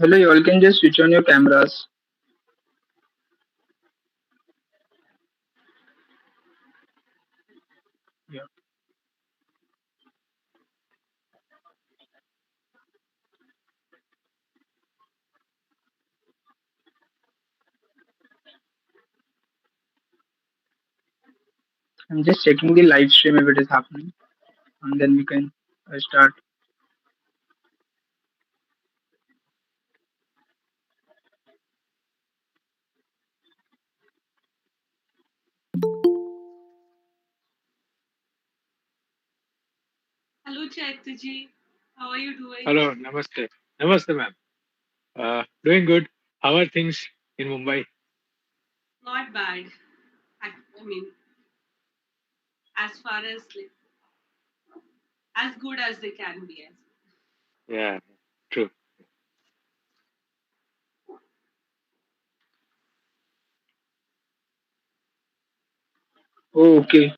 Hello, you all can just switch on your cameras. Yeah. I'm just checking the live stream if it is happening, and then we can start. Hello, Chaityaji. How are you doing? Hello, namaste. Namaste, ma'am. Doing good. How are things in Mumbai? Not bad. I mean, as far as like, as good as they can be. As Yeah, true. Oh, okay.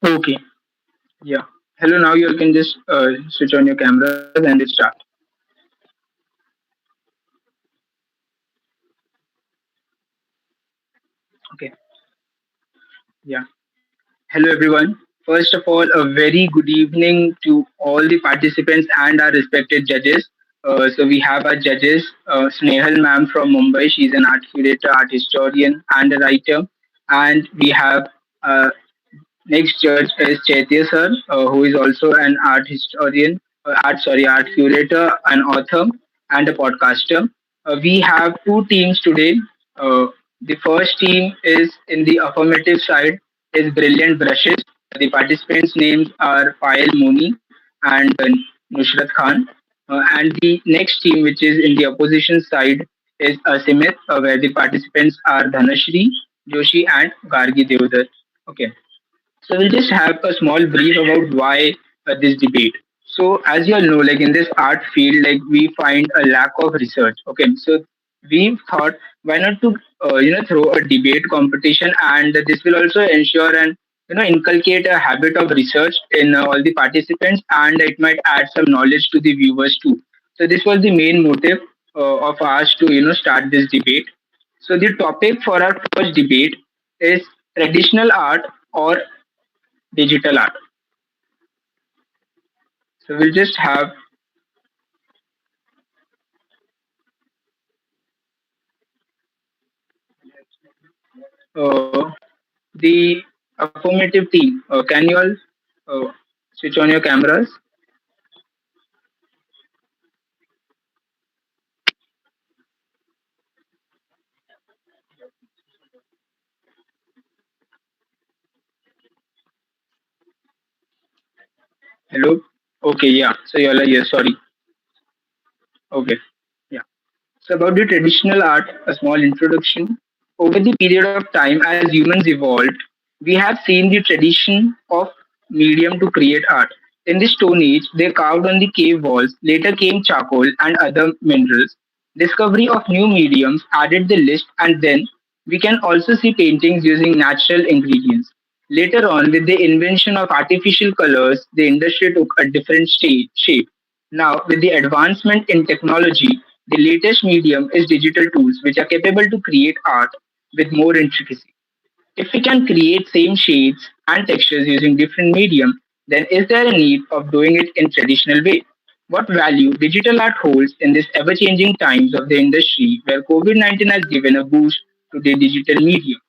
Okay. Yeah. Hello, now you all can just switch on your cameras and let's start. Okay. Yeah. Hello, everyone. First of all, a very good evening to all the participants and our respected judges. So we have our judges, Snehal ma'am from Mumbai. She's an art curator, art historian, and a writer. And we have next judge is Chaitya sir, who is also an art historian, art curator, an author, and a podcaster. We have two teams today. Uh, the first team is in the affirmative side, is Brilliant Brushes. The participants' names are Payal Moni and Nusrat Khan. And the next team, which is in the opposition side, is Simit, where the participants are Dhanashri, Joshi, and Gargi Devdar. Okay. So we'll just have a small brief about why this debate. So as you all know, like in this art field, like we find a lack of research. Okay, so we thought why not to throw a debate competition, and this will also ensure and inculcate a habit of research in all the participants, and it might add some knowledge to the viewers too. So this was the main motive of us to start this debate. So the topic for our first debate is traditional art or digital art. So we'll just have uh, the affirmative team. Can you all switch on your cameras? Hello. Okay, yeah. So you all are here. Sorry. Okay. Yeah. So about the traditional art, a small introduction. Over the period of time, as humans evolved, we have seen the tradition of medium to create art. In the Stone Age, they carved on the cave walls. Later came charcoal and other minerals. Discovery of new mediums added the list, and then we can also see paintings using natural ingredients. Later on, with the invention of artificial colors, the industry took a different shape. Now, with the advancement in technology, the latest medium is digital tools which are capable to create art with more intricacy. If we can create same shades and textures using different medium, then is there a need of doing it in traditional way? What value digital art holds in this ever-changing times of the industry where COVID-19 has given a boost to the digital medium?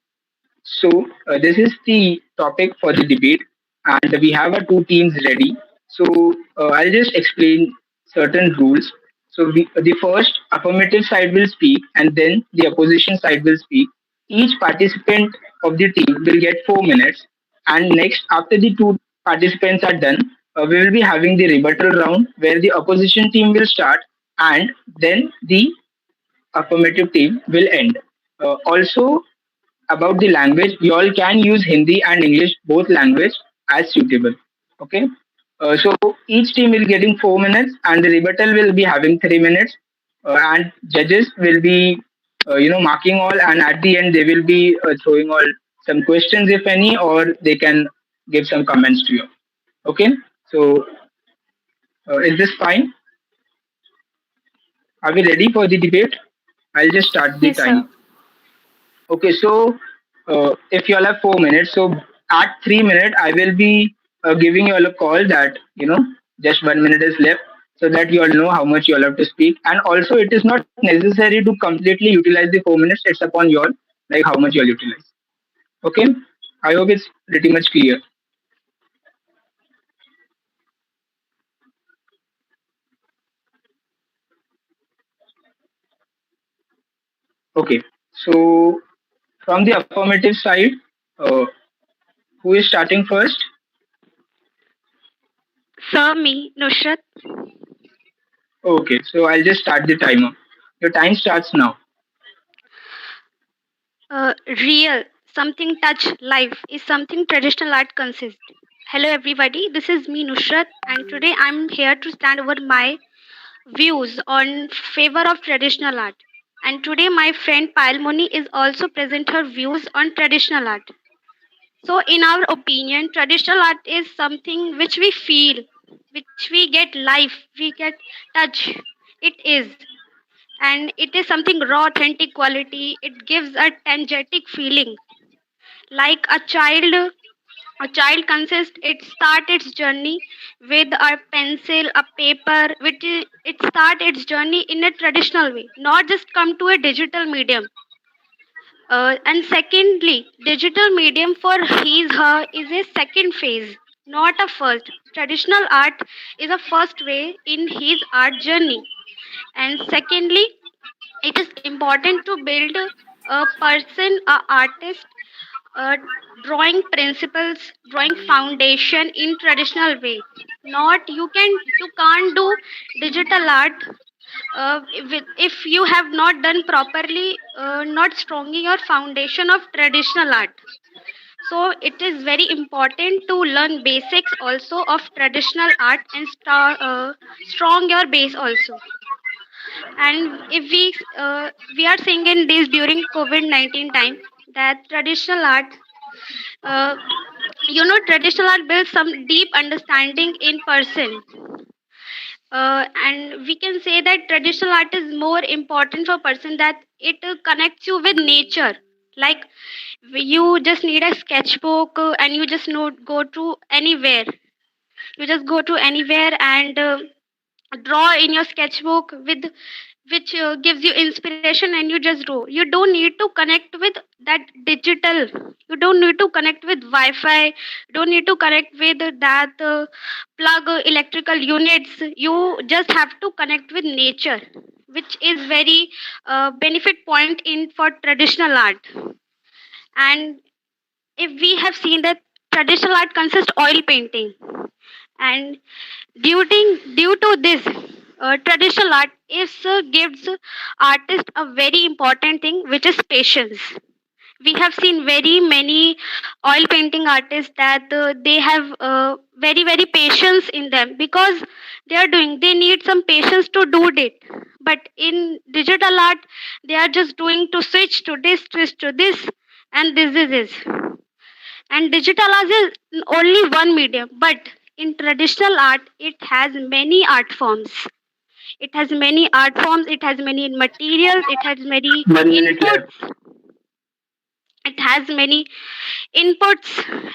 So this is the topic for the debate, and we have our two teams ready. So I'll just explain certain rules. So the first affirmative side will speak, and then the opposition side will speak. Each participant of the team will get 4 minutes, and next, after the two participants are done, we will be having the rebuttal round where the opposition team will start, and then the affirmative team will end. Also, about the language, you all can use Hindi and English, both language, as suitable. Okay. So each team will getting 4 minutes, and the rebuttal will be having 3 minutes, and judges will be, marking all, and at the end they will be throwing all some questions if any, or they can give some comments to you. Okay. So is this fine? Are we ready for the debate? I'll just start the Yes, sir. time. Okay, so if you all have 4 minutes, so at 3 minutes, I will be giving you all a call that just 1 minute is left, so that you all know how much you all have to speak. And also, it is not necessary to completely utilize the 4 minutes. It's upon you all, like how much you all utilize. Okay, I hope it's pretty much clear. Okay, so from the affirmative side, uh, who is starting first? Sir, me, Nusrat. Okay, so I'll just start the timer. Your time starts now. Real, something touch life is something traditional art consists. Hello, everybody. This is me, Nusrat, and today I'm here to stand over my views on favor of traditional art. And today, my friend Payal Moni is also present her views on traditional art. So, in our opinion, traditional art is something which we feel, which we get life, we get touch. It is, and it is something raw, authentic quality. It gives a tangential feeling, like a child consists. It start its journey with a pencil, a paper, it start its journey in a traditional way, not just come to a digital medium. And secondly, digital medium for his her is a second phase, not a first. Traditional art is a first way in his art journey. And secondly, it is important to build a person, a artist, uh, drawing principles, drawing foundation in traditional way. Not you can't do digital art if you have not done properly, not stronging your foundation of traditional art. So it is very important to learn basics also of traditional art and strong your base also. And if we are seeing in this during COVID-19 time that traditional art, uh, traditional art builds some deep understanding in person. And we can say that traditional art is more important for person that it connects you with nature. Like you just need a sketchbook, and you just know go to anywhere. You just go to anywhere and draw in your sketchbook with which gives you inspiration, and you just draw. You don't need to connect with that digital. You don't need to connect with wi-fi, don't need to connect with that plug electrical units. You just have to connect with nature, which is very benefit point in for traditional art. And if we have seen that traditional art consists oil painting, and due to this, traditional art is gives artist a very important thing, which is patience. We have seen very many oil painting artists that they have very very patience in them, because they are doing. They need some patience to do it. But in digital art, they are just doing to switch to this, twist to this, and this is this. And digital art is only one medium, but in traditional art, it has many art forms. It has many art forms, it has many materials, it has many 1 minute left. inputs, it has many inputs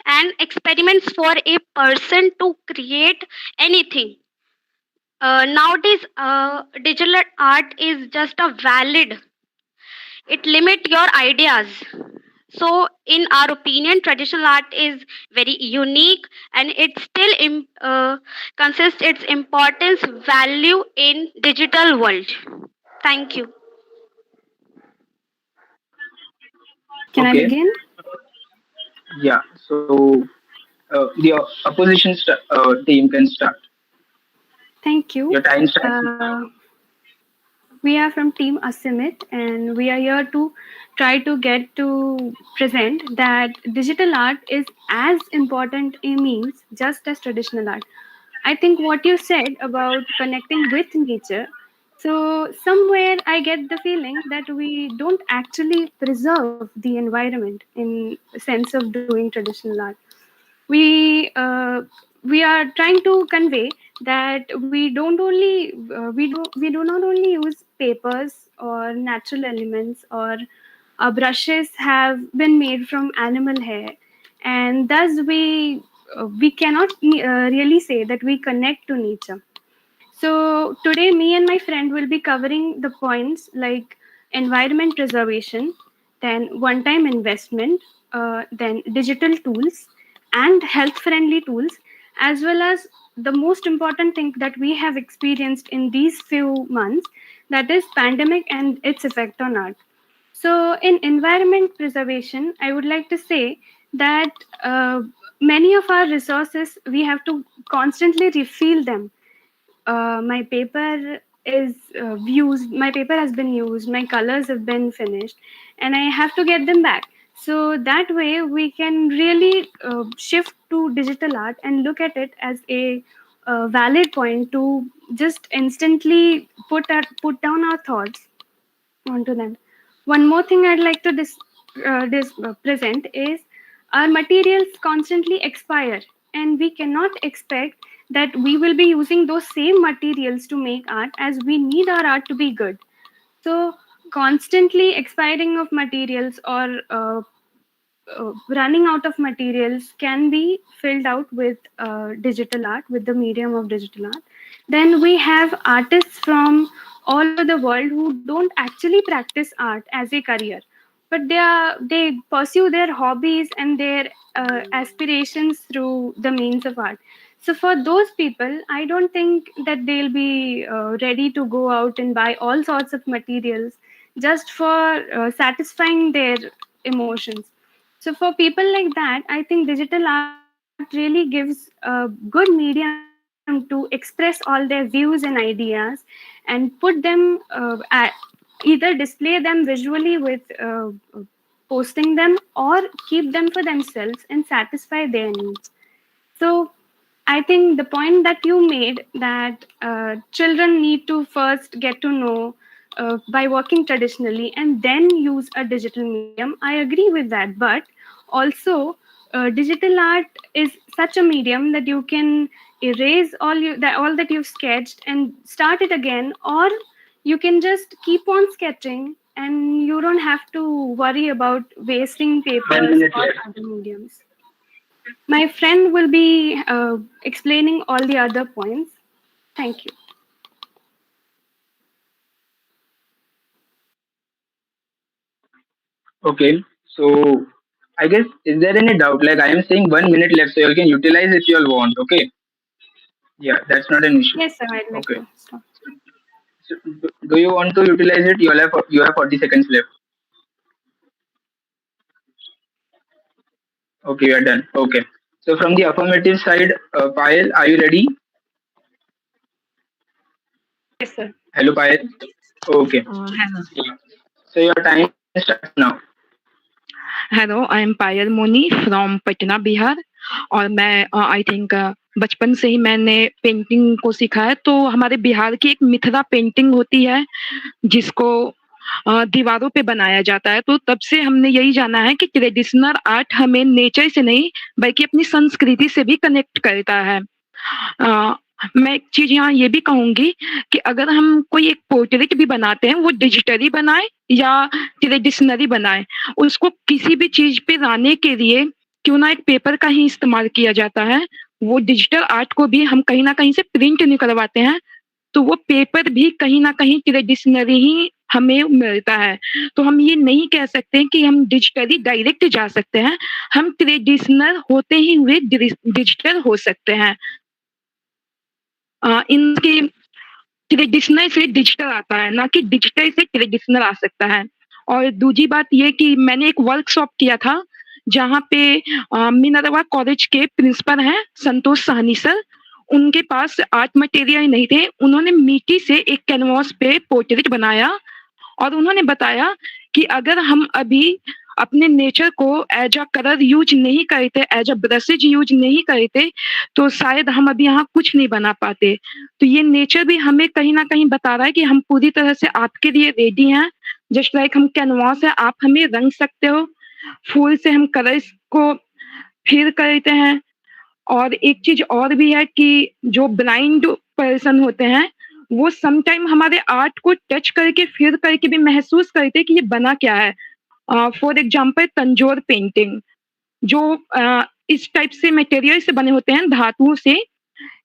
and experiments for a person to create anything. Nowadays, digital art is just a valid, it limit your ideas. So in our opinion, traditional art is very unique, and it still consists its importance value in digital world. Thank you. Can I Okay. begin? Yeah. So the opposition team can start. Thank Your you. time starts now. Uh, we are from Team Assimit, and we are here to try to get to present that digital art is as important in means just as traditional art. I think what you said about connecting with nature. So somewhere I get the feeling that we don't actually preserve the environment in sense of doing traditional art. We uh, we are trying to convey that we do not only use papers or natural elements, or our brushes have been made from animal hair, and thus we cannot really say that we connect to nature. So today, me and my friend will be covering the points like environment preservation, then one-time investment, then digital tools and health-friendly tools, as well as the most important thing that we have experienced in these few months, that is pandemic and its effect on art. So, in environment preservation, I would like to say that many of our resources we have to constantly refill them. My paper is used, my paper has been used, my colors have been finished, and I have to get them back. So that way we can really shift to digital art and look at it as a valid point to just instantly put down our thoughts onto them. One more thing I'd like to present is our materials constantly expire, and we cannot expect that we will be using those same materials to make art, as we need our art to be good. So, constantly expiring of materials or running out of materials can be filled out with digital art, with the medium of digital art. Then we have artists from all over the world who don't actually practice art as a career, but they pursue their hobbies and their aspirations through the means of art. So for those people, I don't think that they'll be ready to go out and buy all sorts of materials just for satisfying their emotions. So for people like that, I think digital art really gives a good medium to express all their views and ideas and put them either display them visually with posting them, or keep them for themselves and satisfy their needs. So I think the point that you made, that children need to first get to know by working traditionally and then use a digital medium, I agree with that. But also, digital art is such a medium that you can erase all that you've sketched and start it again, or you can just keep on sketching and you don't have to worry about wasting one papers minute or left. other mediums. My friend will be explaining all the other points. Thank you. Okay. So I guess, is there any doubt? Like, I am saying 1 minute left, so you all can utilize if you all want. Okay. Yeah, that's not an issue. Yes, sir, I'd like Okay. to stop. So, do you want to utilize it? You have 40 seconds left. Okay, you are done. Okay. So from the affirmative side, Payal, are you ready? Yes, sir. Hello, Payal. Okay. Hello. So your time starts now. Hello, I am Payal Moni from Patna Bihar और मैं I think बचपन से ही मैंने painting को सीखा है। तो हमारे बिहार की एक मिथिला पेंटिंग होती है जिसको दीवारों पे बनाया जाता है। तो तब से हमने यही जाना है कि ट्रेडिशनल आर्ट हमें नेचर से नहीं बल्कि अपनी संस्कृति से भी कनेक्ट करता है। मैं एक चीज यहाँ ये भी कहूंगी कि अगर हम कोई एक पोर्ट्रेट भी बनाते हैं वो डिजिटली बनाए या ट्रेडिशनली बनाए, उसको किसी भी चीज पे लाने के लिए क्यों ना एक पेपर का ही इस्तेमाल किया जाता है। वो डिजिटल आर्ट को भी हम कहीं ना कहीं से प्रिंट निकलवाते हैं, तो वो पेपर भी कहीं ना कहीं ट्रेडिशनली ही हमें मिलता है। तो हम ये नहीं कह सकते कि हम डिजिटली डायरेक्ट जा सकते हैं, हम ट्रेडिशनल होते ही हुए डिजिटल हो सकते हैं। इनके ट्रेडिशनल से डिजिटल आता है, ना कि डिजिटल से ट्रेडिशनल आ सकता है। और दूसरी बात ये कि मैंने एक वर्कशॉप किया था जहाँ पे मिनरवा कॉलेज के प्रिंसिपल हैं संतोष साहनी सर। उनके पास आर्ट मटेरियल नहीं थे, उन्होंने मिट्टी से एक कैनवास पे पोर्ट्रेट बनाया और उन्होंने बताया कि अगर हम अभी अपने नेचर को एज अ कलर यूज नहीं करते, एज अ ब्रशेज यूज नहीं करते, तो शायद हम अभी यहाँ कुछ नहीं बना पाते। तो ये नेचर भी हमें कहीं ना कहीं बता रहा है कि हम पूरी तरह से आपके लिए रेडी हैं। जस्ट लाइक हम कैनवास है, आप हमें रंग सकते हो, फूल से हम कलर्स को फिर करते हैं। और एक चीज और भी है कि जो ब्लाइंड पर्सन होते हैं वो समटाइम हमारे आर्ट को टच करके फिर करके भी महसूस करते हैं कि ये बना क्या है। फॉर एग्जाम्पल तंजोर पेंटिंग जो इस टाइप से मटेरियल से बने होते हैं, धातुओं से,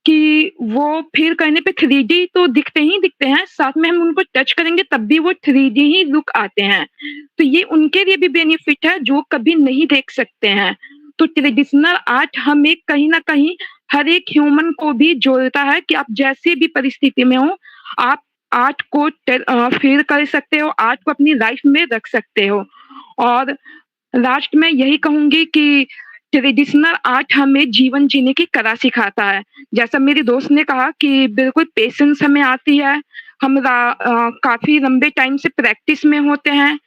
कि वो फिर करने पे 3D तो दिखते ही दिखते हैं, साथ में हम उनको टच करेंगे तब भी वो 3D ही लुक आते हैं। तो ये उनके लिए भी बेनिफिट है जो कभी नहीं देख सकते हैं। तो ट्रेडिशनल आर्ट हमें कहीं ना कहीं हर एक ह्यूमन को भी जोड़ता है कि आप जैसे भी परिस्थिति में हो, आप आर्ट को फील कर सकते हो, आर्ट को अपनी लाइफ में रख सकते हो। और लास्ट में यही कहूंगी कि ट्रेडिशनल आर्ट हमें जीवन जीने की कला सिखाता है। जैसा मेरी दोस्त ने कहा कि बिल्कुल पेशेंस हमें आती है, हम काफी लंबे टाइम से प्रैक्टिस में होते हैं।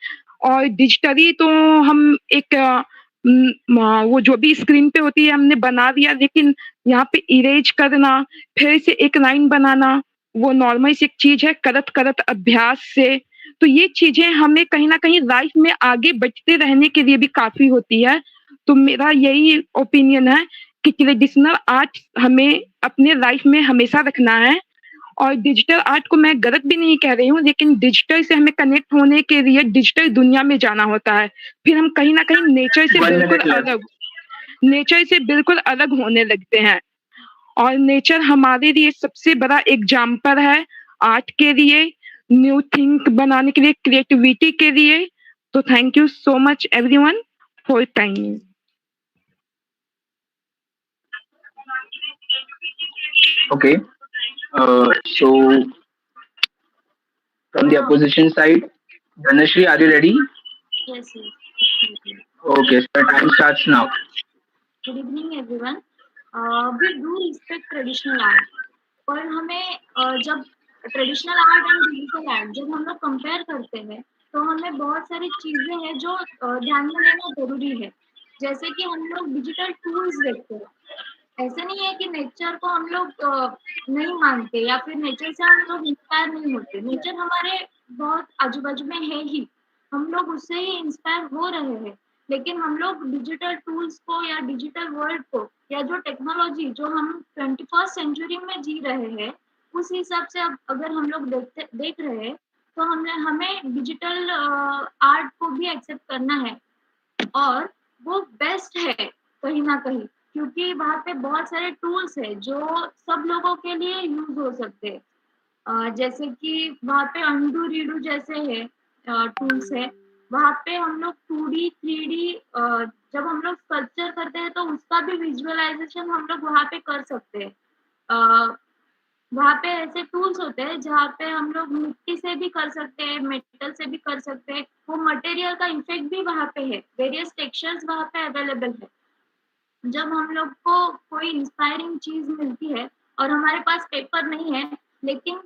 और डिजिटली तो हम एक वो जो भी स्क्रीन पे होती है हमने बना दिया, लेकिन यहाँ पे इरेज करना, फिर से एक लाइन बनाना, वो नॉर्मल सी एक चीज है, करत करत अभ्यास से। तो ये चीजें हमें कहीं ना कहीं लाइफ में आगे बढ़ते रहने के लिए भी काफी होती है। तो मेरा यही ओपिनियन है कि ट्रेडिशनल आर्ट हमें अपने लाइफ में हमेशा रखना है। और डिजिटल आर्ट को मैं गलत भी नहीं कह रही हूँ, लेकिन डिजिटल से हमें कनेक्ट होने के लिए डिजिटल दुनिया में जाना होता है। फिर हम कहीं ना कहीं One minute left. नेचर से बिल्कुल अलग होने लगते हैं। और नेचर हमारे लिए सबसे बड़ा एग्जाम्पल है आर्ट के लिए, न्यू थिंक बनाने के लिए, क्रिएटिविटी के लिए। तो thank you so much everyone for time. Okay. So from the opposition side, Dhanashri, are you ready? Yes, yes, absolutely. Okay, so time starts now. Good evening, everyone. We do respect traditional art, पर हमें जब traditional art and digital art जब हम लोग compare करते हैं तो हमें बहुत सारी चीजें हैं जो ध्यान में लेना जरूरी है। जैसे कि हम लोग डिजिटल टूल्स देखते हैं, ऐसे नहीं है कि नेचर को हम लोग नहीं मानते या फिर नेचर से हम लोग इंस्पायर नहीं होते। नेचर हमारे बहुत आजू बाजू में है ही, हम लोग उससे ही इंस्पायर हो रहे हैं। लेकिन हम लोग डिजिटल टूल्स को या डिजिटल वर्ल्ड को या जो टेक्नोलॉजी जो हम 21st सेंचुरी में जी रहे हैं उस हिसाब से अब अगर हम लोग देख रहे हैं तो हमें हमें डिजिटल आर्ट को भी एक्सेप्ट करना है। और वो बेस्ट है कहीं ना कहीं, क्योंकि वहाँ पे बहुत सारे टूल्स है जो सब लोगों के लिए यूज हो सकते हैं। जैसे कि वहाँ पे अंडू रीडू जैसे है टूल्स है। वहाँ पे हम लोग 2D 3D जब हम लोग स्कल्पचर करते हैं तो उसका भी विजुअलाइजेशन हम लोग वहाँ पे कर सकते हैं। वहाँ पे ऐसे टूल्स होते हैं जहाँ पे हम लोग मिट्टी से भी कर सकते हैं, मेटल से भी कर सकते हैं। वो मटेरियल का इफेक्ट भी वहाँ पे है, वेरियस टेक्सचर्स वहाँ पे अवेलेबल है। जब हम लोग को कोई इंस्पायरिंग चीज मिलती है और हमारे पास पेपर नहीं है, लेकिन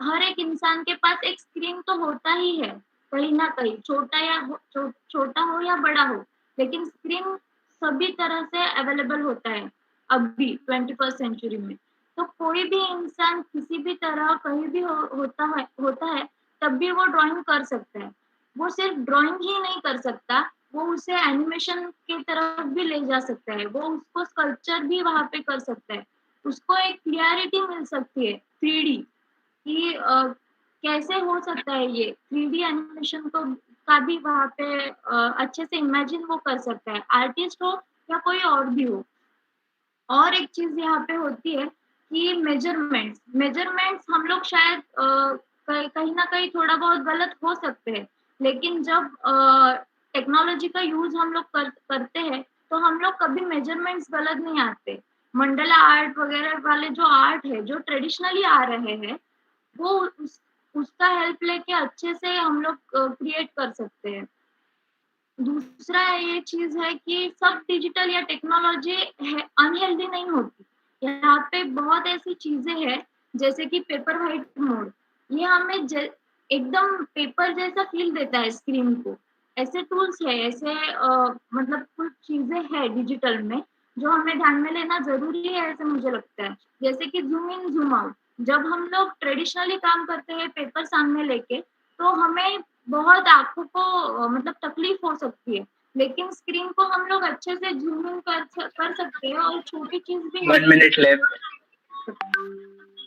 हर एक इंसान के पास एक स्क्रीन तो होता ही है कहीं ना कहीं, छोटा हो या बड़ा हो, लेकिन स्क्रीन सभी तरह से अवेलेबल होता है। अभी 21st सेंचुरी में। तो कोई भी इंसान किसी भी तरह कहीं भी होता है तब भी वो ड्राइंग कर सकता है। वो सिर्फ ड्राइंग ही नहीं कर सकता, वो उसे एनिमेशन की तरफ भी ले जा सकता है, वो उसको स्कल्पचर भी वहां पे कर सकता है। उसको एक क्लियरिटी मिल सकती है 3D कि कैसे हो सकता है ये 3D एनिमेशन को का भी वहाँ पे अच्छे से इमेजिन वो कर सकता है, आर्टिस्ट हो या कोई और भी हो। और एक चीज यहाँ पे होती है कि मेजरमेंट्स हम लोग शायद कहीं ना कहीं थोड़ा बहुत गलत हो सकते हैं, लेकिन जब टेक्नोलॉजी का यूज हम लोग करते हैं तो हम लोग कभी मेजरमेंट्स गलत नहीं आते। मंडला आर्ट वगैरह वाले जो आर्ट है जो ट्रेडिशनली आ रहे हैं वो उसका हेल्प लेके अच्छे से हम लोग क्रिएट कर सकते हैं। दूसरा ये चीज है कि सब डिजिटल या टेक्नोलॉजी अनहेल्दी नहीं होती। यहाँ पे बहुत ऐसी चीजें हैं जैसे कि पेपर व्हाइट मोड, ये हमें एकदम पेपर जैसा फील देता है स्क्रीन को। ऐसे टूल्स है, ऐसे मतलब कुछ चीजें है डिजिटल में जो हमें ध्यान में लेना जरूरी है ऐसे मुझे लगता है। जैसे कि जूम इन जूम आउट, जब हम लोग ट्रेडिशनली काम करते हैं पेपर सामने लेके तो हमें बहुत आँखों को मतलब तकलीफ हो सकती है, लेकिन स्क्रीन को हम लोग अच्छे से ज़ूम इन कर सकते हैं और छोटी चीज़ भी हम 1 minute left.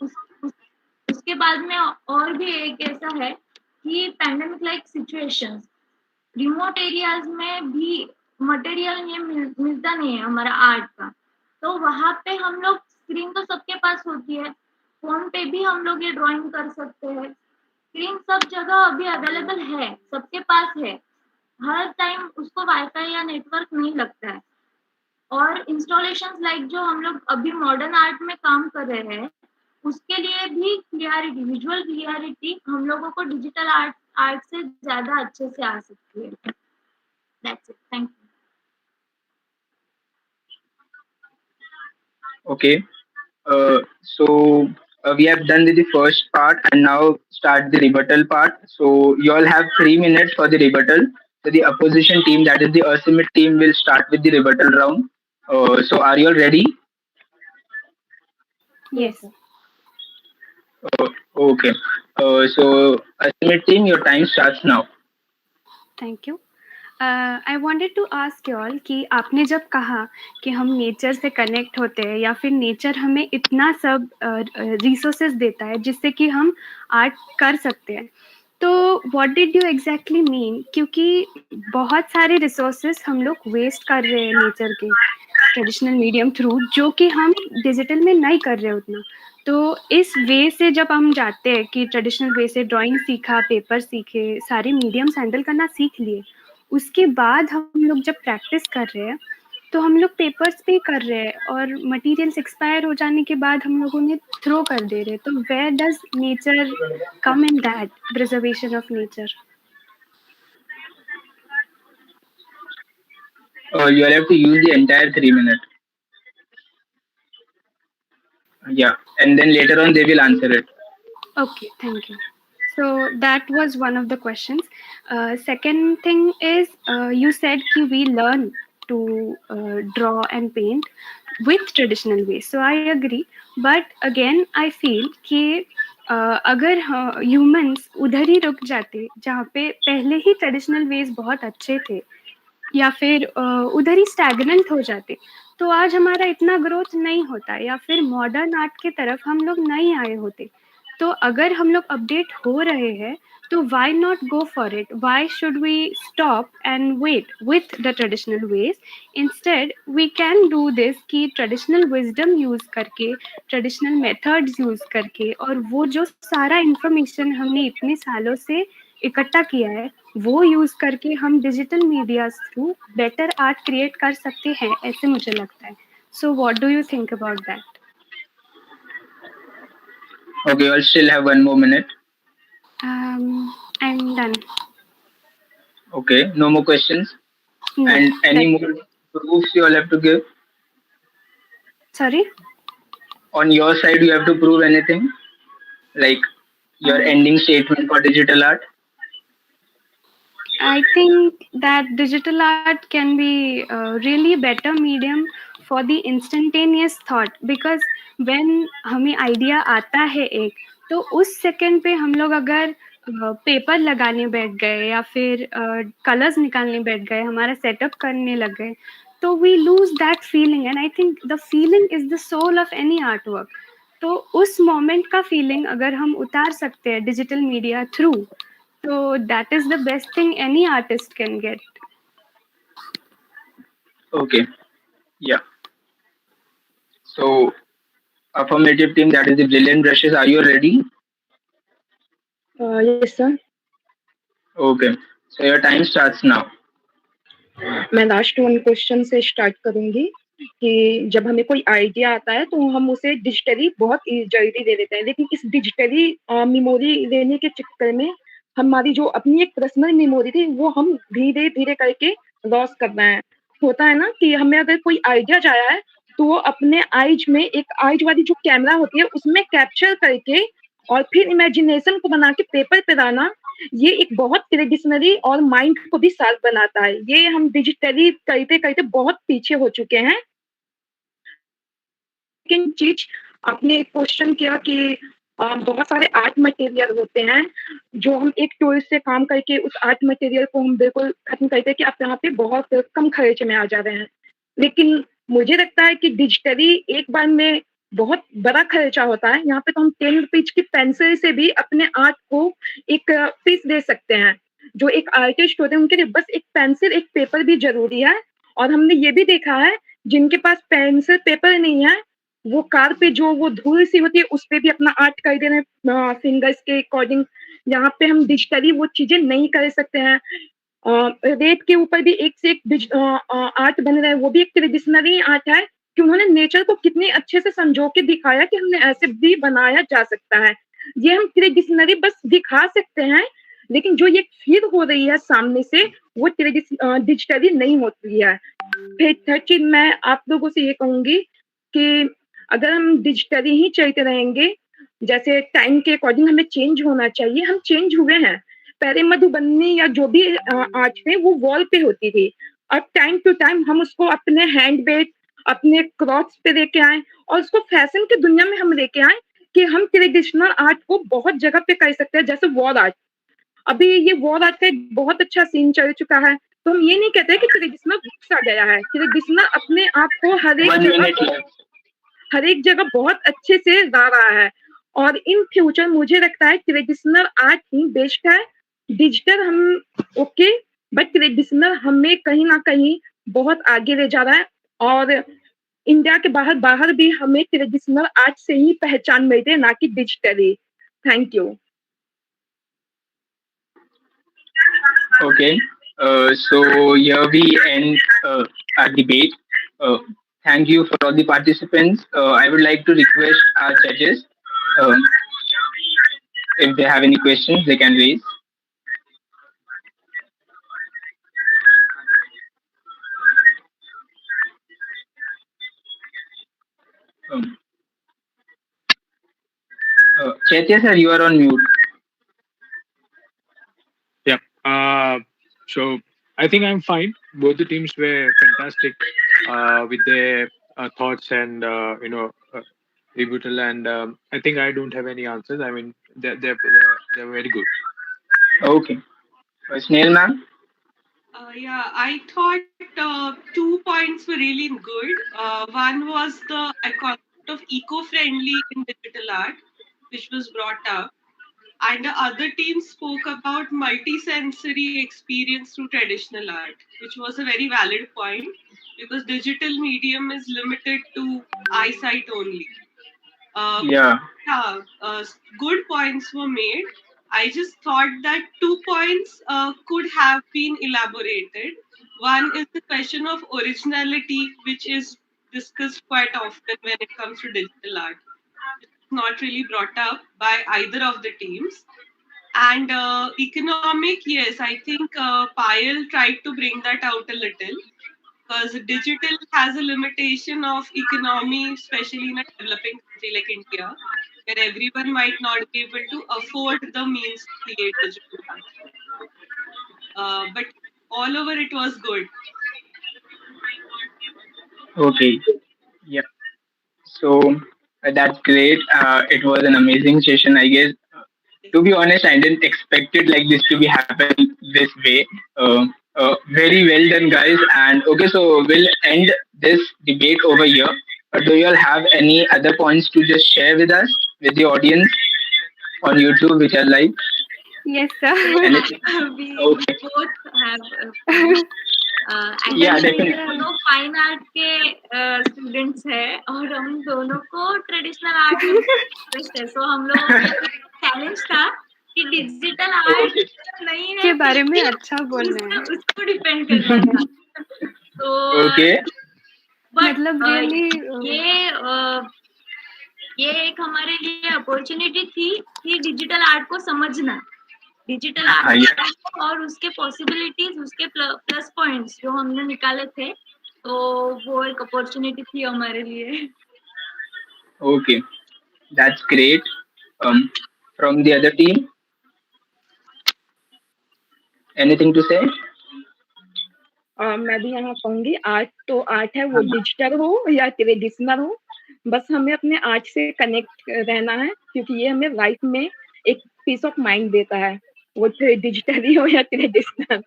उस उस उसके बाद में और भी एक ऐसा है कि pandemic like situations, remote areas में भी मटेरियल ये मिलता नहीं है हमारा आर्ट का, तो वहाँ पे हम लोग स्क्रीन तो सबके पास होती है, फ़ोन पे भी हम लोग ये ड्राइंग कर सकते हैं। स्क्रीन सब जगह अभी अवेलेबल है, सबके पास है, हर टाइम उसको वाईफाई या नेटवर्क नहीं लगता है। और इंस्टॉलेशंस लाइक जो हम लोग अभी मॉडर्न आर्ट में काम कर रहे हैं उसके लिए भी क्लियरिटी, विजुअल क्लियरिटी हम लोगों को डिजिटल आर्ट आर्ट से ज्यादा अच्छे से आ सकती है। That's it, thank you. Okay. So we have done with the first part, and now start the rebuttal part. So you all have 3 minutes for the rebuttal. So the opposition team, that is the Assimit team, will start with the rebuttal round. So are you all ready? Yes. Okay. So Assimit team, your time starts now. Thank you. I wanted to ask you all कि आपने जब कहा कि हम nature से connect होते हैं या फिर नेचर हमें इतना सब रिसोर्सेज देता है जिससे कि हम आर्ट कर सकते हैं, तो what did you exactly mean? क्योंकि बहुत सारे रिसोर्सेज हम लोग वेस्ट कर रहे हैं नेचर के ट्रेडिशनल मीडियम थ्रू, जो कि हम डिजिटल में नहीं कर रहे उतना। तो इस वे से जब हम जाते हैं कि ट्रेडिशनल वे से ड्राइंग सीखा, पेपर सीखे, सारे मीडियम्स हैंडल करना सीख लिए, उसके बाद हम लोग जब प्रैक्टिस कर रहे हैं तो हम लोग पेपर्स पे कर रहे हैं और मटेरियल्स एक्सपायर हो जाने के बाद हम लोग उन्हें थ्रो कर दे रहे हैं। तो where does nature come in that preservation of nature? You all have to use the entire 3 minutes. Yeah, and then later on they will answer it. Okay, thank you. So that was one of the questions. Second thing is, you said कि we learn to draw and paint with traditional ways. So I agree, but again I feel कि अगर humans उधर ही रुक जाते जहाँ पे पहले ही traditional ways बहुत अच्छे थे, या फिर उधर ही स्टैग्नेंट हो जाते, तो आज हमारा इतना ग्रोथ नहीं होता, या फिर मॉडर्न आर्ट की तरफ हम लोग नहीं आए होते। तो अगर हम लोग अपडेट हो रहे हैं तो why not go for it? Why should we stop and wait with the traditional ways? Instead we can do this कि ट्रेडिशनल विजडम यूज करके, ट्रेडिशनल मेथड्स यूज करके, और वो जो सारा इंफॉर्मेशन हमने इतने सालों से इकट्ठा किया है वो यूज करके हम digital media through better art create कर सकते हैं, ऐसे मुझे लगता है। So what do you think about that? Okay, you all still have 1 more minute. I am done. Okay, no more questions. No, And any that, more proofs you all have to give? Sorry. On your side, you have to prove anything, like your ending statement for digital art. I think that digital art can be really a better medium for the instantaneous thought, because when हमें idea आता है एक, तो उस second पे हम लोग अगर पेपर लगाने बैठ गए या फिर कलर्स निकालने बैठ गए, हमारा सेटअप करने लग गए, तो we lose that feeling, and I think the feeling is the soul of any art work. तो उस मोमेंट का फीलिंग अगर हम उतार सकते हैं डिजिटल मीडिया थ्रू, तो that is the best thing any artist can get. Okay. Yeah. So, affirmative team, that is the brilliant brushes. Are you ready? Yes, sir. Okay. So, your time starts now. मैं last one question से start करूंगी कि जब हमें कोई idea आता है तो हम उसे डिजिटली बहुत जल्दी दे देते हैं, लेकिन इस डिजिटली मेमोरी लेने के चक्कर में हमारी जो अपनी एक पर्सनल मेमोरी थी वो हम धीरे धीरे करके लॉस कर रहे हैं। होता है ना कि हमें अगर कोई आइडिया आया है तो वो अपने आइज में एक आइज वाली जो कैमरा होती है उसमें कैप्चर करके और फिर इमेजिनेशन को बना के पेपर पे लाना, ये एक बहुत ट्रेडिशनली और माइंड को भी शार्प बनाता है। ये हम डिजिटली करते करते बहुत पीछे हो चुके हैं। लेकिन चीज आपने एक क्वेश्चन किया कि बहुत सारे आर्ट मटेरियल होते हैं जो हम एक टूल से काम करके उस आर्ट मटेरियल को हम बिल्कुल खत्म करते हैं कि आप यहाँ पे बहुत कम खर्च में आ जा रहे हैं। लेकिन मुझे लगता है कि डिजिटली एक बार में बहुत बड़ा खर्चा होता है। यहाँ पे तो हम 10 रुपीज की पेंसिल से भी अपने आर्ट को एक पीस दे सकते हैं। जो एक आर्टिस्ट होते हैं उनके लिए बस एक पेंसिल एक पेपर भी जरूरी है। और हमने ये भी देखा है जिनके पास पेंसिल पेपर नहीं है वो कार पे जो वो धूल सी होती है उस पे भी अपना आर्ट कर दे रहे हैं फिंगर्स के अकॉर्डिंग। यहाँ पे हम डिजिटली वो चीजें नहीं कर सकते हैं। रेत के ऊपर भी एक से एक आर्ट बन रहा है, वो भी एक ट्रेडिशनली आर्ट है कि उन्होंने नेचर को कितने अच्छे से संजो के दिखाया कि हमने ऐसे भी बनाया जा सकता है। ये हम ट्रेडिशनली बस दिखा सकते हैं, लेकिन जो ये फील हो रही है सामने से वो डिजिटली नहीं होती है। फिर थर्ड चीज मैं आप लोगों से ये कहूंगी कि अगर हम डिजिटली ही चलते रहेंगे, जैसे टाइम के अकॉर्डिंग हमें चेंज होना चाहिए, हम चेंज हुए हैं। पहले मधुबनी या जो भी आर्ट थे वो वॉल पे होती थी। अब टाइम टू टाइम हम उसको अपने हैंड बैग अपने क्लॉथ्स पे लेके आए और उसको फैशन की दुनिया में हम लेके आए कि हम ट्रेडिशनल आर्ट को बहुत जगह पे कर सकते हैं, जैसे वॉल आर्ट। अभी ये वॉर आज का एक बहुत अच्छा सीन चल चुका है, तो हम ये नहीं कहते कि ट्रेडिशनल घुस आ गया है। ट्रेडिशनल अपने आप को One minute left. हर एक जगह बहुत अच्छे से गा रहा है। और इन फ्यूचर मुझे लगता है ट्रेडिशनल आर्ट ही बेस्ट है। डिजिटल हम ओके, बट ट्रेडिशनल हमें कहीं ना कहीं बहुत आगे ले जा रहा है। और इंडिया के बाहर बाहर भी हमें ट्रेडिशनल आर्ट से ही पहचान मिलती है, ना कि digitally. Thank you. Okay. So here we end our debate. Uh, Thank you for all the participants. I would like to request our judges, um, if they have any questions, they can raise. Um, Chaitya sir, you are on mute. Yeah. So I think I'm fine. Both the teams were fantastic with their thoughts and rebuttal, and I think I don't have any answers. I mean, they're very good. Okay. Snail ma'am. Yeah, I thought 2 points were really good. One was the concept of eco-friendly in digital art, which was brought up, and the other team spoke about multi-sensory experience through traditional art, which was a very valid point because digital medium is limited to eyesight only. Yeah. Yeah, good points were made. I just thought that 2 points could have been elaborated. One is the question of originality, which is discussed quite often when it comes to digital art. It's not really brought up by either of the teams. And economic, yes, I think Payal tried to bring that out a little because digital has a limitation of economy, especially in a developing country like India, where everyone might not be able to afford the means to create digital art. But all over, it was good. Okay. Yeah. So that's great. It was an amazing session, I guess. To be honest, I didn't expect it like this to be happening this way. Very well done, guys. And okay, so we'll end this debate over here. Do you all have any other points to just share with us, with the audience on YouTube, which are live? Yes, Yes, sir. Anything? we Okay. both have points. Yeah, actually हम definitely. दोनों fine art के students हैं और हम दोनों को traditional art में interest है, सो हम लोगों के लिए चैलेंज था कि डिजिटल आर्ट Okay. नहीं है के बारे में फिर अच्छा बोलना उसका है. उसको डिपेंड करना था. तो Okay. बट मतलब रियली ये एक हमारे लिए अपॉर्चुनिटी थी कि डिजिटल आर्ट को समझना, डिजिटल आर्ट Yeah. और उसके पॉसिबिलिटीज, उसके प्लस पॉइंट्स जो हमने निकाले थे, तो वो एक अपॉर्चुनिटी थी हमारे लिए. Okay. That's great. From the other team, anything to say? मैं भी यहाँ कहूंगी आर्ट तो आर्ट है, वो डिजिटल हो या ट्रेडिशनल हो, बस हमें अपने आर्ट से कनेक्ट रहना है, क्योंकि ये हमें लाइफ में एक पीस ऑफ माइंड देता है, वो डिजिटल ही हो या ट्रेडिशनल.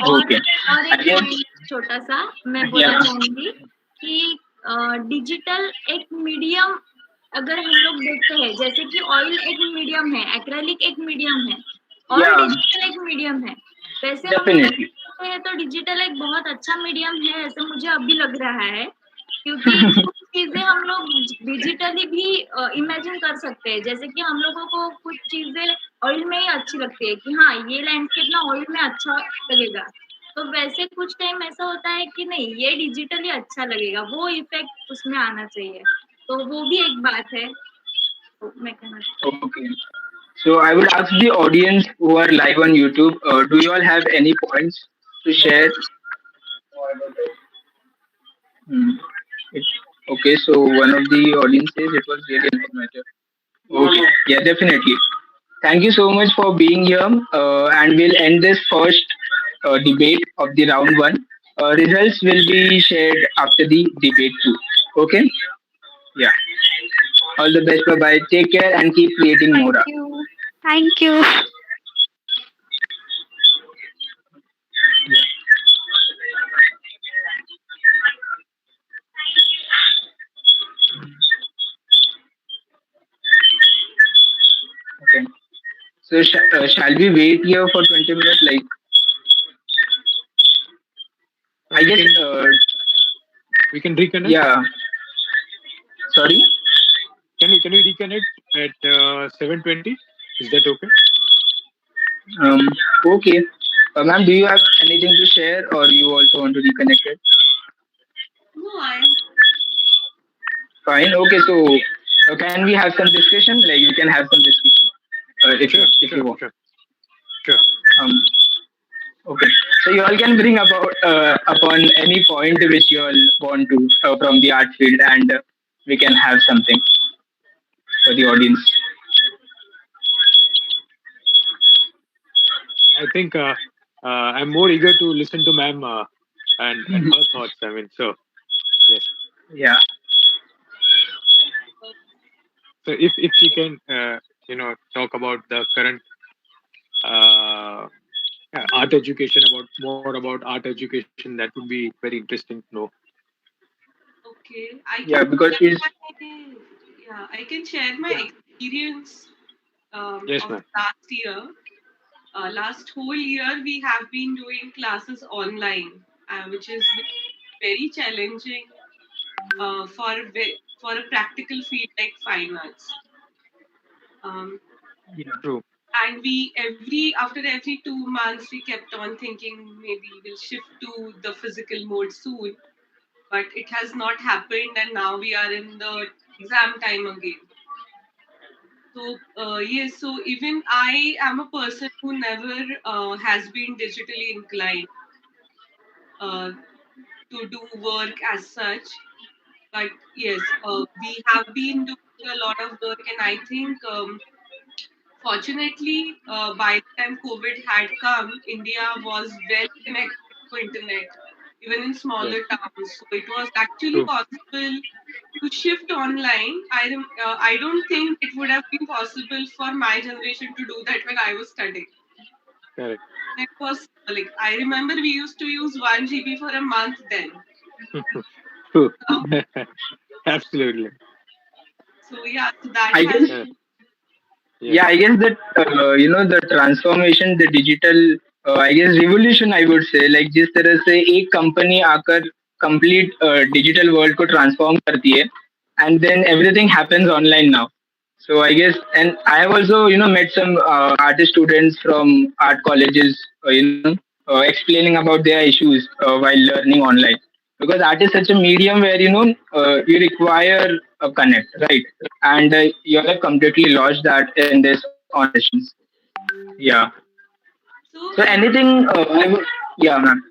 और Okay. और I एक guess. पॉइंट छोटा सा मैं बोलना Yeah. चाहूंगी कि डिजिटल एक मीडियम, अगर हम लोग देखते हैं जैसे कि ऑयल एक मीडियम है, एक्रेलिक एक मीडियम है और Yeah. डिजिटल एक मीडियम है, वैसे हम लोग Definitely. देखते हैं तो डिजिटल एक बहुत अच्छा मीडियम है ऐसे मुझे अभी लग रहा है, क्योंकि कुछ चीजें हम लोग डिजिटली भी इमेजिन कर सकते हैं, जैसे कि हम लोगों को कुछ चीजें ऑयल में ही अच्छी लगती है कि हाँ ये लैंडस्केप ना ऑयल में अच्छा लगेगा, तो वैसे कुछ टाइम ऐसा होता है कि नहीं ये डिजिटली अच्छा लगेगा, वो इफेक्ट उसमें आना चाहिए, तो वो भी एक बात है, तो मैं कहना Okay. So I would ask the audience who are live on YouTube, do you all have any points to share? Hmm. It, okay, so one of the audience says it was really informative. Okay, yeah, definitely. Thank you so much for being here, and we'll end this first debate of the round one. Results will be shared after the debate too. Okay, yeah. All the best. Bye bye. Take care and keep creating thank more. you. Thank you. Okay. So shall we wait here for 20 minutes? Like I We guess. can reconnect. Yeah. Sorry. Can we reconnect at 7:20? Is that okay? Um. Okay. Ma'am, do you have anything to share, or you also want to reconnect it? No, I am. Fine. Okay. So can we have some discussion? Like you can have some discussion Sure, if you sure, want. sure, sure. Um. Okay. So you all can bring about upon any point which you all want to from the art field, and we can have something for the audience. I think I'm more eager to listen to ma'am and her thoughts. I mean, so yes. Yeah. So if she can, talk about the current uh, art education, about more about art education, that would be very interesting to know. Okay, I Yeah. can Because share she's. my, yeah, I can share my experience Yes, of ma'am. last year. Last whole year, we have been doing classes online, which is very challenging for a practical field like fine arts. Um, Yeah. True. and we every after every 2 months we kept on thinking maybe we'll shift to the physical mode soon, but it has not happened, and now we are in the exam time again. So yes, so even I am a person who never has been digitally inclined uh, to do work as such. But yes, we have been doing a lot of work, and I think fortunately, by the time COVID had come, India was well connected to internet. even in smaller Yes. towns. So it was actually True. possible to shift online. I don't think it would have been possible for my generation to do that when I was studying. Correct. It was like I remember we used to use 1 GB for a month then. True. Um, Absolutely. so yeah, so that I has guess Correct. Yes. yeah, I guess that the transformation, the digital I guess revolution I would say, like जिस तरह से एक company आकर complete digital world को transform करती है, and then everything happens online now. So I guess, and I have also met some artist students from art colleges, explaining about their issues while learning online, because art is such a medium where you require a connect, right? And you're like completely lost that in this online sessions. Yeah. so So anything, yeah, ma'am.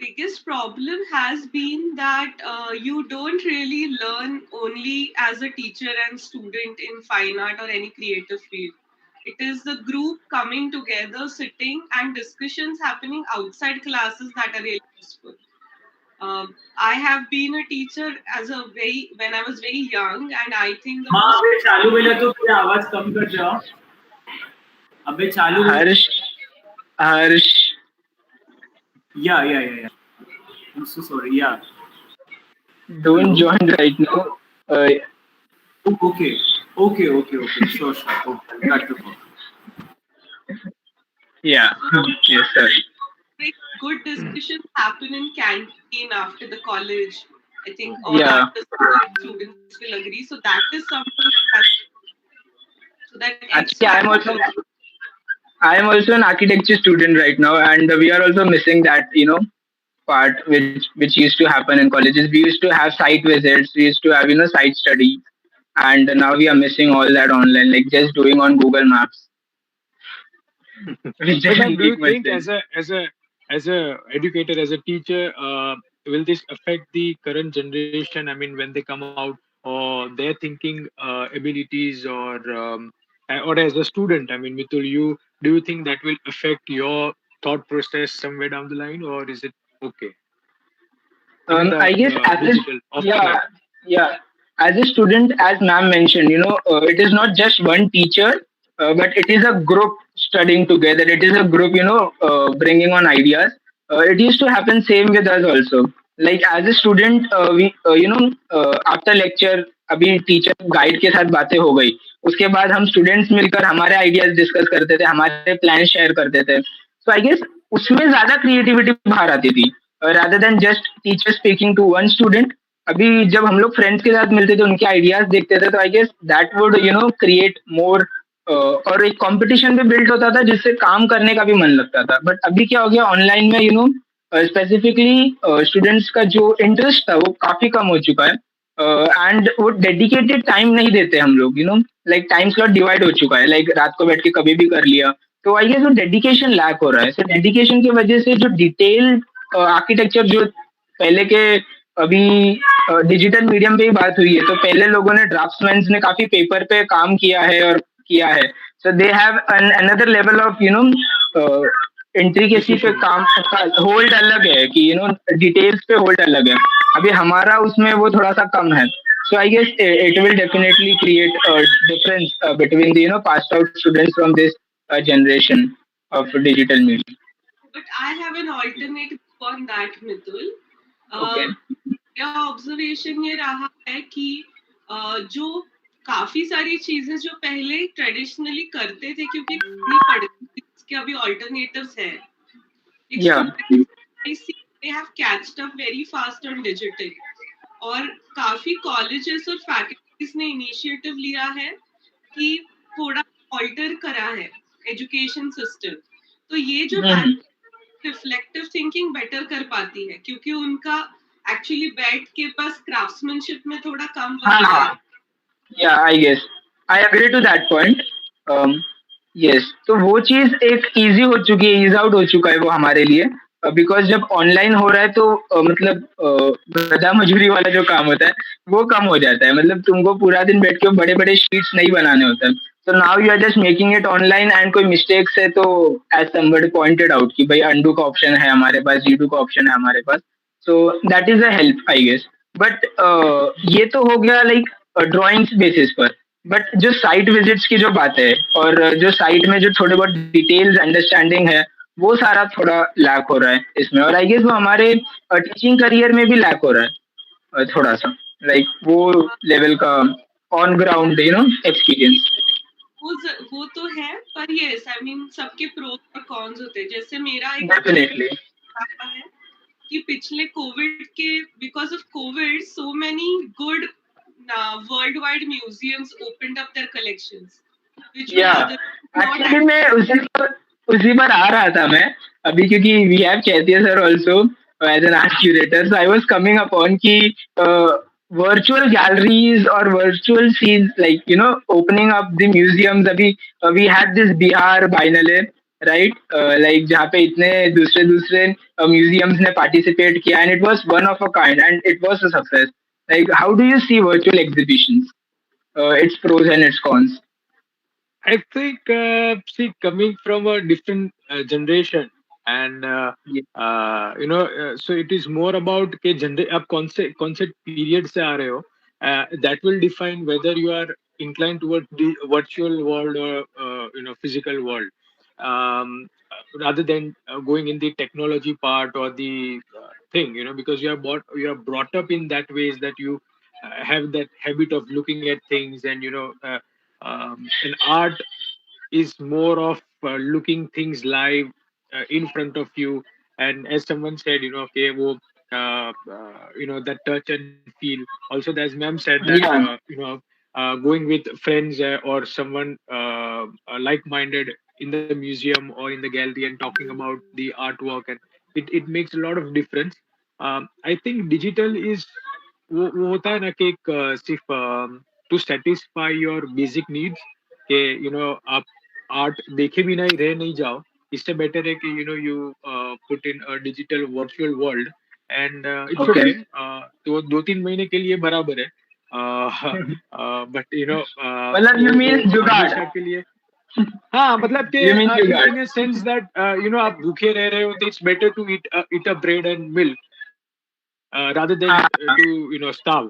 biggest problem has been that you don't really learn only as a teacher and student in fine art or any creative field. It is the group coming together, sitting, and discussions happening outside classes that are really useful. I have been a teacher as a very when I was very young, and I think the हाँ most अबे चालू बोला तो फिर आवाज कम कर जाओ अबे चालू बोला Harsh, Harsh, yeah I'm so sorry yeah don't hello join right now. Okay sure okay got the phone Yeah. Yes, sir. very good discussions happen in canteen after the college. I think all Yeah. artists and students will agree. So that is something that has, so that extra Actually, I am also an architecture student right now, and we are also missing that part which used to happen in colleges. We used to have site visits, we used to have site study, and now we are missing all that online, like just doing on Google Maps, which So, ma'am, doesn't do you make much think sense. as a educator, as a teacher, will this affect the current generation? I mean, when they come out, or their thinking abilities, or as a student, I mean, Mitul, do you think that will affect your thought process somewhere down the line, or is it okay? Even I the guess digital yeah, offline. yeah. As a student, as ma'am mentioned, it is not just one teacher, but it is a group studying together. It is a group, bringing on ideas. It used to happen same with us also. Like as a student, we, after lecture, अभी teacher guide के साथ बातें हो गई, उसके बाद हम students मिलकर हमारे आइडियाज डिस्कस करते थे, हमारे प्लान शेयर करते थे. सो आई गेस उसमें ज्यादा क्रिएटिविटी बाहर आती थी, rather than just teacher speaking to one student. अभी जब हम लोग फ्रेंड्स के साथ मिलते थे, उनके आइडियाज देखते थे, तो I guess that would create more, और एक कंपटीशन भी बिल्ड होता था जिससे काम करने का भी मन लगता था. बट अभी क्या हो गया ऑनलाइन में, स्पेसिफिकली स्टूडेंट्स का जो इंटरेस्ट था वो काफी कम हो चुका है, एंड वो डेडिकेटेड टाइम नहीं देते हम लोग, लाइक टाइम स्लॉट डिवाइड हो चुका है, लाइक रात को बैठ के कभी भी कर लिया. तो आई गेस वो डेडिकेशन लैक हो रहा है. सो डेडिकेशन की वजह से जो डिटेल आर्किटेक्चर जो पहले के, अभी डिजिटल मीडियम पे ही बात हुई है, तो पहले लोगों ने ड्राफ्ट्समैन ने काफी पेपर पे काम किया है और किया है. So they have another level of intricacy पे Precision. काम का होल्ड अलग है, कि डिटेल्स पे होल्ड अलग है. अभी हमारा उसमें वो थोड़ा सा कम है. So I guess it will definitely create a difference between the passed out students from this generation of digital media. but I have an alternate view on that, Mitul. Okay. मेरा ऑब्जर्वेशन ये रहा है कि जो काफी सारी चीजें जो पहले ट्रेडिशनली करते थे क्योंकि नहीं पड़ती थी, उसके अभी ऑल्टरनेटिव्स है. एक Yeah. Student I see they have caught up very fast on digital, और काफी कॉलेजेस और फैकल्टीज ने इनिशिएटिव लिया है कि थोड़ा ऑल्टर करा है एजुकेशन सिस्टम. तो ये जो Mhm. रिफ्लेक्टिव थिंकिंग बेटर कर पाती है क्योंकि उनका एक्चुअली बैठ के पास क्राफ्ट्समैनशिप में थोड़ा कम हाँ वक्त है. हाँ. Yeah I guess I agree to that point. Yes, तो वो चीज एक इजी हो चुकी है, ईज आउट हो चुका है वो हमारे लिए, बिकॉज जब ऑनलाइन हो रहा है तो मतलब गधा मजूरी वाला जो काम होता है वो कम हो जाता है. मतलब तुमको पूरा दिन बैठ के बड़े बड़े शीट्स नहीं बनाने होते हैं. So now you are just making it online and कोई mistakes है तो as somebody pointed out कि भाई undo का option है हमारे पास, redo का option है हमारे पास. So that is a help I guess. But ये तो हो गया like drawings basis पर. बट जो साइट विजिट्स की जो बात है और जो साइट में जो छोटे बहुत डिटेल्स अंडरस्टैंडिंग है वो सारा थोड़ा लैक हो रहा है इसमें और आई गेस वो हमारे टीचिंग करियर में भी लैक हो रहा है थोड़ा सा लाइक वो लेवल का ऑन ग्राउंड एक्सपीरियंस. वो तो है पर यस आई मीन सबके प्रोस और कॉन्स होते हैं. जैसे मेरा एक डेफिनेटली है कि पिछले कोविड के because of covid so many good world wide museums opened up their collections which या एक्चुअली मैं उसी पर आ रहा था मैं अभी क्योंकि we have Chaitiya sir also as an art curator so I was coming upon की virtual galleries or virtual scenes like opening up the museums अभी we had this Bihar Biennale right like जहाँ पे इतने दूसरे दूसरे museums ने participate किया and it was one of a kind and it was a success. Like how do you see virtual exhibitions, its pros and its cons? I think, see, coming from a different generation, and so it is more about के आप कौन से period से आ रहे हो, that will define whether you are inclined toward the virtual world or physical world, rather than going in the technology part or the thing, because you are brought up in that ways that you have that habit of looking at things and an art is more of looking things live in front of you. And as someone said, okay, wo, that touch and feel. Also, as ma'am said that, Yeah, going with friends or someone like-minded in the museum or in the gallery and talking about the artwork, and it makes a lot of difference. I think digital is वो होता है ना कि सिर्फ to satisfy your basic needs कि आप art देखे भी नहीं रह नहीं जाओ. इससे बेटर है कि you put in a digital virtual world and it's okay. Okay. तो 2-3 महीने के लिए बराबर है. बट मतलब you वो mean जुगाड़. हमेशा के लिए. हाँ, मतलब कि You mean जुगाड़. in a sense that आप भूखे रह रहे हो तो it's better to eat a bread and milk rather than हाँ, to starve.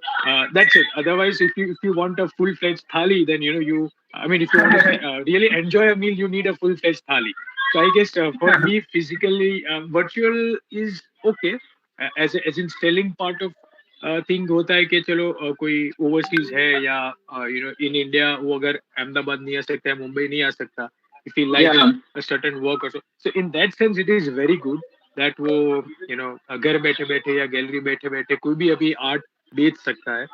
That's it. Otherwise, if you want a full fledged thali, then you I mean, if you want to really enjoy a meal, you need a full fledged thali. So I guess for me, physically, virtual is okay as in selling part of thing होता है कि चलो कोई overseas है या in India वो अगर अहमदाबाद नहीं आ सकता है, मुंबई नहीं आ सकता, if he likes yeah, a certain work or so. So in that sense, it is very good that वो घर बैठे बैठे या गैलरी बैठे बैठे कोई भी अभी आर्ट बेच सकता है.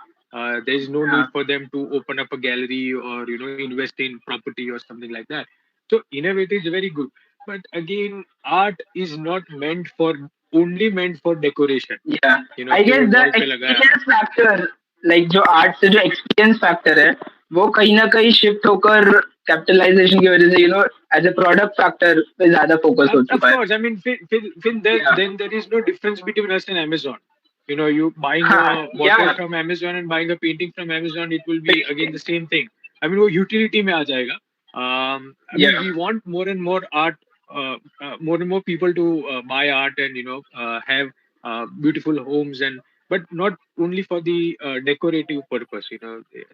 There is no yeah, need for them to open up a gallery or invest in property or something like that. So in a way, it is very good. But again, art is not only meant for decoration. yeah. I कि वो guess the wall पे लगाया. experience factor like जो art से जो experience factor है वो कहीं ना कहीं शिफ्ट होकर कैपिटलाइजेशन की वजह से एज ए प्रोडक्ट फैक्टर पे ज्यादा फोकस हो Of चुका है. course, I mean, Yeah, then there is no difference between us and Amazon. You buying हाँ, a bottle yeah, from Amazon and buying a painting from Amazon, it will be again the same thing. I mean, वो utility में आ जाएगा. I mean, yeah, we want more and more art, more and more people to buy art and have beautiful homes, and but not only for the decorative purpose.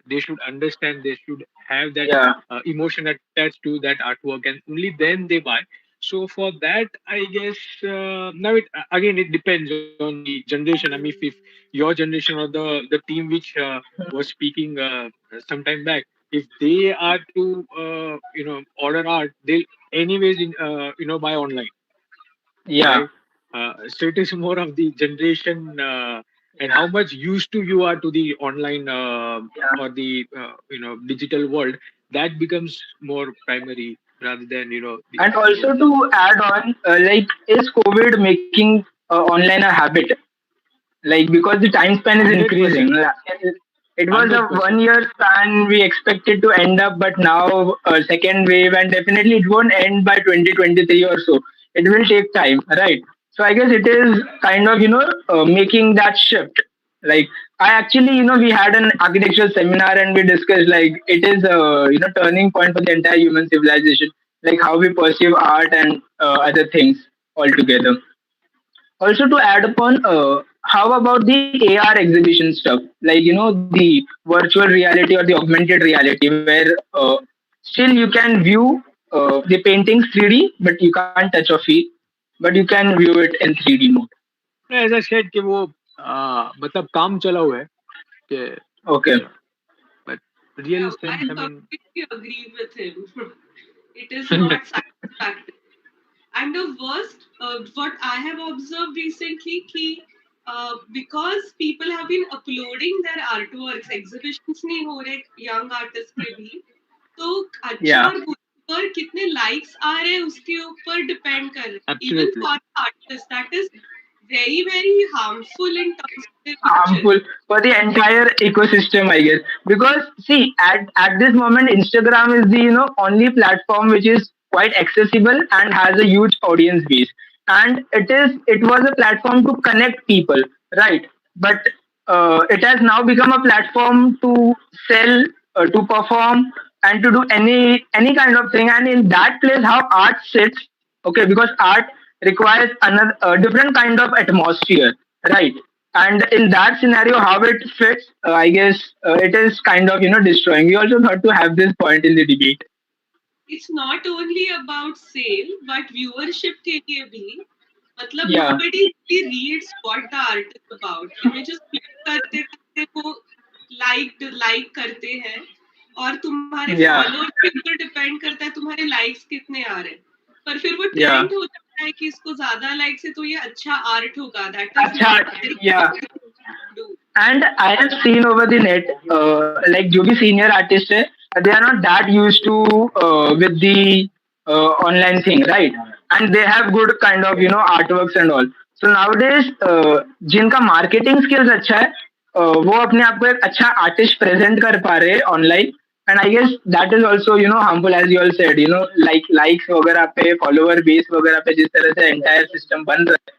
They should understand. They should have that yeah, emotion attached to that artwork, and only then they buy. So for that, I guess now again it depends on the generation. I mean, if your generation or the team which was speaking some time back, if they are to order art, they'll anyways buy online, yeah, right? So it is more of the generation and how much used to you are to the online yeah. or the digital world, that becomes more primary rather than And the also to add on, like, is COVID making online a habit? Like, because the time span is hundred increasing. percent, It was a 100%. 1 year span we expected to end up, but now a second wave, and definitely it won't end by 2023 or so. It will take time, right? So I guess it is kind of making that shift. Like I actually, we had an architectural seminar and we discussed like it is a turning point for the entire human civilization, like how we perceive art and other things altogether. Also, to add upon, how about the AR exhibition stuff, like the virtual reality or the augmented reality, where still you can view the paintings 3D, but you can't touch or feel, but you can view it in 3D mode. As I said कि वो मतलब काम चला हुआ है कि Okay. you know but real Yeah, I sense I mean completely agree with him. It is not satisfactory. And the worst, what I have observed recently, because people have been uploading their artworks, exhibitions नहीं हो रहे young artists के भी, तो अच्छा Yeah. और बुरे पर कितने likes आ रहे हैं उसके ऊपर depend कर रहे हैं. Even absolutely for artists, that is very very harmful in terms of their future. Harmful for the entire ecosystem, I guess. Because see, at this moment, Instagram is the only platform which is quite accessible and has a huge audience base. And it was a platform to connect people, right? But it has now become a platform to sell, to perform, and to do any kind of thing. And in that place, how art sits, okay, because art requires another different kind of atmosphere, right? And in that scenario, how it fits, I guess it is kind of destroying. We also thought to have this point in the debate. It's not only about sale but viewership के लिए भी. मतलब Yeah, nobody really reads what the art is about. Images click करते करते वो like करते हैं और तुम्हारे yeah, followers के ऊपर depend करता है तुम्हारे likes कितने आ रहे हैं. पर फिर वो yeah. trend हो जाता है कि इसको ज्यादा likes है तो ये अच्छा art होगा. That is Acha, not very yeah. do. And I have seen over the net, like जो भी senior artist है, they are not that used to with the online thing, right? And they have good kind of artworks and all. So nowadays, जिनका marketing skills अच्छा है, वो अपने आप को एक अच्छा artist present कर पा रहे हैं online. And I guess that is also harmful, as you all said, like likes वगैरह पे, follower base वगैरह पे जिस तरह से entire system बन रहा है.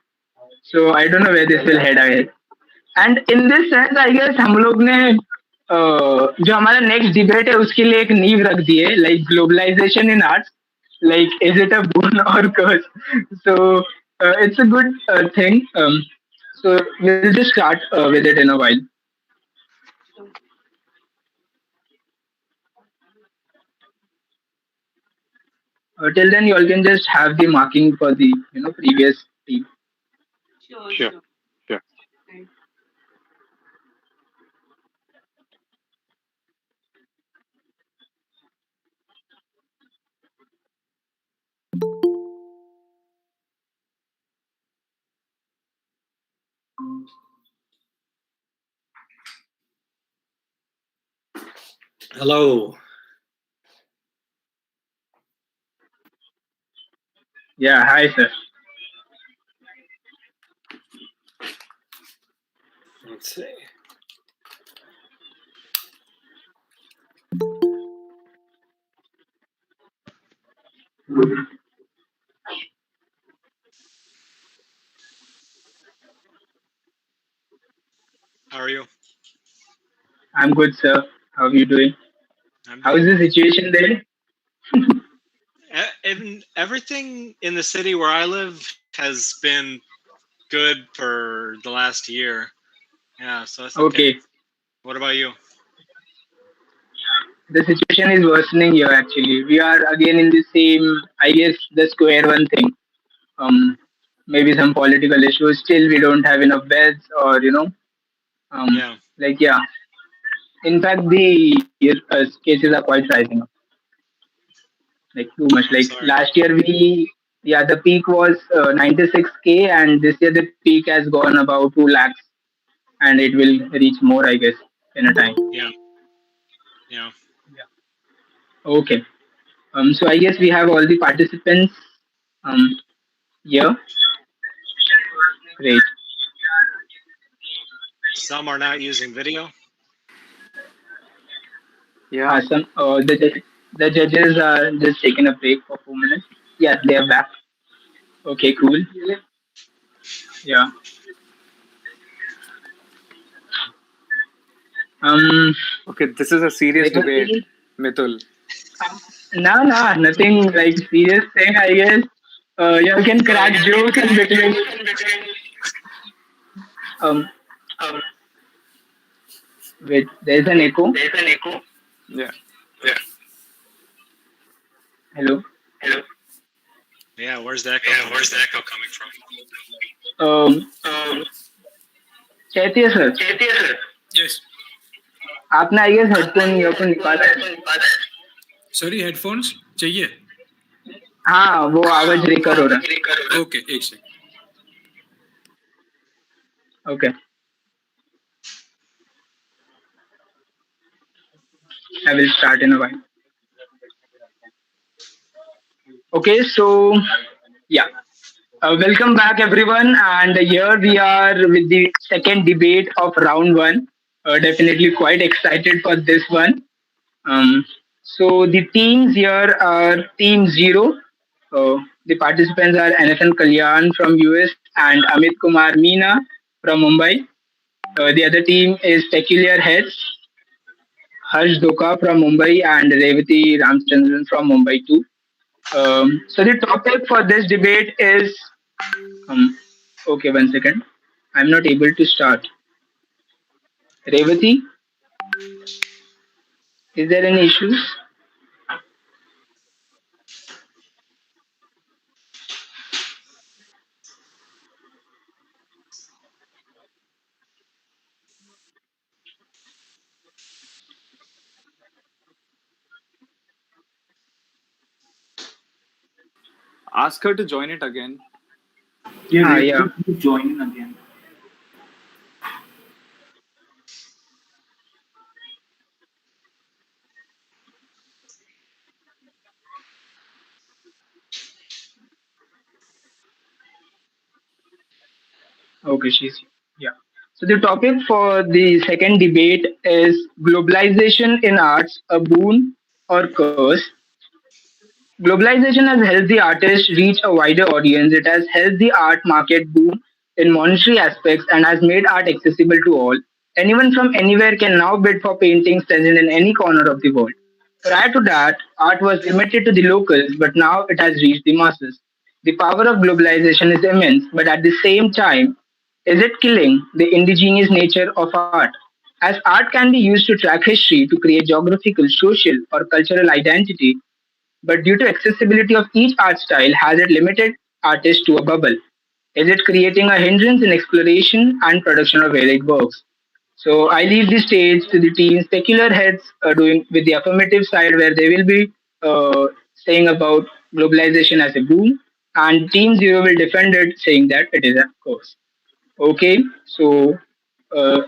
So I don't know where this will head ahead. And in this sense I guess हम लोग ने जो हमारा नेक्स्ट डिबेट है उसके लिए एक नींव रख दी है, like globalisation in arts, like is it a boon और curse. So it's a good thing. So we'll just start with it in a while. Till then you all can just have the marking for the previous team. Sure, sure sure. sure Right. Hello. Yeah, hi sir. Let's see. How are you? I'm good sir. How are you doing? I'm How is doing the well. situation there? Everything in the city where I live has been good for the last year. Yeah, so that's okay. Okay. What about you? The situation is worsening here actually. We are again in the same, I guess, the square one thing. Um, Maybe some political issues. Still, we don't have enough beds, or Yeah, like yeah. In fact, the cases are quite rising up, like too much. I'm Like sorry. last year, yeah, the peak was 96K, and this year the peak has gone about 2 lakhs, and it will reach more, I guess, in a time. Yeah, yeah. Yeah. Okay. So I guess we have all the participants um here. Great. Some are not using video. yeah Some the judges are just taking a break for 4 minutes. Yeah, they are back. Okay, cool. Yeah. Um, Okay, this is a serious debate, Revati, Mitul. no, nothing like serious thing. I guess you can crack jokes in between. Um, wait, there's an echo. Yeah. Hello. Yeah, where's the echo coming from? Um, Chaitya sir, Yes. आपने I guess headphone earphone निकाला है. Sorry headphones चाहिए. हाँ वो आवाज recur हो रहा है. ओके एक second. Okay, I will start in a while. Okay, so yeah. Welcome back, everyone. And here we are with the second debate of round one. Definitely quite excited for this one. So the teams here are Team Zero. The participants are Anathan Kalyan from US and Amit Kumar Meena from Mumbai. The other team is Peculiar Heads, Harsh Doka from Mumbai and Revati Ramchandran from Mumbai too. So the topic for this debate is um, okay. One second, I'm not able to start. Revati, is there any issues? Ask her to join it again. Yeah, Yeah. Revati, please join in again. Okay, she's yeah. So the topic for the second debate is globalization in arts, a boon or curse. Globalization has helped the artists reach a wider audience. It has helped the art market boom in monetary aspects and has made art accessible to all. Anyone from anywhere can now bid for paintings present in any corner of the world. Prior to that, art was limited to the locals, but now it has reached the masses. The power of globalization is immense, but at the same time, is it killing the indigenous nature of art? As art can be used to track history, to create geographical, social, or cultural identity, but due to accessibility of each art style, has it limited artists to a bubble? Is it creating a hindrance in exploration and production of varied works? So I leave the stage to the team specular heads doing with the affirmative side, where they will be saying about globalization as a boom, and Team Zero will defend it, saying that it is a curse. Okay, so uh,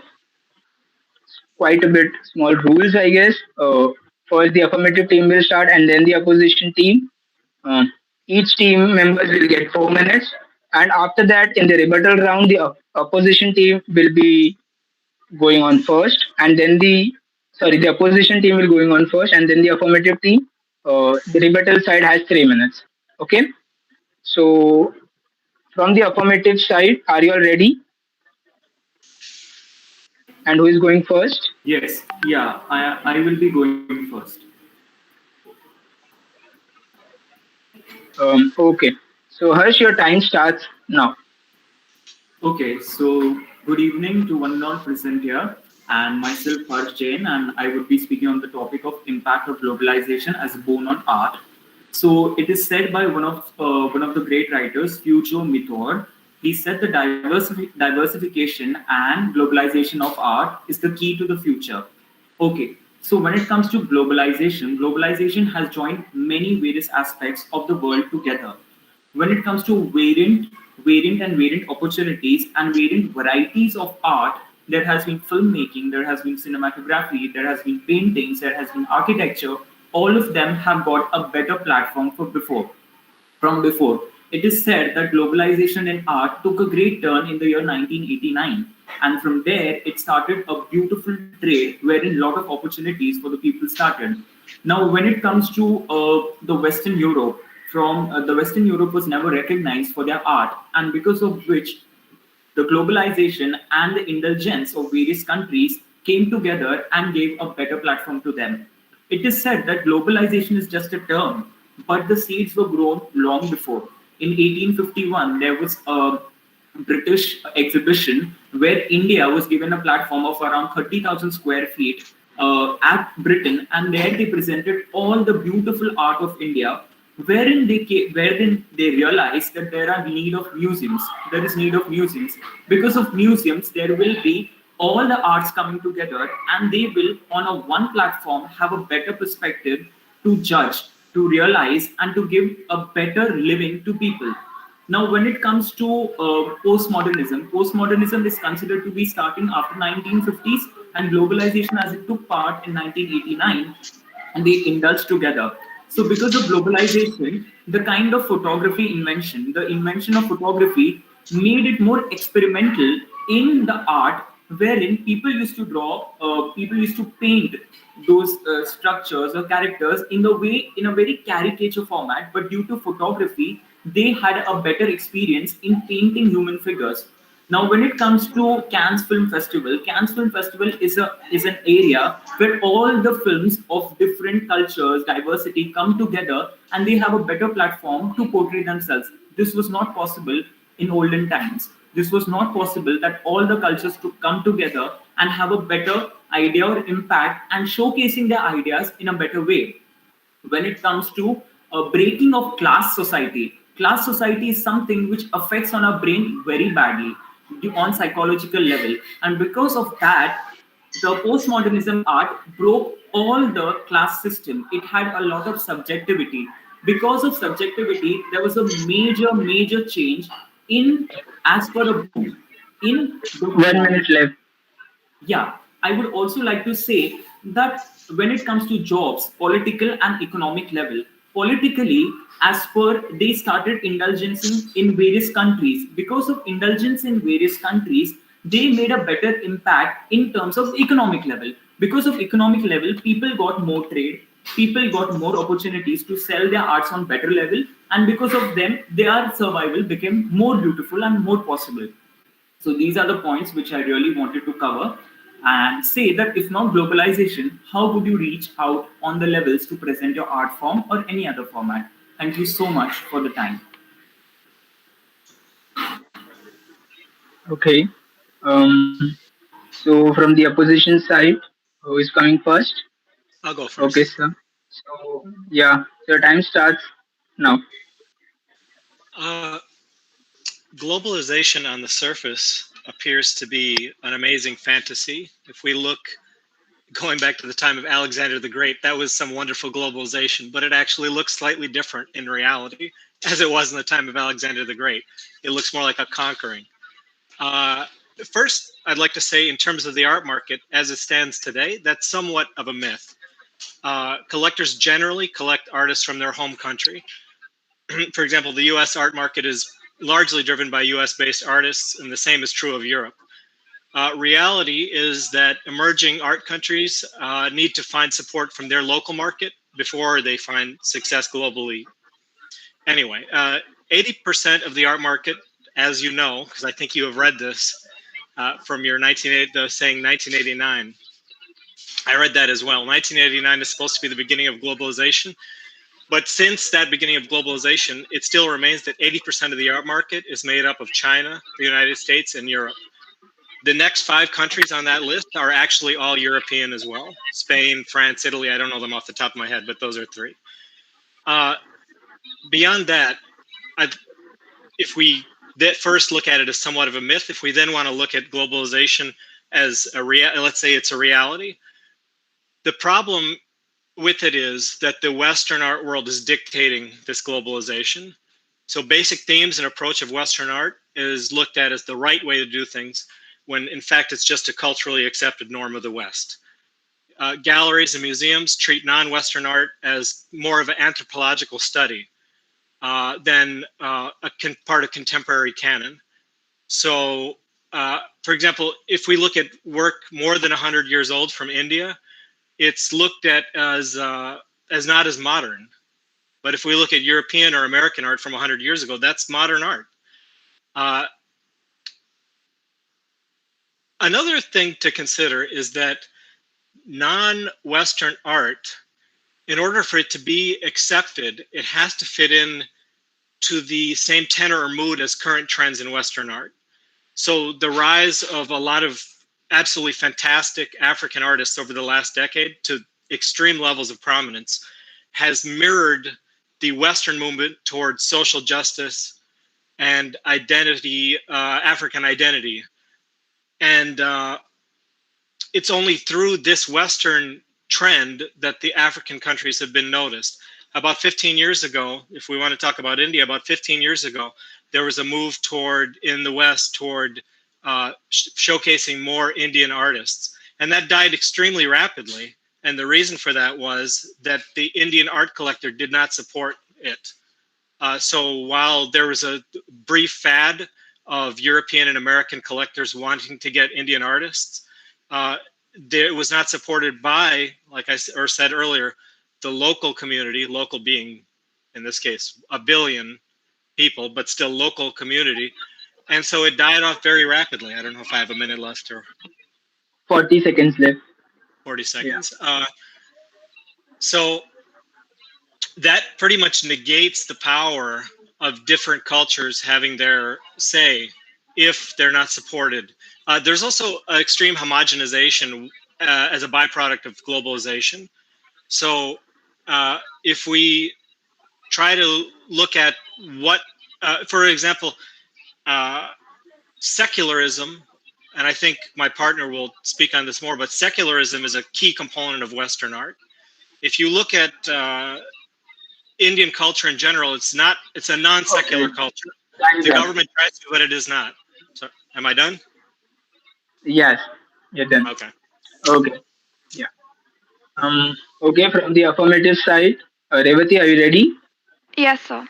quite a bit small rules, I guess. First, the affirmative team will start, and then the opposition team. Each team members will get 4 minutes, and after that, in the rebuttal round, the opposition team will be going on first, and then the opposition team will going on first, and then the affirmative team. The rebuttal side has 3 minutes. Okay, so from the affirmative side, are you all ready? And who is going first? Yes, yeah, I will be going first. Okay, so Harsh, your time starts now. Okay, so good evening to one and all present here, and myself Harsh Jain, and I would be speaking on the topic of impact of globalization as a boon on art. So it is said by one of the great writers, Future Mithor. He said the diversification and globalization of art is the key to the future. Okay, so when it comes to globalization, globalization has joined many various aspects of the world together. When it comes to variant and variant opportunities and variant varieties of art, there has been filmmaking, there has been cinematography, there has been paintings, there has been architecture. All of them have got a better platform from before. It is said that globalization in art took a great turn in the year 1989, and from there it started a beautiful trade wherein a lot of opportunities for the people started. Now, when it comes to the Western Europe, from the Western Europe was never recognized for their art, and because of which the globalization and the indulgence of various countries came together and gave a better platform to them. It is said that globalization is just a term, but the seeds were grown long before. In 1851, there was a British exhibition where India was given a platform of around 30,000 square feet at Britain, and there they presented all the beautiful art of India, wherein they realized that there are need of museums. There is need of museums. Because of museums, there will be all the arts coming together, and they will, on a one platform, have a better perspective to judge, to realize, and to give a better living to people. Now, when it comes to postmodernism is considered to be starting after 1950s, and globalization as it took part in 1989, and they indulged together. So, because of globalization, the kind of photography invention, the invention of photography, made it more experimental in the art, wherein people used to draw, people used to paint those structures or characters in a very caricature format. But due to photography, they had a better experience in painting human figures. Now, when it comes to Cannes Film Festival is an area where all the films of different cultures, diversity come together, and they have a better platform to portray themselves. This was not possible in olden times. This was not possible that all the cultures to come together and have a better idea or impact and showcasing their ideas in a better way. When it comes to a breaking of class society is something which affects on our brain very badly on psychological level, and because of that, the postmodernism art broke all the class system. It had a lot of subjectivity. Because of subjectivity, there was a major change in as per a book in the 1 minute left. yeah, I would also like to say that when it comes to jobs, political and economic level, politically, as per they started indulgencing in various countries. Because of indulgence in various countries, they made a better impact in terms of economic level. Because of economic level, people got more trade, people got more opportunities to sell their arts on better level, and because of them, their survival became more beautiful and more possible. So these are the points which I really wanted to cover and say that if not globalization, how would you reach out on the levels to present your art form or any other format? Thank you so much for the time. Okay. So from the opposition side, who is coming first? I'll go Okay, first. sir. So yeah, your time starts now. Uh, Globalization on the surface appears to be an amazing fantasy. If we look going back to the time of Alexander the Great, that was some wonderful globalization, but it actually looks slightly different in reality as it was in the time of Alexander the Great. It looks more like a conquering. Uh, First, I'd like to say, in terms of the art market as it stands today, that's somewhat of a myth. Collectors generally collect artists from their home country. For example, the US art market is largely driven by US based artists, and the same is true of Europe. Reality is that emerging art countries need to find support from their local market before they find success globally. Anyway, 80% of the art market, as you know, because I think you have read this from your saying 1989. I read that as well. 1989 is supposed to be the beginning of globalization. But since that beginning of globalization, it still remains that 80% of the art market is made up of China, the United States, and Europe. The next 5 countries on that list are actually all European as well. Spain, France, Italy. I don't know them off the top of my head, but those are 3. Beyond that, if we first look at it as somewhat of a myth, if we then want to look at globalization as let's say it's a reality, the problem with it is that the Western art world is dictating this globalization. So basic themes and approach of Western art is looked at as the right way to do things, when in fact it's just a culturally accepted norm of the West. Galleries and museums treat non-Western art as more of an anthropological study than part of contemporary canon. So, for example, if we look at work more than 100 years old from India, it's looked at as not as modern. But if we look at European or American art from 100 years ago, that's modern art. Another thing to consider is that non-Western art, in order for it to be accepted, it has to fit in to the same tenor or mood as current trends in Western art. So the rise of a lot of absolutely fantastic African artists over the last decade to extreme levels of prominence has mirrored the Western movement towards social justice and identity, African identity. And it's only through this Western trend that the African countries have been noticed. About 15 years ago, if we want to talk about India, about 15 years ago, there was a move toward, in the West, toward showcasing more Indian artists. And that died extremely rapidly. And the reason for that was that the Indian art collector did not support it. So while there was a brief fad of European and American collectors wanting to get Indian artists, uh, it was not supported by, like said earlier, the local community, local being, in this case, a billion people, but still local community. And so it died off very rapidly. I don't know if I have a minute left or 40 seconds left. 40 Yeah. seconds. So that pretty much negates the power of different cultures having their say if they're not supported. There's also extreme homogenization as a byproduct of globalization. So if we try to look at what, for example, uh, secularism, and I think my partner will speak on this more, but secularism is a key component of Western art. If you look at Indian culture in general, it's a non-secular Okay. culture. Time's The up. government tries to, but it is not. So, am I done? Yes, you're done. Okay. Okay. Yeah. Okay, from the affirmative side, Revati, are you ready? Yes, sir.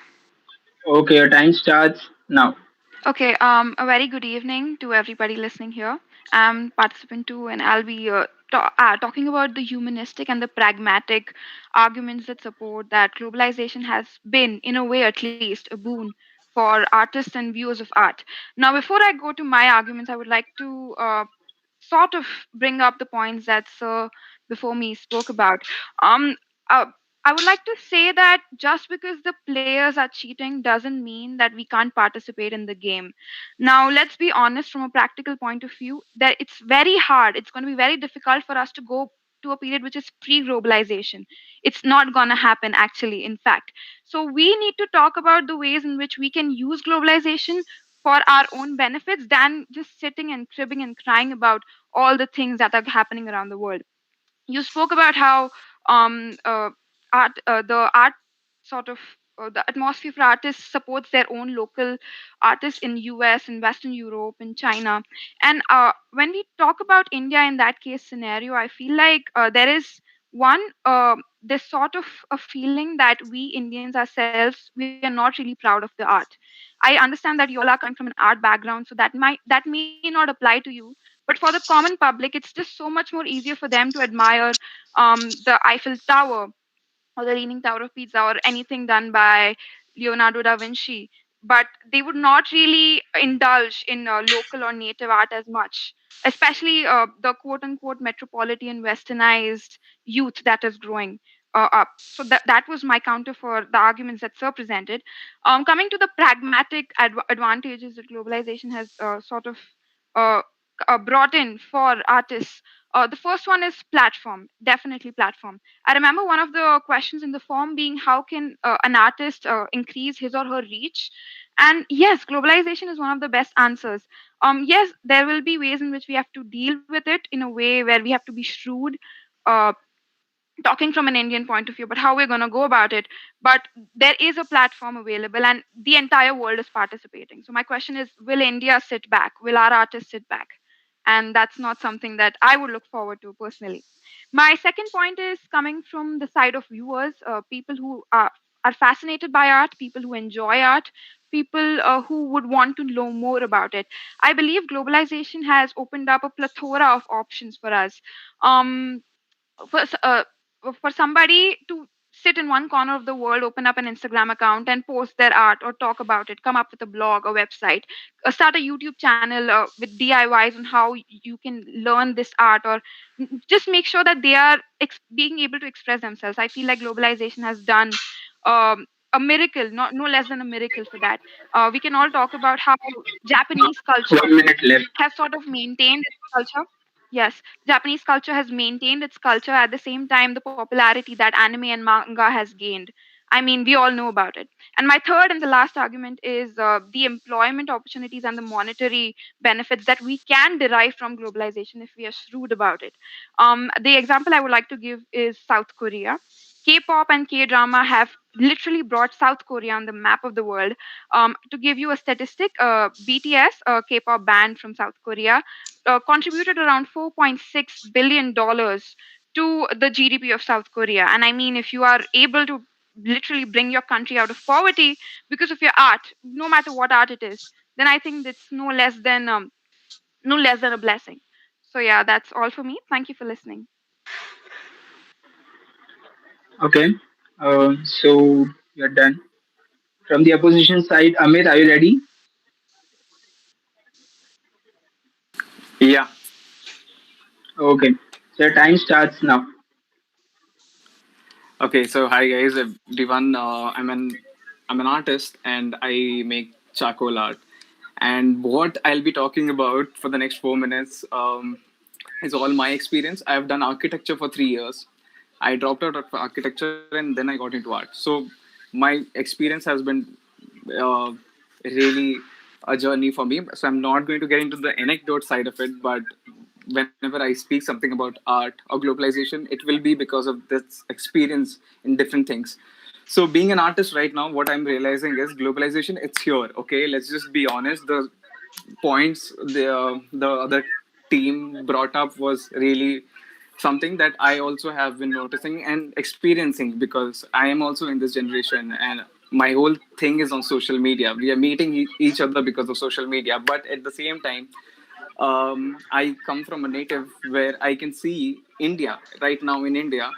Okay, your time starts now. Okay, a very good evening to everybody listening here. I'm participant two, and I'll be talking about the humanistic and the pragmatic arguments that support that globalization has been, in a way at least, a boon for artists and viewers of art. Now, before I go to my arguments, I would like to sort of bring up the points that Sir before me spoke about. Um, uh, I would like to say that just because the players are cheating doesn't mean that we can't participate in the game. Now, let's be honest from a practical point of view, that it's very hard. It's going to be very difficult for us to go to a period which is pre-globalization. It's not going to happen actually, in fact. So we need to talk about the ways in which we can use globalization for our own benefits than just sitting and cribbing and crying about all the things that are happening around the world. You spoke about how um, uh, the art sort of the atmosphere for artists supports their own local artists in US in Western Europe in China. And when we talk about India in that case scenario, I feel like there is one this sort of a feeling that we Indians ourselves, we are not really proud of the art. I understand that you all are coming from an art background, so that may not apply to you, but for the common public, it's just so much more easier for them to admire the Eiffel Tower or the Leaning Tower of Pisa or anything done by Leonardo da Vinci. But they would not really indulge in local or native art as much, especially the quote unquote metropolitan westernized youth that is growing up. So that was my counter for the arguments that Sir presented. Coming to the pragmatic advantages that globalization has sort of uh, brought in for artists. The first one is platform, definitely platform. I remember one of the questions in the form being how can an artist increase his or her reach? And yes, globalization is one of the best answers. Yes, there will be ways in which we have to deal with it in a way where we have to be shrewd, uh, talking from an Indian point of view, but how we're going to go about it. But there is a platform available and the entire world is participating. So my question is, will India sit back? Will our artists sit back? And that's not something that I would look forward to personally. My second point is coming from the side of viewers, people who are fascinated by art, people who enjoy art, people who would want to know more about it. I believe globalization has opened up a plethora of options for us. Um, for somebody to sit in one corner of the world, open up an Instagram account, and post their art or talk about it, come up with a blog or website, start a YouTube channel with DIYs on how you can learn this art, or just make sure that they are being able to express themselves. I feel like globalization has done a miracle, not no less than a miracle for that. We can all talk about how Japanese culture 1 minute left. has sort of maintained its culture. Yes, Japanese culture has maintained its culture at the same time the popularity that anime and manga has gained. I mean, we all know about it. And my third and the last argument is the employment opportunities and the monetary benefits that we can derive from globalization if we are shrewd about it. The example I would like to give is South Korea. K-pop and K-drama have literally brought South Korea on the map of the world. To give you a statistic, BTS, a K-pop band from South Korea, contributed around $4.6 billion to the GDP of South Korea. And I mean, if you are able to literally bring your country out of poverty because of your art, no matter what art it is, then I think that's no less than a blessing. So yeah, that's all for me. Thank you for listening. Okay. So you're done. From the opposition side, Amit, are you ready? Yeah. Okay. So your time starts now. Okay. So hi guys, everyone. I'm an artist and I make charcoal art. And what I'll be talking about for the next 4 minutes is all my experience. I've done architecture for 3 years. I dropped out of architecture and then I got into art. So my experience has been uh, really a journey for me. So I'm not going to get into the anecdote side of it, but whenever I speak something about art or globalization, it will be because of this experience in different things. So being an artist right now, what I'm realizing is globalization. It's here. Okay, let's just be honest. The points the other team brought up was really something that I also have been noticing and experiencing because I am also in this generation and my whole thing is on social media. We are meeting each other because of social media, but at the same time, I come from a native where I can see India right now in India.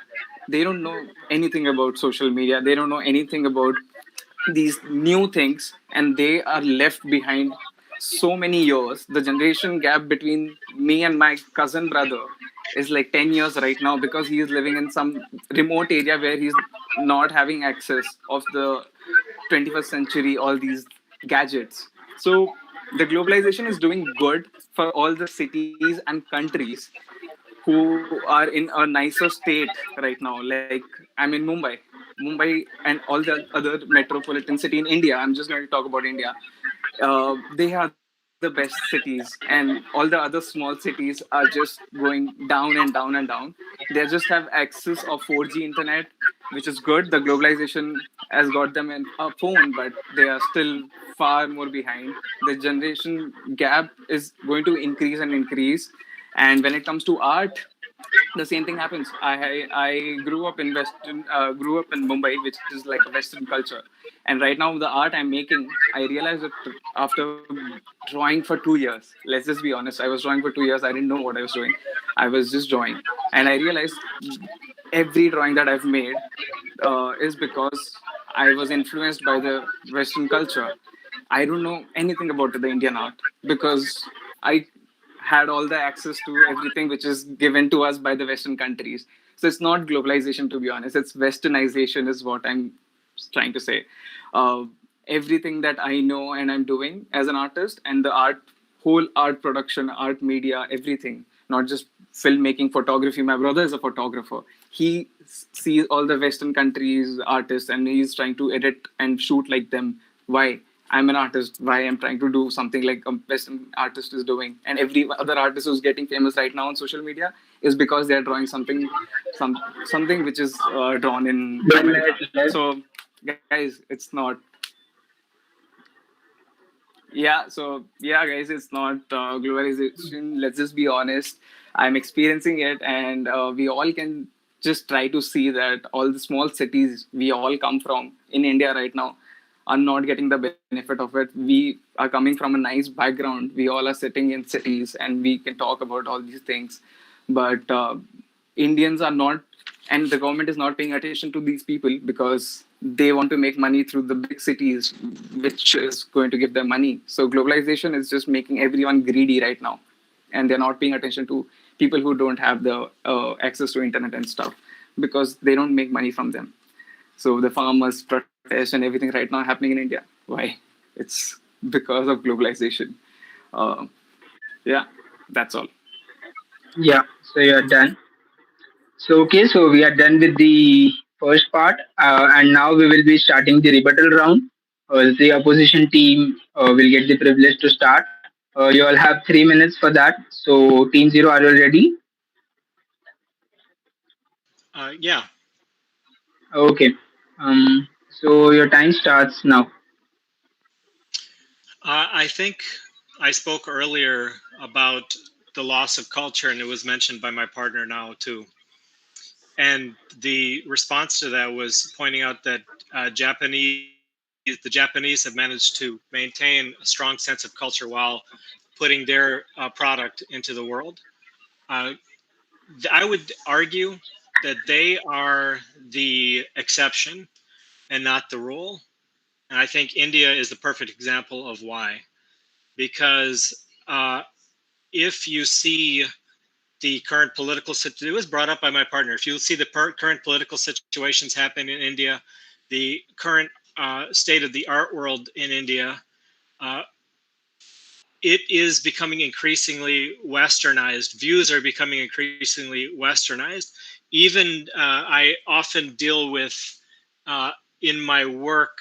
They don't know anything about social media. They don't know anything about these new things, and they are left behind so many years. The generation gap between me and my cousin brother is like 10 years right now because he is living in some remote area where he's not having access of the 21st century, all these gadgets. So the globalization is doing good for all the cities and countries who are in a nicer state right now. Like I'm in Mumbai, and all the other metropolitan city in India. I'm just going to talk about India. They are the best cities, and all the other small cities are just going down and down and down. They just have access of 4G internet, which is good. The globalization has got them in a phone, but they are still far more behind. The generation gap is going to increase and increase. And when it comes to art, the same thing happens. I grew up in Mumbai, which is like a Western culture, and right now the art I'm making, I realized that after drawing for 2 years. Let's just be honest. I was drawing for 2 years. I didn't know what I was doing. I was just drawing, and I realized every drawing that I've made is because I was influenced by the Western culture. I don't know anything about the Indian art because I had all the access to everything which is given to us by the Western countries. So it's not globalization, to be honest. It's westernization, is what I'm trying to say. Uh, Everything that I know and I'm doing as an artist, and the whole art production, art media, everything, not just filmmaking, photography. My brother is a photographer. He sees all the Western countries artists and he's trying to edit and shoot like them. Why? I'm an artist. Why I'm trying to do something like a Western artist is doing, and every other artist who's getting famous right now on social media is because they're drawing something which is drawn in 1 minute America. left. So, guys, it's not. Yeah, so yeah, guys, it's not globalization. Let's just be honest. I'm experiencing it, and we all can just try to see that all the small cities we all come from in India right now are not getting the benefit of it. We are coming from a nice background. We all are sitting in cities, and we can talk about all these things. But Indians are not, and the government is not paying attention to these people because they want to make money through the big cities, which is going to give them money. So globalization is just making everyone greedy right now, and they're not paying attention to people who don't have the access to internet and stuff because they don't make money from them. So the farmers protest and everything right now happening in India. Why? It's because of globalization. Uh, yeah, that's all. Yeah, so you're done. So, okay, so we are done with the first part, and now we will be starting the rebuttal round. The opposition team will get the privilege to start. You all have 3 minutes for that. So, Team Zero, are you all ready? Yeah. Okay. So your time starts now. I think I spoke earlier about the loss of culture, and it was mentioned by my partner now too. And the response to that was pointing out that the Japanese have managed to maintain a strong sense of culture while putting their product into the world. Uh, I would argue that they are the exception and not the rule. And I think India is the perfect example of why. Because if you see the current political situation, it was brought up by my partner. If you see the current political situations happening in India, the current state of the art world in India, uh, it is becoming increasingly westernized. Views are becoming increasingly westernized. Even I often deal with uh, in my work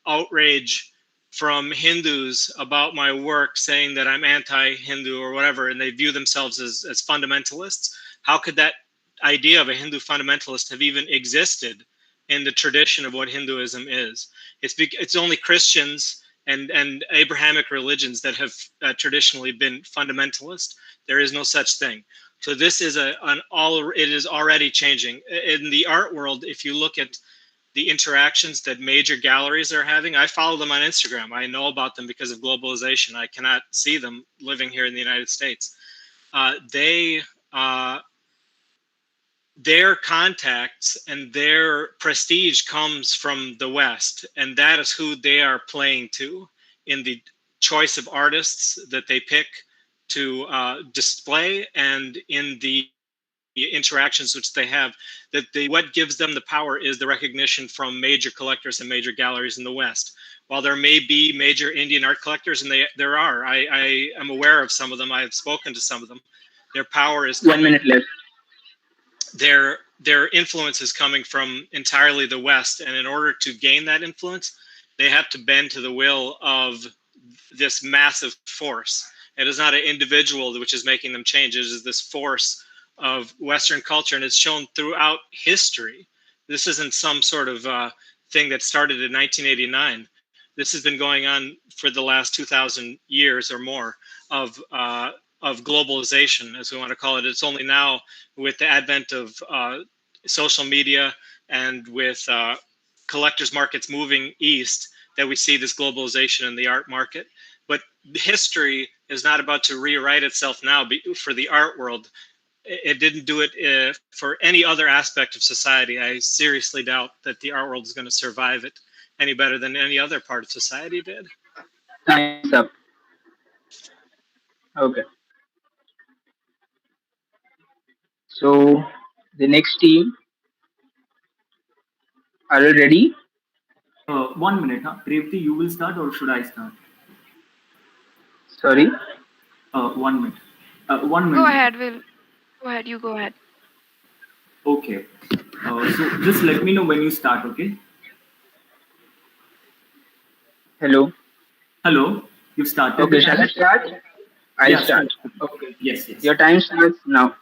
outrage from Hindus about my work saying that I'm anti-Hindu or whatever, and they view themselves as fundamentalists. How could that idea of a Hindu fundamentalist have even existed in the tradition of what Hinduism is? It's only Christians and Abrahamic religions that have traditionally been fundamentalist. There is no such thing. So this is it is already changing in the art world. If you look at the interactions that major galleries are having, I follow them on Instagram. I know about them because of globalization. I cannot see them living here in the United States. They their contacts and their prestige comes from the West, and that is who they are playing to in the choice of artists that they pick to display, and in the interactions which they have. That what gives them the power is the recognition from major collectors and major galleries in the West. While there may be major Indian art collectors, and there are, I am aware of some of them. I have spoken to some of them. Their power is 1 minute coming left. their influence is coming from entirely the West, and in order to gain that influence, they have to bend to the will of this massive force. It is not an individual which is making them change. It is this force of Western culture, and it's shown throughout history. This isn't some sort of thing that started in 1989. This has been going on for the last 2,000 years or more of globalization, as we want to call it. It's only now, with the advent of social media and with collectors markets moving east, that we see this globalization in the art market. But history is not about to rewrite itself now for the art world. It didn't do it for any other aspect of society. I seriously doubt that the art world is going to survive it any better than any other part of society did. Time's up. Okay. So the next team, are you ready? 1 minute, huh? Revati, you will start or should I start? Sorry. 1 minute. 1 minute. Go ahead, Will. Go ahead, you go ahead. Okay. So just let me know when you start, okay? Hello. Hello, you started the Okay, shall I time? start? I'll Yeah, start. sure. Okay. Yes, yes. Your time starts now.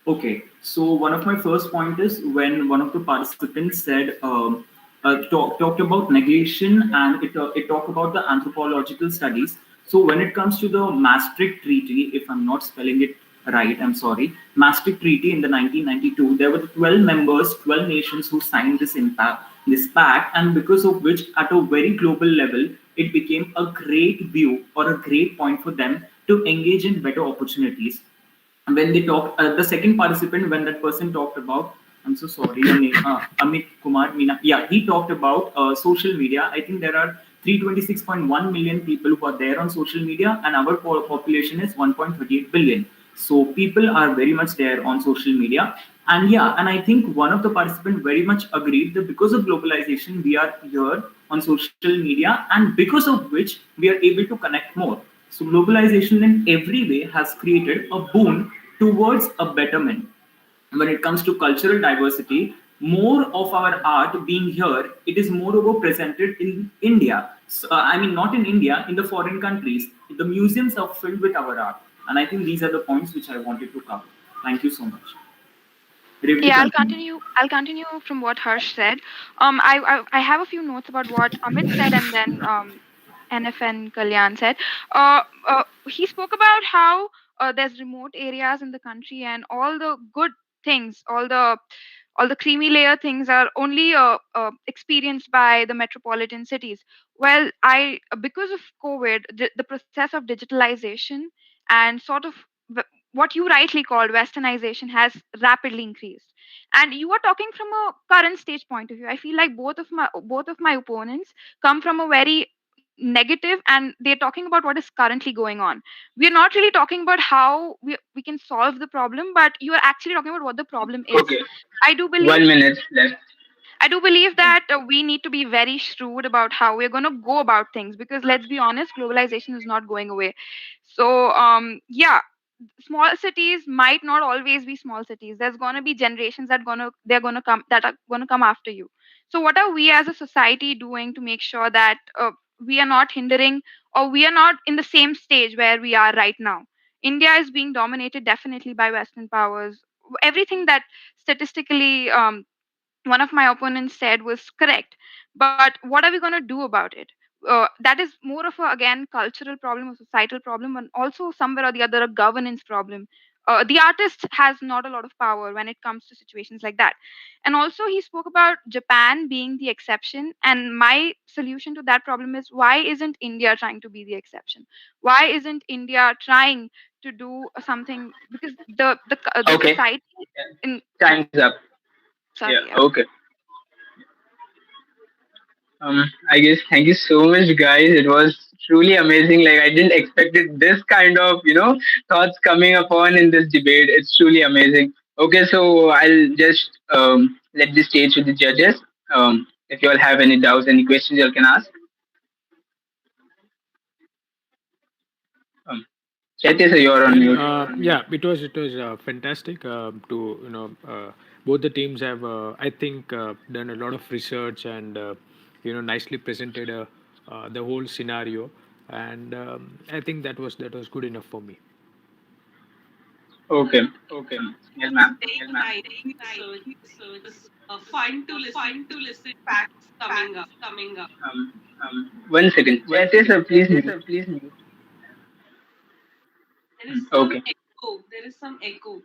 Okay, so one of my first point is when one of the participants said, talked about negation, and it talked about the anthropological studies. So when it comes to the Maastricht Treaty, if I'm not spelling it right, I'm sorry, Maastricht Treaty in the 1992, there were 12 members, 12 nations who signed this pact, and because of which, at a very global level, it became a great view or a great point for them to engage in better opportunities. when they talked, the second participant, when that person talked about, I'm so sorry, your name, Amit Kumar Meena, yeah, he talked about social media. I think there are 326.1 million people who are there on social media, and our population is 1.38 billion. So people are very much there on social media. And yeah, and I think one of the participants very much agreed that because of globalization, we are here on social media, and because of which we are able to connect more. So globalization in every way has created a boon towards a betterment. When it comes to cultural diversity, more of our art being here, it is moreover presented in India. So, I mean, not in India, in the foreign countries. The museums are filled with our art. And I think these are the points which I wanted to cover. Thank you so much. Revati, Yeah, I'll continue. continue. I'll continue from what Harsh said. I have a few notes about what Amit said, and then NFN Kalyan said. He spoke about how there's remote areas in the country, and all the good things, all the creamy layer things are only experienced by the metropolitan cities. Well, I because of COVID, the process of digitalization and sort of what you rightly called westernization has rapidly increased. And you are talking from a current stage point of view. I feel like both of my opponents come from a very negative, and they're talking about what is currently going on. We are not really talking about how we can solve the problem, but you are actually talking about what the problem is. Okay, I do believe 1 minute left. I do believe Hmm. that we need to be very shrewd about how we're going to go about things, because let's be honest, globalization is not going away. So, yeah, small cities might not always be small cities. There's going to be generations that are going to come after you. So, what are we as a society doing to make sure that we are not hindering, or we are not in the same stage where we are right now? India is being dominated definitely by Western powers. Everything that statistically one of my opponents said was correct, but what are we going to do about it? That is more of a, again, cultural problem, a societal problem, and also somewhere or the other a governance problem. The artist has not a lot of power when it comes to situations like that. And also he spoke about Japan being the exception, and my solution to that problem is, why isn't India trying to be the exception? Why isn't India trying to do something? Because the Okay, society in, yeah, time's up. Yeah, sorry, yeah. okay. I guess thank you so much, guys. It was truly amazing. Like I didn't expect it this kind of thoughts coming upon in this debate. It's truly amazing. Okay, so I'll just let the stage to the judges. If you all have any doubts, any questions, you all can ask. Um, Chaitya, sir, you're on mute. Yeah, it was fantastic to both the teams have I think done a lot of research and nicely presented the whole scenario, and I think that was good enough for me. Okay. Yes, It was ma'am. very nicely researched. It was fun to listen to facts coming up. Um, 1 second. Chaitya, sir, please mute. There is some Okay. echo. There is some echo.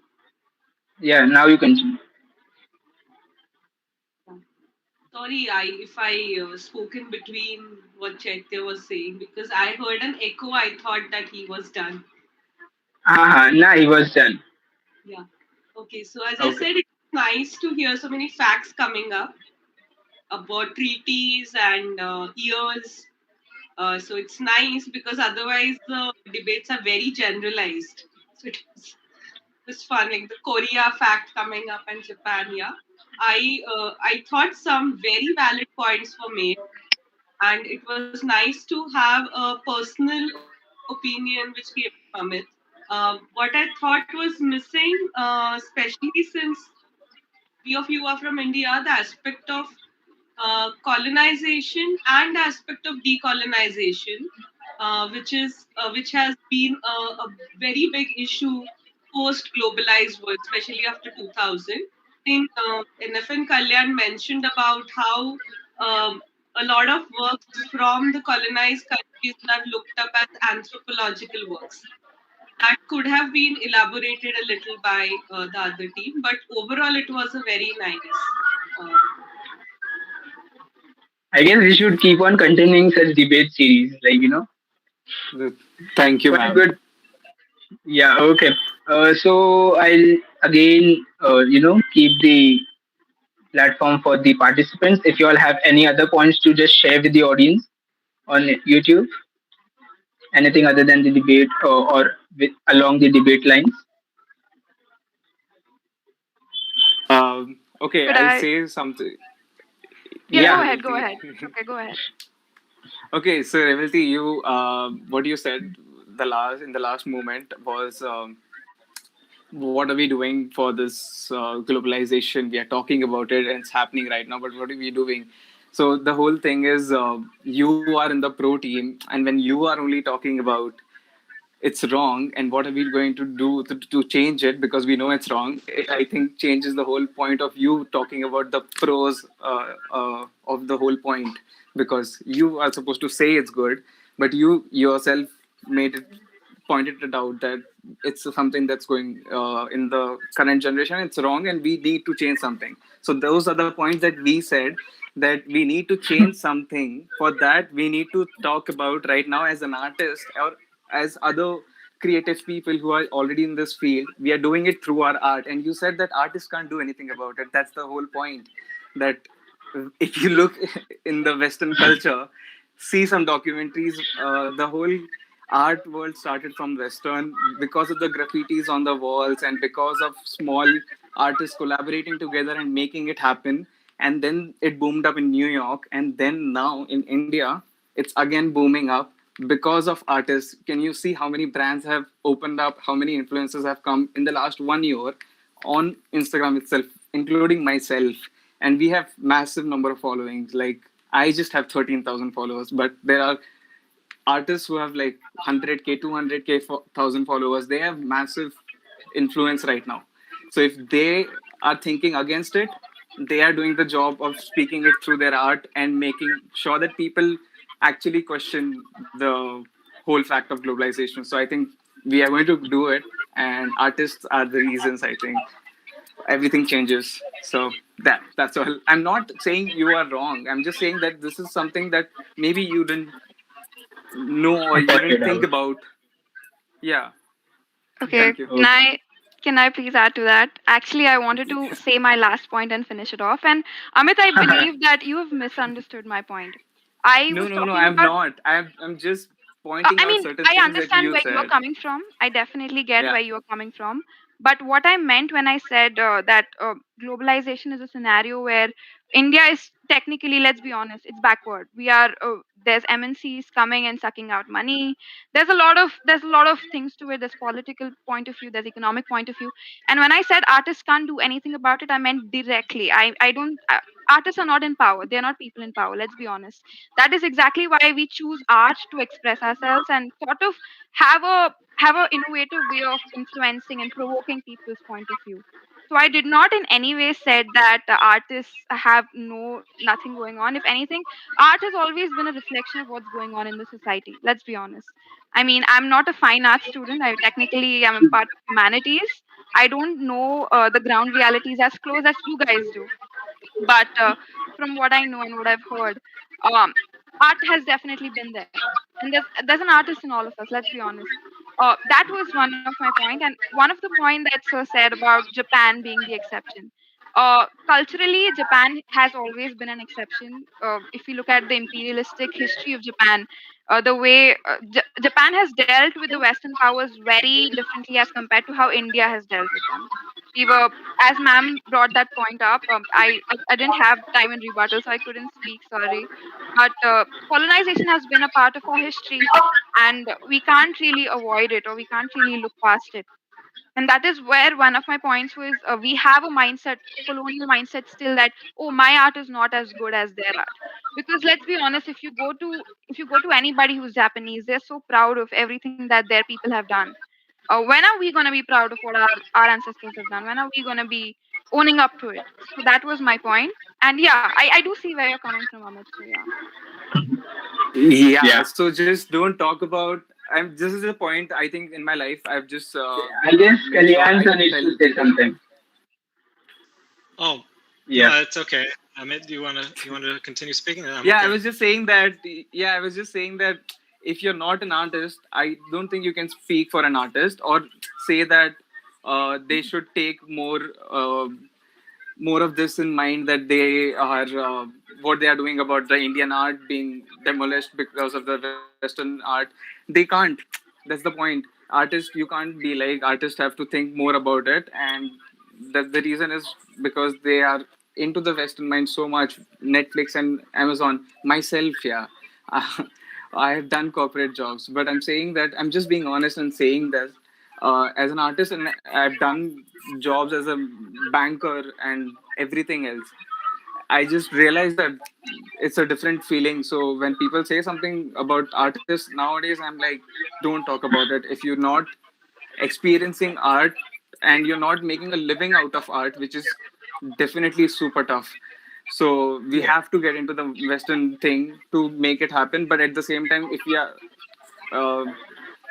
Yeah. Now you continue. Sorry, I if I spoke in between what Chaitya was saying, because I heard an echo. I thought that he was done. Nah, he was done. Yeah. Okay. So as I Okay. said, it's nice to hear so many facts coming up about treaties and years. So it's nice because otherwise the debates are very generalized. So it was fun, like the Korea fact coming up and Japan. Yeah, I thought some very valid points were made, and it was nice to have a personal opinion which came from Amit. What I thought was missing, especially since three of you are from India, the aspect of colonization and aspect of decolonization, which has been a very big issue post globalized world, especially after 2000. I think NFN Kalyan mentioned about how a lot of works from the colonized countries are looked up as anthropological works. That could have been elaborated a little by the other team, but overall, it was a very nice. Uh, I guess we should keep on continuing such debate series. Thank you, Quite ma'am. good. Yeah. Okay. So I'll again, keep the platform for the participants. If you all have any other points to just share with the audience on YouTube, anything other than the debate or along the debate lines. Okay, Could I'll I? say something. Yeah, Yeah, go Yeah. ahead. Go Revalti. ahead. It's okay. Go ahead. Okay, so Revalti, you what you said the last moment was what are we doing for this globalization? We are talking about it and it's happening right now, but what are we doing? So the whole thing is you are in the pro team, and when you are only talking about it's wrong and what are we going to do to change it because we know it's wrong, it I think changes the whole point of you talking about the pros of the whole point, because you are supposed to say it's good, but you yourself made it pointed it out that it's something that's going in the current generation, it's wrong and we need to change something. So those are the points that we said, that we need to change something. For that we need to talk about right now as an artist or as other creative people who are already in this field. We are doing it through our art, and you said that artists can't do anything about it. That's the whole point. That if you look in the Western culture, see some documentaries, the whole art world started from Western because of the graffitis on the walls and because of small artists collaborating together and making it happen. And then it boomed up in New York, and then now in India it's again booming up because of artists. Can you see how many brands have opened up, how many influencers have come in the last 1 year on Instagram itself, including myself? And we have massive number of followings. Like I just have 13,000 followers, but there are artists who have like 100k 200k 1000 followers. They have massive influence right now. So if they are thinking against it, they are doing the job of speaking it through their art and making sure that people actually question the whole fact of globalization. So I think we are going to do it, and artists are the reasons. I think everything changes. So that's all. I'm not saying you are wrong, I'm just saying that this is something that maybe you didn't know or you Pointed didn't think out. about. Yeah. Yeah. Okay, Thank you. Okay. can I please add to that? Actually, I wanted to say my last point and finish it off. And Amit, I believe that you have misunderstood my point. I No, was no, no, talking I'm about. not. I'm just pointing I out mean, certain I things that understand you where you are said. coming from. I definitely get Yeah. where you are coming from. But what I meant when I said that globalization is a scenario where India is technically, let's be honest, it's backward. We are there's MNCs coming and sucking out money. There's a lot of things to it. There's political point of view. There's economic point of view. And when I said artists can't do anything about it, I meant directly. I don't. Artists are not in power. They're not people in power. Let's be honest. That is exactly why we choose art to express ourselves and sort of have a innovative way of influencing and provoking people's point of view. So I did not in any way said that the artists have nothing going on. If anything, art has always been a reflection of what's going on in the society. Let's be honest. I mean, I'm not a fine arts student. I technically am a part of humanities. I don't know the ground realities as close as you guys do, but from what I know and what I've heard, um, art has definitely been there, and there's an artist in all of us. Let's be honest. That was one of my point, and one of the point that Sir said about Japan being the exception. Culturally, Japan has always been an exception. If you look at the imperialistic history of Japan, the way Japan has dealt with the Western powers very differently as compared to how India has dealt with them. We were, as ma'am brought that point up, I didn't have time in rebuttal, so I couldn't speak. Sorry, but colonization has been a part of our history, and we can't really avoid it, or we can't really look past it. And that is where one of my points was, we have a mindset, colonial mindset still, that oh, my art is not as good as their art. Because let's be honest, if you go to anybody who's Japanese, they're so proud of everything that their people have done. When are we going to be proud of what our ancestors have done? When are we going to be owning up to it? So that was my point. And yeah, I do see where you're coming from, Amit. So yeah. Yeah. Yeah. So just don't talk about. This is a point I think in my life I've just I guess made sure Kalyan I sir needs to tell say people. something. Oh, Yeah. no, it's okay. Amit, do you want to continue speaking? I'm Yeah, I okay. was just saying that. Yeah, I was just saying that if you're not an artist, I don't think you can speak for an artist or say that they should take more of this in mind, that they are what they are doing about the Indian art being demolished because of the Western art. They can't. That's the point. Artists, you can't be like, artists have to think more about it, and the reason is because they are into the Western mind so much. Netflix and Amazon. Myself, yeah. I have done corporate jobs, but I'm saying that I'm just being honest and saying that as an artist, and I've done jobs as a banker and everything else. I just realized that it's a different feeling. So when people say something about artists nowadays, I'm like, don't talk about it. If you're not experiencing art and you're not making a living out of art, which is definitely super tough. So we Yeah. have to get into the Western thing to make it happen. But at the same time, if we are uh,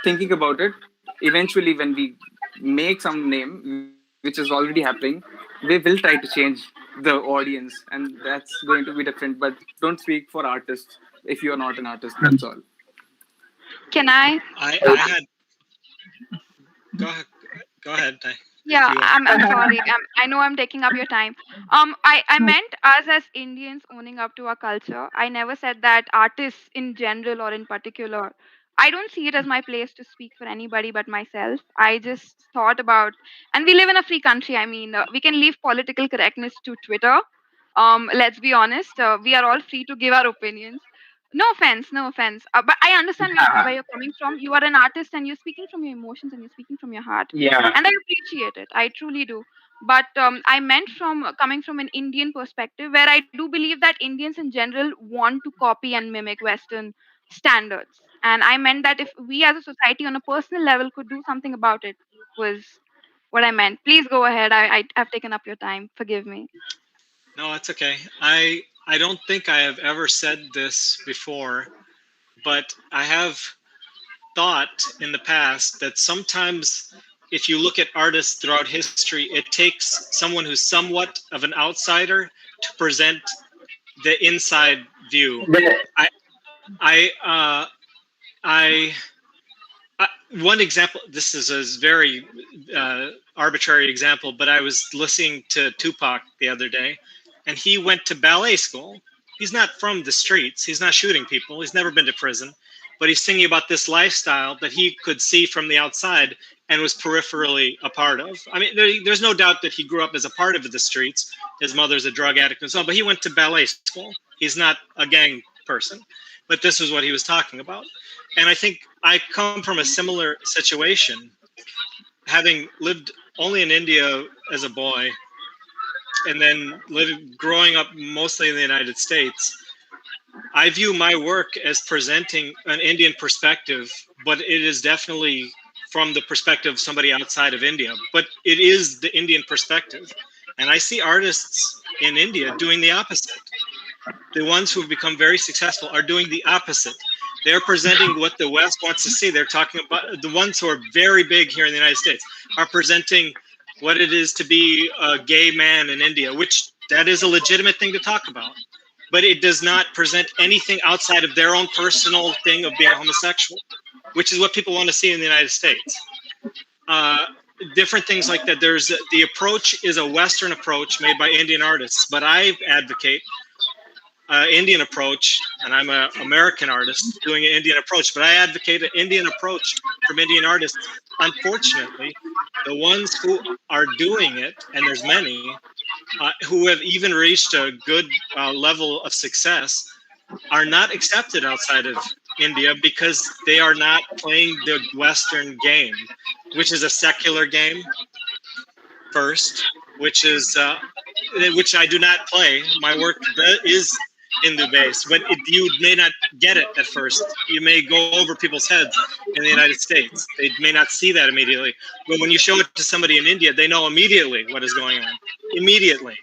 thinking about it, eventually when we make some name, which is already happening, we will try to change the audience, and that's going to be different. But don't speak for artists if you are not an artist. That's all. Can I? I had go ahead, go ahead if Yeah, you I'm sorry. I know I'm taking up your time. I meant us as Indians owning up to our culture. I never said that artists in general or in particular. I don't see it as my place to speak for anybody but myself. I just thought about, and we live in a free country. I mean, we can leave political correctness to Twitter. Let's be honest. We are all free to give our opinions. No offense, no offense. But I understand where you're coming from. You are an artist and you're speaking from your emotions and you're speaking from your heart, Yeah. and I appreciate it. I truly do. But I meant from coming from an Indian perspective, where I do believe that Indians in general want to copy and mimic Western standards. And I meant that if we as a society on a personal level could do something about it, was what I meant. Please go ahead. I've taken up your time. Forgive me. No, it's okay. I don't think I have ever said this before, but I have thought in the past that sometimes if you look at artists throughout history, it takes someone who's somewhat of an outsider to present the inside view. The, I I I uh, one example. This is a very arbitrary example, but I was listening to Tupac the other day, and he went to ballet school. He's not from the streets. He's not shooting people. He's never been to prison, but he's singing about this lifestyle that he could see from the outside and was peripherally a part of. I mean, there's no doubt that he grew up as a part of the streets. His mother's a drug addict and so on, but he went to ballet school. He's not a gang person, but this was what he was talking about. And I think I come from a similar situation, having lived only in India as a boy, and then growing up mostly in the United States. I view my work as presenting an Indian perspective, but it is definitely from the perspective of somebody outside of India. But it is the Indian perspective. And I see artists in India doing the opposite. The ones who have become very successful are doing the opposite. They're presenting what the West wants to see. They're talking about the ones who are very big here in the United States are presenting what it is to be a gay man in India, which that is a legitimate thing to talk about. But it does not present anything outside of their own personal thing of being a homosexual, which is what people want to see in the United States. Different things like that. There's the approach is a Western approach made by Indian artists, but I advocate Indian approach, and I'm an American artist doing an Indian approach, but I advocate an Indian approach from Indian artists. Unfortunately, the ones who are doing it, and there's many, who have even reached a good level of success, are not accepted outside of India because they are not playing the Western game, which is a secular game first, which I do not play. My work is Hindu based, but you may not get it at first. You may go over people's heads in the United States. They may not see that immediately. But when you show it to somebody in India, they know immediately what is going on. Immediately.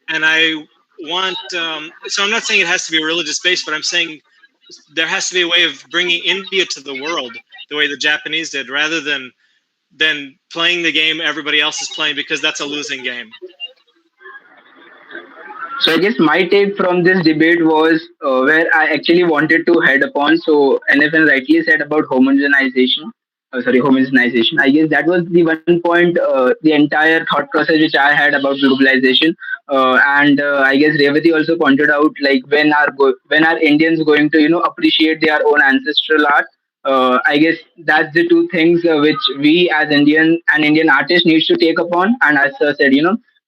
And I want, so I'm not saying it has to be religious based, but I'm saying there has to be a way of bringing India to the world the way the Japanese did, rather than playing the game everybody else is playing, because that's a losing game. so I guess my take from this debate was where I actually wanted to head upon. So NFN rightly said about homogenization. homogenization. I guess that was the one point, the entire thought process which I had about globalization. And I guess Revati also pointed out, like, when are Indians going to appreciate their own ancestral art? I guess that's the two things which we as Indian artists needs to take upon. And as Sir said,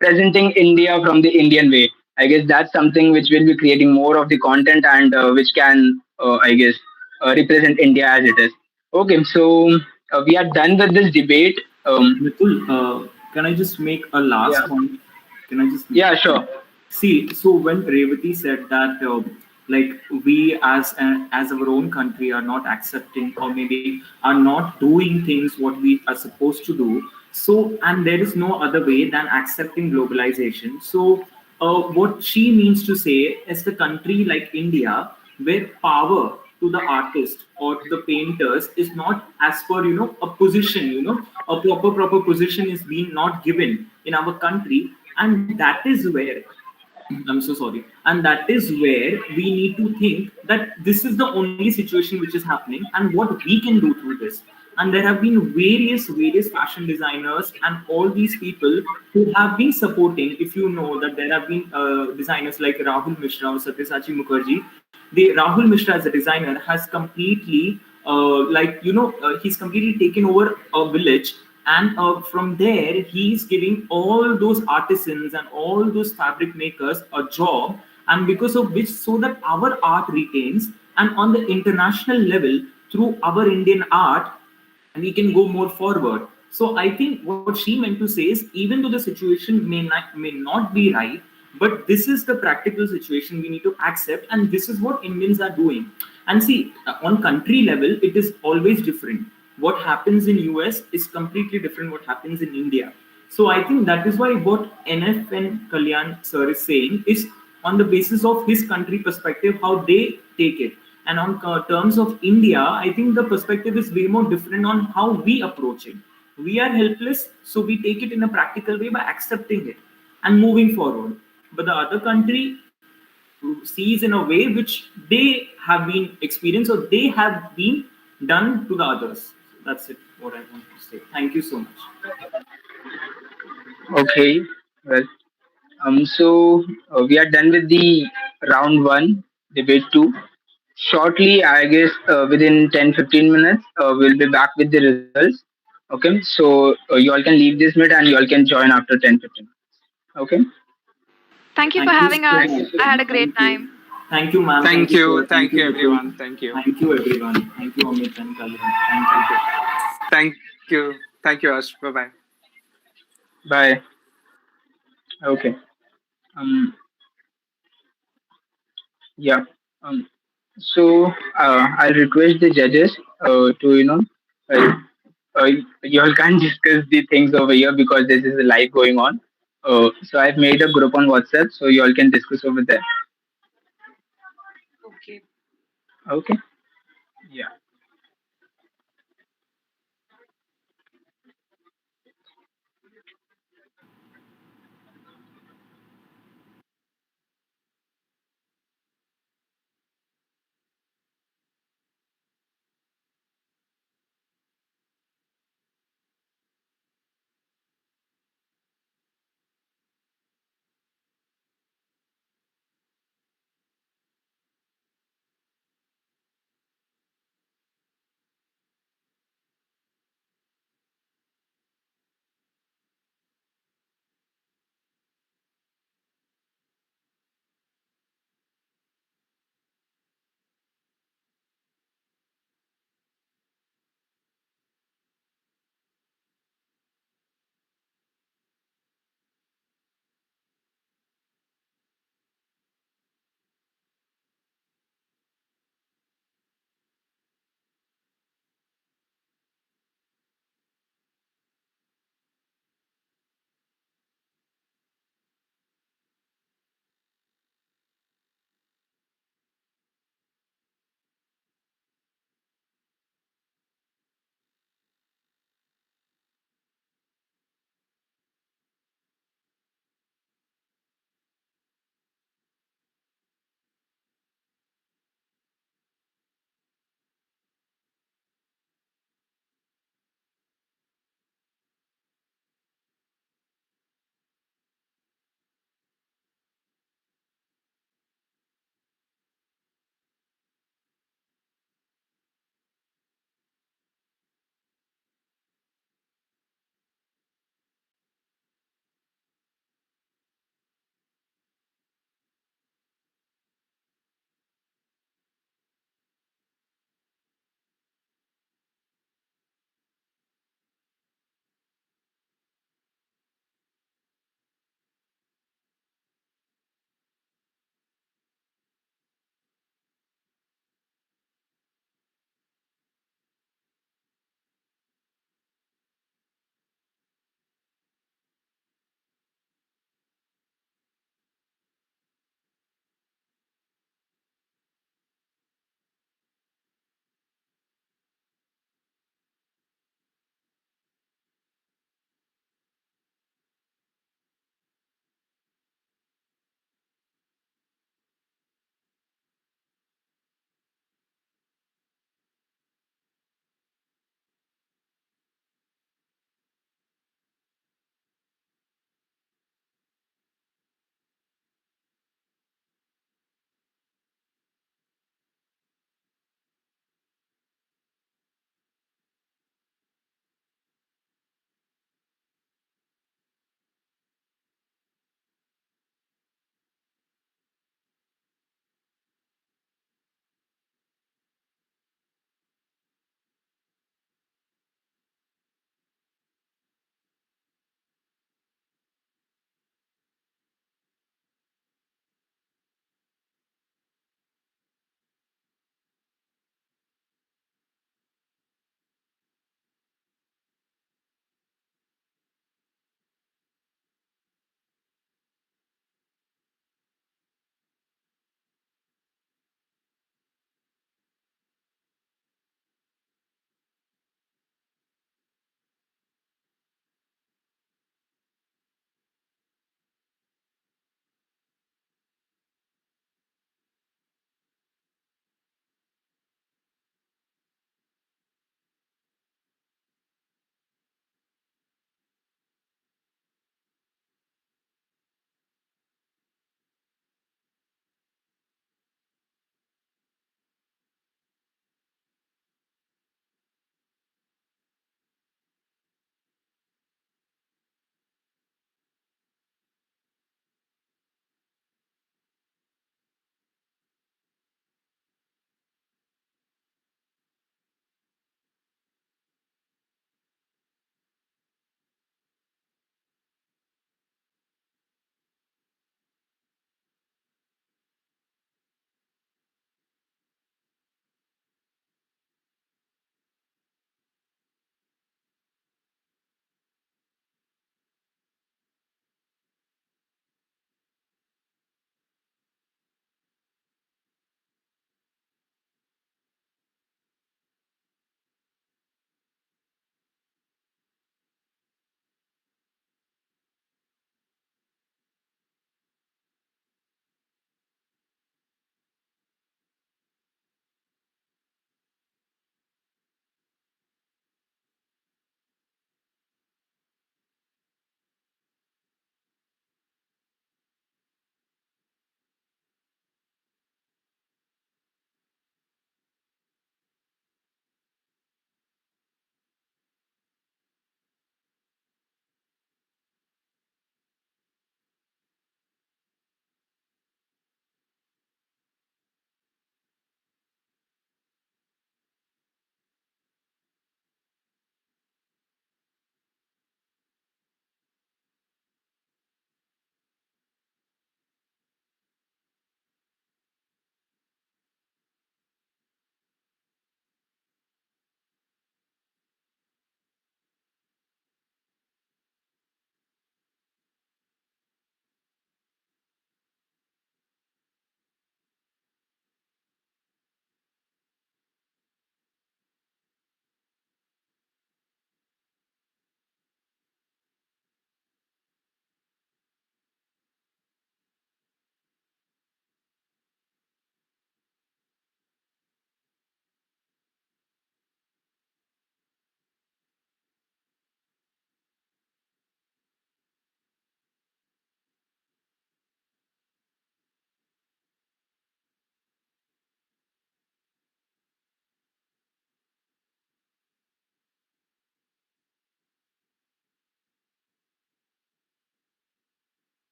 presenting India from the Indian way. I guess that's something which will be creating more of the content, and which can, I guess, represent India as it is. Okay, so we are done with this debate. Mitul, can I just make a Yeah, last point? Can I just make yeah, a point? sure. See, so when Revati said that, like we as our own country are not accepting or maybe are not doing things what we are supposed to do. So, and there is no other way than accepting globalization. So, what she means to say is the country like India, where power to the artist or to the painters is not as per a position, a proper position is being not given in our country, and that is where I'm so sorry. And that is where we need to think that this is the only situation which is happening and what we can do through this. And there have been various fashion designers and all these people who have been supporting. If you know that there have been designers like Rahul Mishra or Sabyasachi Mukherjee, Rahul Mishra as a designer has completely he's completely taken over a village, and from there he's giving all those artisans and all those fabric makers a job, and because of which so that our art retains, and on the international level through our Indian art we can go more forward. So I think what she meant to say is, even though the situation may not be right, but this is the practical situation we need to accept, and this is what Indians are doing. And see, on country level, it is always different. What happens in US is completely different what happens in India. So I think that is why what NF and Kalyan sir is saying is on the basis of his country perspective, how they take it. And on terms of India, I think the perspective is way more different on how we approach it. We are helpless, so we take it in a practical way by accepting it and moving forward. But the other country sees in a way which they have been experienced or they have been done to the others. That's it, what I want to say. Thank you so much. Okay, well, so we are done with the round one, debate two. Shortly, I guess within 10-15 minutes, we'll be back with the results. Okay, so you all can leave this meet and you all can join after 10-15 minutes. Okay, Thank you for Thank you having so us. thank you much. so I had much. a great Thank you. time. Thank you, ma'am. Thank Thank you, sir. you. Thank Thank you, you, Mitul. everyone. Thank you. Thank you, everyone. Thank you, Amit and Kalyan. Thank you. Thank you. Thank you. Thank you, Ash. Bye bye. Bye. Okay. Um. Yeah. Um. So I'll request the judges to uh, uh, you all can't discuss the things over here because this is a live going on. So I've made a group on WhatsApp, so you all can discuss over there. Okay. Okay. Yeah.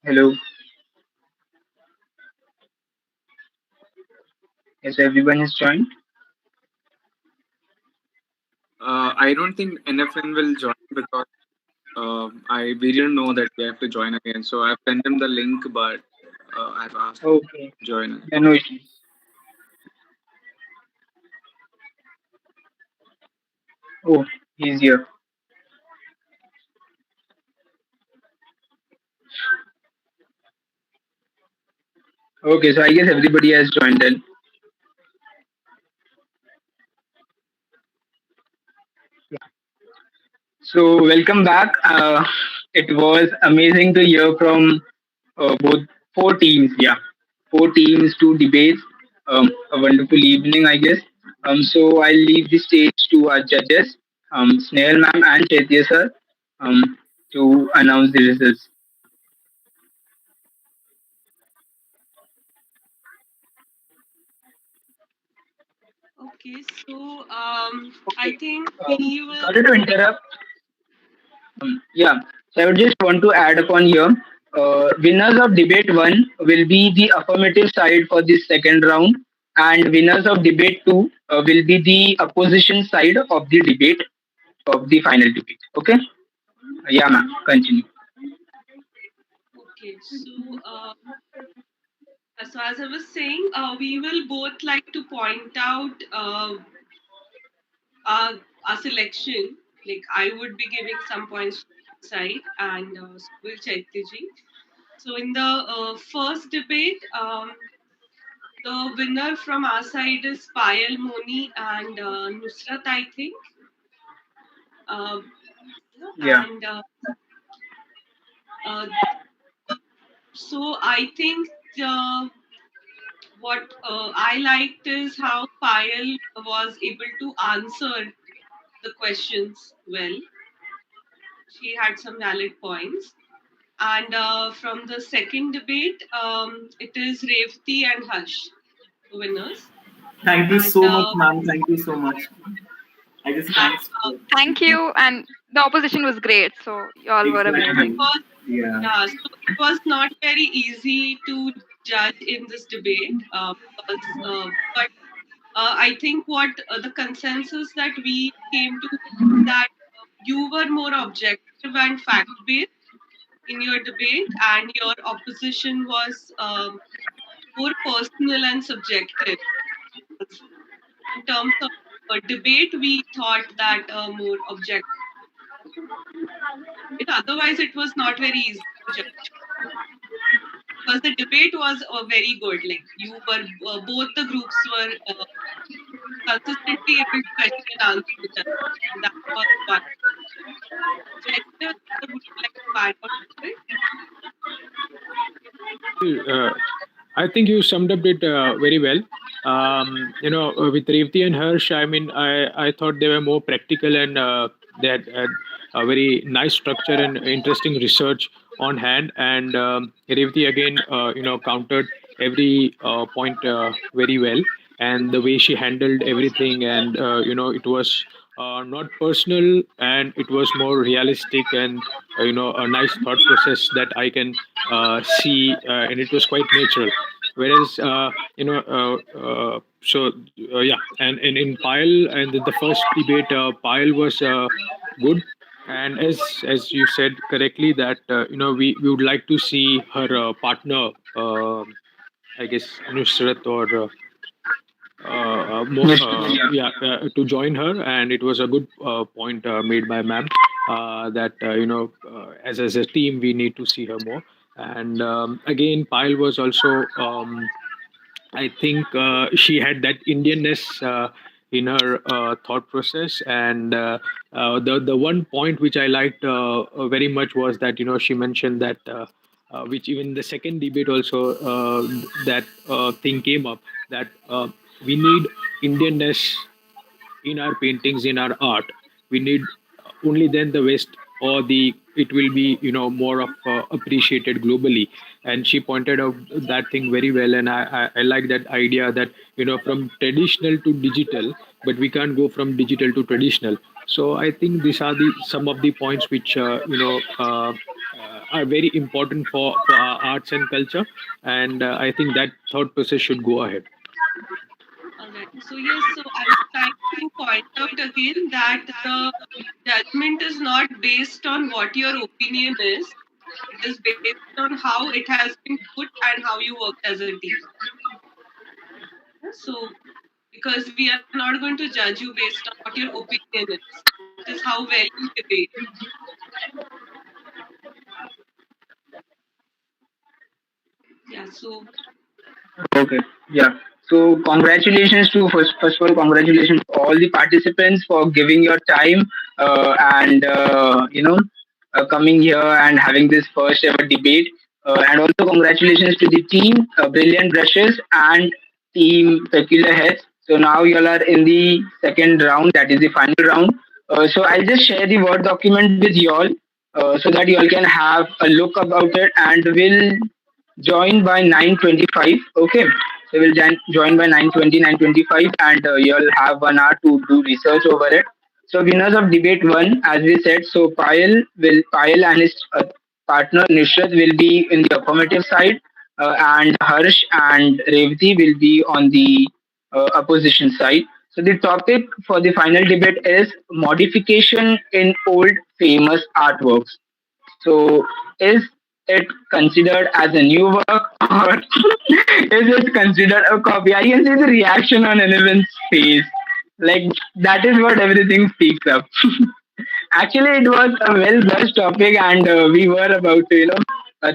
Hello. Yes, everyone is joined. I don't think NFN will join because we didn't know that we have to join again. So I've sent them the link, but I've asked Okay. to join it. Yeah, no issues. Oh, he's here. Okay, so I guess everybody has joined then. So welcome back. It was amazing to hear from both four teams. Yeah, four teams, two debates. A wonderful evening, I guess. So I'll leave the stage to our judges, Snail ma'am and Chaitya sir, to announce the results. Okay, so I think we will. Sorry to interrupt. Yeah, so I would just want to add upon here. Winners of debate one will be the affirmative side for this second round, and winners of debate two will be the opposition side of the debate of the final debate. Okay? Yeah, ma'am. Continue. Okay, so as I was saying, we will both like to point out our selection. Like I would be giving some points to side, and so will Chaityaji. So in the first debate, the winner from our side is Payal Moni and Nusrat, I think. Um, Yeah. and uh, so I think what I liked is how Payal was able to answer the questions well. She had some valid points. And from the second debate, it is Revati and Harsh, the winners. Thank you And so much, ma'am. Thank you so much. I just and can't. Thank you. And the opposition was great. So y'all were it Exactly. amazing. was Yeah. yeah, so it was not very easy to judge in this debate because, but I think what the consensus that we came to that you were more objective and fact based in your debate, and your opposition was more personal and subjective. In terms of debate, we thought that more objective. Otherwise, it was not very easy to judge because the debate was very good. Like you were, both the groups were consistently able to question and answer each other, and that was one. Chaitya, would you like to add on to it? Uh, I think you summed up it very well. With Revati and Harsh, I mean, I thought they were more practical and they had a very nice structure and interesting research on hand. And Revati again, countered every point very well, and the way she handled everything, and it was not personal, and it was more realistic, and a nice thought process that I can see, and it was quite natural. Whereas, yeah, and in Pile and the first debate, Pile was good, and as you said correctly, that we would like to see her partner, I guess Nusrat or Yes, yeah. yeah, to join her, and it was a good point made by ma'am, that as a team we need to see her more. And again, Pyle was also, I think she had that Indianness in her thought process, and the one point which I liked very much was that she mentioned that, which even the second debate also, that thing came up, that we need Indianness in our paintings, in our art. We need only then the West or the it will be more of appreciated globally. And she pointed out that thing very well, and I like that idea that from traditional to digital, but we can't go from digital to traditional. So I think these are the some of the points which are very important for our arts and culture, and I think that thought process should go ahead. All right. So yes, so I would like to point out again that the judgment is not based on what your opinion is. It is based on how it has been put and how you work as a team. So because we are not going to judge you based on what your opinion is. It is how well you debate. Yeah. So Okay. Yeah. So congratulations to first of all, congratulations to all the participants for giving your time and coming here and having this first ever debate. And also congratulations to the team, Brilliant Brushes and Team Peculiar Heads. So now you all are in the second round, that is the final round. So I'll just share the Word document with you all so that you all can have a look about it, and we'll join by 9:25. Okay, so we'll join by 9:20, 9:25, and you'll have 1 hour to do research over it. So winners of debate one, as we said, so Payal and his partner Nishrat will be in the affirmative side, and Harsh and Revati will be on the opposition side. So the topic for the final debate is modification in old famous artworks. So, is it considered as a new work, or is it considered a copy? I can see the reaction on anyone's face. Like, that is what everything speaks up. Actually, it was a well brushed topic, and we were about to,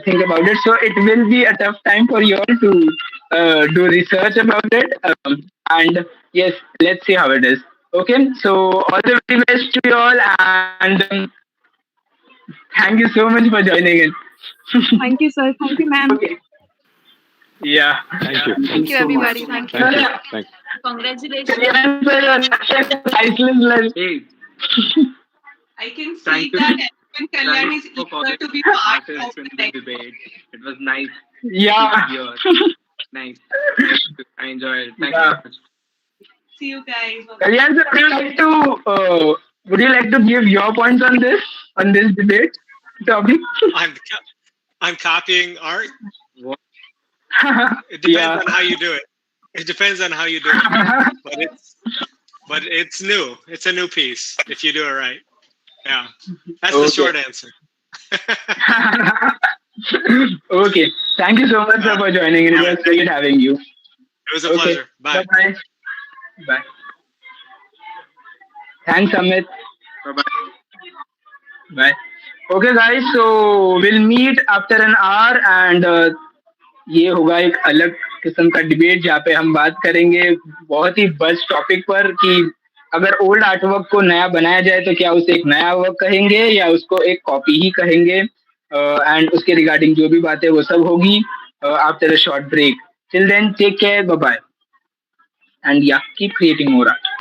think about it. So, it will be a tough time for you all to do research about it. And yes, let's see how it is. Okay, so all the very best to you all, and thank you so much for joining in. Thank you, sir. Thank you, ma'am. Okay. Yeah. Thank you. Thank Thank you Thank you. you, so much. everybody. Thank Thank you. you. Thank Congratulations. Hey, I can thank see you. that Edwin Kalyan Thanks is for calling eager to be part of participants the in this next debate. podcast. It was nice yeah. Here. Nice. I enjoyed it. Thank you so Yeah. much. See you guys. Bye bye. Kalyan, sir, would you like to give your points on this debate topic? I'm I'm copying art. What? It depends Yeah. on how you do it. It depends on how you do it. But it's new. It's a new piece if you do it right. Yeah. That's the Okay. short answer. Okay. Thank you so much, All sir, right. for joining in. It All right. was great having you. It was a Okay. pleasure. Bye Bye. bye. Bye. Thanks, Amit. Bye bye. Bye. Okay, guys. So we'll meet after an hour, and ये होगा एक अलग किस्म का debate जहाँ पे हम बात करेंगे बहुत ही बस टॉपिक पर कि अगर ओल्ड आर्टवर्क को नया बनाया जाए तो क्या उसे एक नया वर्क कहेंगे या उसको एक कॉपी ही कहेंगे एंड उसके रिगार्डिंग जो भी बातें वो सब होगी after a short break till then take care bye bye and या keep creating more art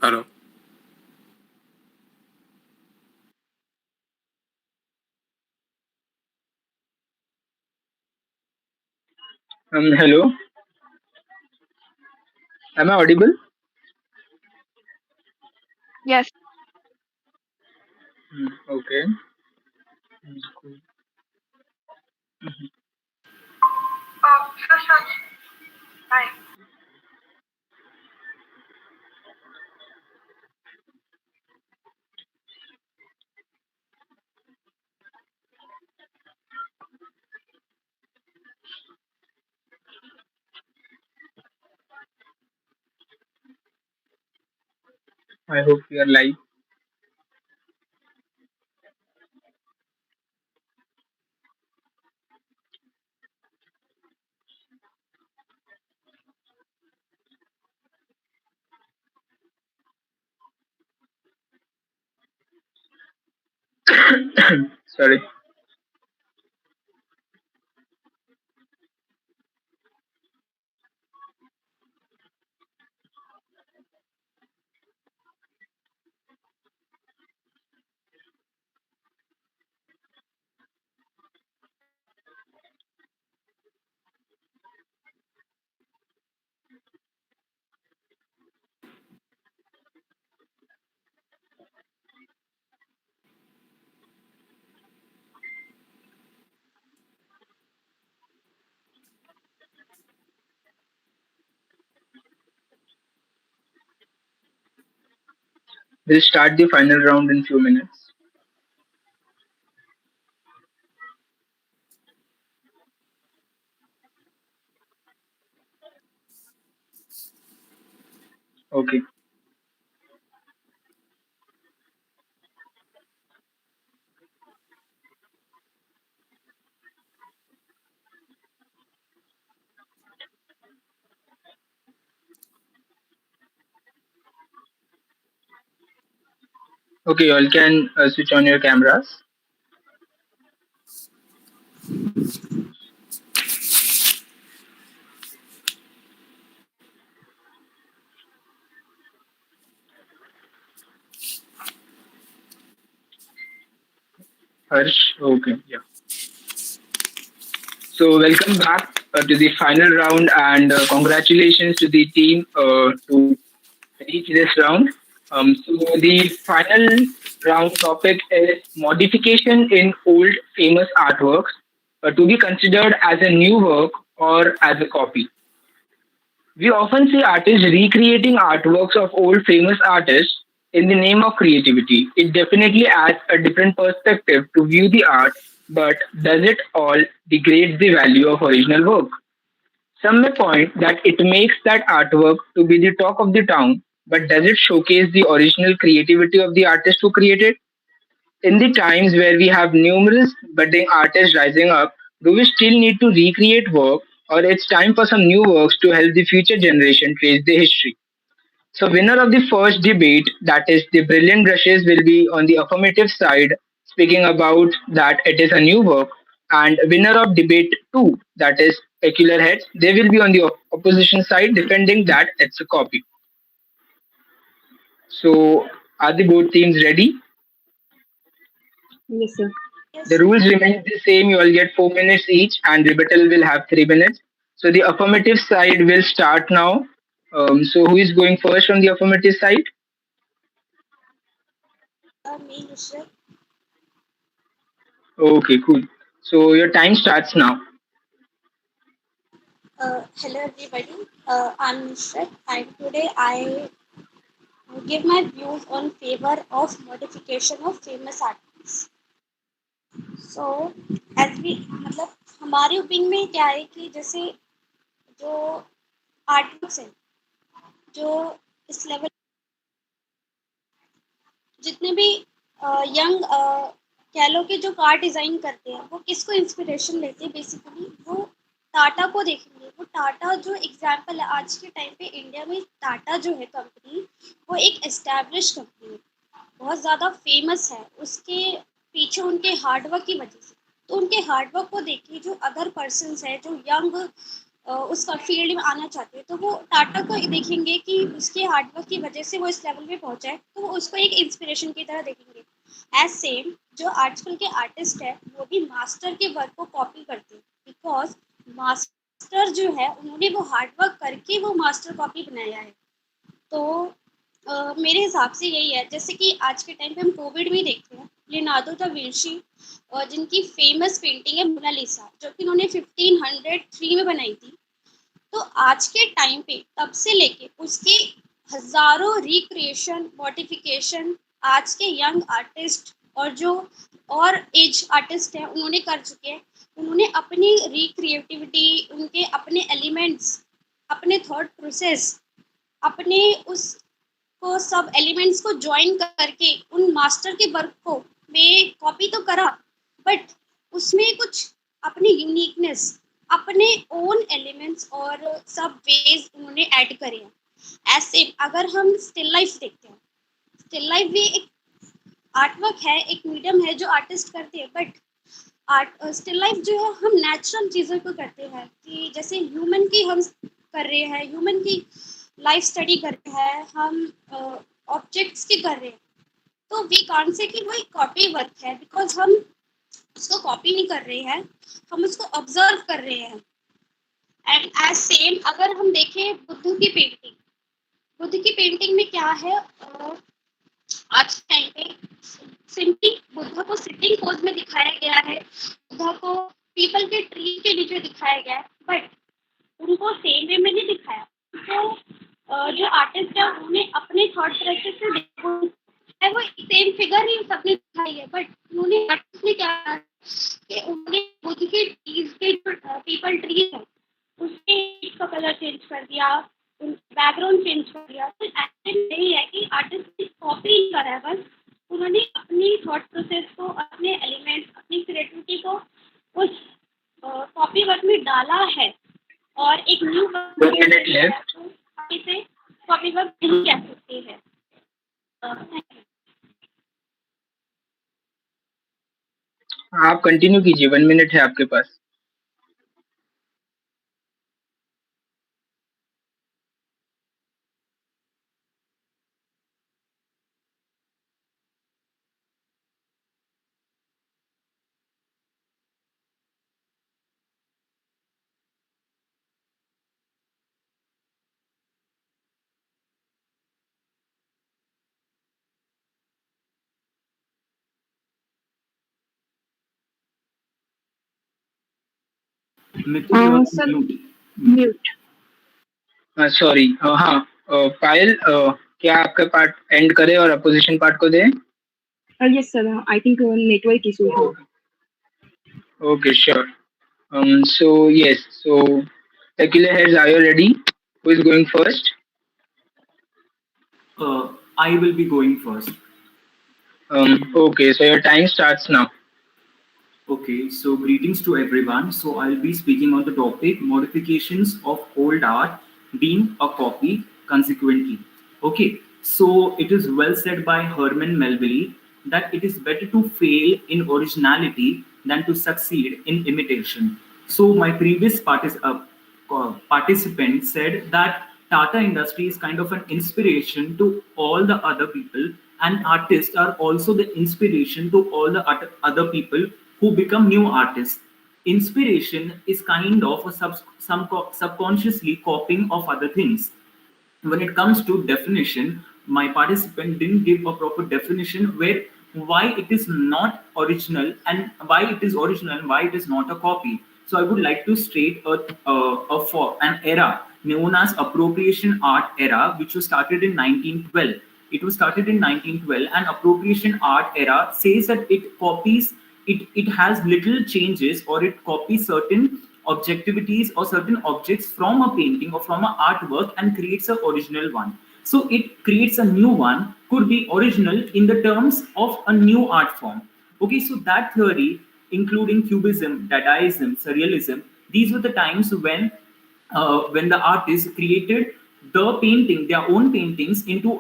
Hello. Hello. Am I audible? Yes. Okay. Cool. I hope we are live. Sorry. We'll start the final round in few minutes. Okay. Okay, you all can switch on your cameras. Harsh. Okay. Yeah. So welcome back to the final round, and congratulations to the team to reach this round. So the final round topic is modification in old famous artworks to be considered as a new work or as a copy. We often see artists recreating artworks of old famous artists in the name of creativity. It definitely adds a different perspective to view the art, but does it all degrade the value of original work? Some may point that it makes that artwork to be the talk of the town, but does it showcase the original creativity of the artist who created? In the times where we have numerous budding artists rising up, do we still need to recreate work, or it's time for some new works to help the future generation trace the history? So, winner of the first debate, that is the brilliant brushes, will be on the affirmative side, speaking about that it is a new work, and winner of debate two, that is peculiar heads, they will be on the opposition side, defending that it's a copy. So, are the both teams ready? Yes, sir. The rules remain the same. You will get 4 minutes each, and rebuttal will have 3 minutes. So the affirmative side will start now. So who is going first on the affirmative side? Okay, cool. So your time starts now. उस field में आना चाहते हैं, तो वो टाटा को देखेंगे कि उसके हार्डवर्क की वजह से वो इस लेवल पे पहुंचा है, तो वो उसको एक इंस्पिरेशन की तरह देखेंगे। एज सेम जो आजकल के आर्टिस्ट है वो भी मास्टर के वर्क को कॉपी करते हैं, बिकॉज मास्टर जो है उन्होंने वो हार्डवर्क करके वो मास्टर कॉपी बनाया है। तो मेरे हिसाब से यही है, जैसे कि आज के टाइम पे हम कोविड में देखते हैं लियोनार्डो दा विंची, जिनकी फेमस पेंटिंग है मोनालिसा, जो कि उन्होंने 1503 में बनाई थी। तो आज के टाइम पे तब से लेके उसके हजारों रिक्रिएशन मॉडिफिकेशन आज के यंग आर्टिस्ट और जो और एज आर्टिस्ट हैं उन्होंने कर चुके हैं। उन्होंने अपनी रिक्रिएटिविटी, उनके अपने एलिमेंट्स, अपने थॉट प्रोसेस, अपने उस को सब एलिमेंट्स को ज्वाइन करके उन मास्टर के वर्क को मैं कॉपी तो करा, बट उसमें कुछ अपनी यूनिकनेस, अपने ओन एलिमेंट्स और सब वेज उन्होंने ऐड करे हैं। ऐसे अगर हम स्टिल लाइफ देखते हैं, स्टिल लाइफ भी एक आर्टवर्क है, एक मीडियम है जो आर्टिस्ट करते हैं, बट आर्ट स्टिल लाइफ जो है हम नेचुरल चीज़ों को करते हैं, कि जैसे ह्यूमन की हम कर रहे हैं, ह्यूमन की लाइफ स्टडी कर रहे हैं, हम ऑब्जेक्ट्स की कर रहे हैं। तो वी कांट से कि वो एक कॉपी वर्क है, बिकॉज हम उसको कॉपी नहीं कर रहे हैं, हम उसको ऑब्जर्व कर रहे हैं। एंड एज सेम अगर हम देखें बुद्ध की पेंटिंग, बुद्ध की पेंटिंग में क्या है, आज के टाइम पे सिंपली बुद्ध को सिटिंग पोज में दिखाया गया है, बुद्ध को पीपल के ट्री के नीचे दिखाया गया है, बट उनको सेम वे में नहीं दिखाया। तो जो आर्टिस्ट है उन्होंने अपने थॉट प्रोसेस से देखो है वो सेम फिगर ही सबने दिखाई है, बट उन्होंने आर्टिस्ट ने क्या किया कि उन्होंने बुद्ध के ट्रीज के जो पीपल ट्री है उसके का कलर चेंज कर दिया, बैकग्राउंड चेंज कर दिया। तो ऐसे नहीं है कि आर्टिस्ट ने कॉपी नहीं करा है, बस उन्होंने अपनी थॉट प्रोसेस को, अपने एलिमेंट्स, अपनी क्रिएटिविटी को उस कॉपी वर्क में डाला है और एक न्यू 1 minute left. इसे कॉपी वर्क नहीं कह सकते हैं। आप कंटिन्यू कीजिए, 1 minute है आपके पास। Mithil, you are Sir, mute. mute. Sorry, हाँ, पायल, क्या आपका पार्ट एंड करे और अपोजिशन पार्ट को दें? Yes, sir. I think network issue है. Okay, sure. So yes, so tequila heads, are you ready? Who is going first? I will be going first. Okay, so your time starts now. Okay, so greetings to everyone. So I'll be speaking on the topic modifications of old art being a copy consequently. Okay, so it is well said by Herman Melville that it is better to fail in originality than to succeed in imitation. So my previous participant said that Tata Industry is kind of an inspiration to all the other people, and artists are also the inspiration to all the other people who become new artists. Inspiration is kind of a subconsciously copying of other things. When it comes to definition, my participant didn't give a proper definition where why it is not original and why it is original and why it is not a copy. So I would like to state for an era known as appropriation art era, which was started in 1912. It was started in 1912, and appropriation art era says that it copies, it has little changes, or it copies certain objectivities or certain objects from a painting or from an artwork and creates an original one. So it creates a new one, could be original in the terms of a new art form. Okay, so that theory, including Cubism, Dadaism, Surrealism, these were the times when the artists created the painting, their own paintings, into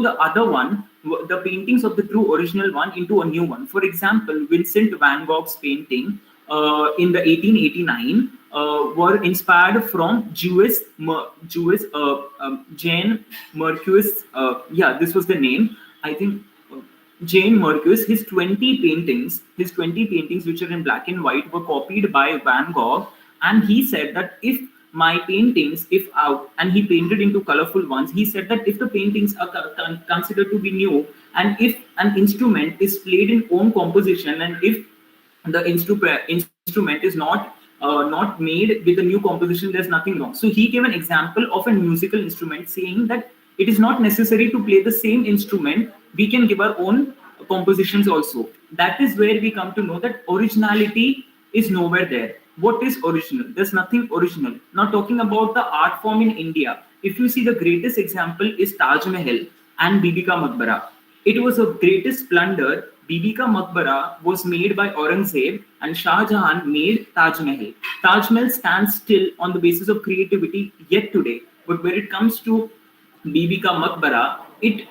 the other one, the paintings of the true original one into a new one. For example, Vincent van Gogh's painting in the 1889 were inspired from Jewish Jane Marcus. Yeah, this was the name. I think Jane Marcus. His 20 paintings, which are in black and white, were copied by Van Gogh, and he said that if my paintings, if out, and he painted into colorful ones. He said that if the paintings are considered to be new, and if an instrument is played in own composition, and if the instrument is not made with a new composition, there's nothing wrong. So he gave an example of a musical instrument, saying that it is not necessary to play the same instrument. We can give our own compositions also. That is where we come to know that originality is nowhere there. What is original? There's nothing original. Now, talking about the art form in India, if you see, the greatest example is Taj Mahal and Bibi Ka Maqbara. It was a greatest plunder. Bibi Ka Maqbara was made by Aurangzeb, and Shah Jahan made Taj Mahal. Taj Mahal stands still on the basis of creativity yet today. But when it comes to Bibi Ka Maqbara, it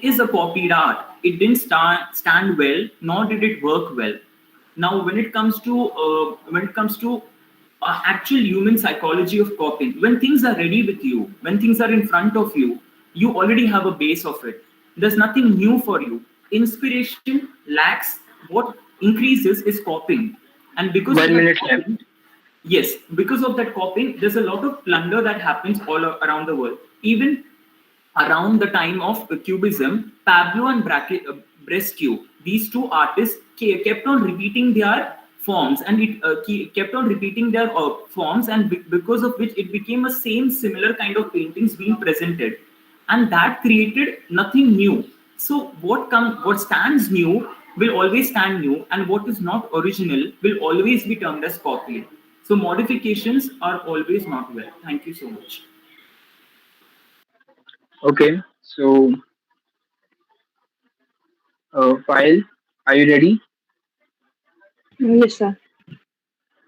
is a copied art. It didn't stand well, nor did it work well. Now, when it comes to actual human psychology of copying, when things are ready with you, when things are in front of you, you already have a base of it. There's nothing new for you. Inspiration lacks. What increases is copying, and because of 1 minute that left. copying, yes, because of that copying, there's a lot of plunder that happens all around the world. Even around the time of Cubism, Pablo and Brescu, these two artists kept on repeating their forms, and it kept on repeating their forms, and because of which it became a same similar kind of paintings being presented, and that created nothing new. So what stands new will always stand new, and what is not original will always be termed as copied. So modifications are always not well. Thank you so much. Okay, so file, are you ready? Yes, sir.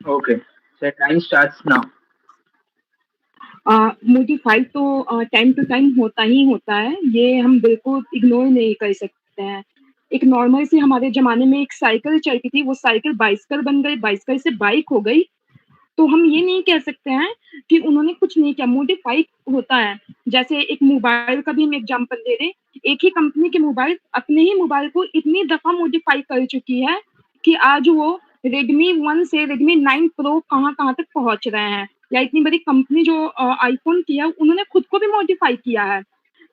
Okay, so time starts now. Modify तो time to time होता है, ये हम बिल्कुल ignore नहीं कर सकते हैं। एक नॉर्मल से हमारे ज़माने में एक साइकिल चलती थी, वो साइकिल बाइसिकल बन गई, बाइसिकल से बाइक हो गई, तो हम ये नहीं कह सकते हैं कि उन्होंने कुछ नहीं किया, मॉडिफाई होता है। जैसे एक मोबाइल का भी हम एग्ज़ाम्पल दे दें, एक ही कंपनी के मोबाइल अपने ही मोबाइल को इतनी दफ़ा मॉडिफाई कर चुकी है कि आज वो रेडमी 1 से रेडमी 9 प्रो कहाँ-कहाँ तक पहुँच रहे हैं। या इतनी बड़ी कंपनी जो आईफ़ोन की है, उन्होंने खुद को भी मॉडिफाई किया है।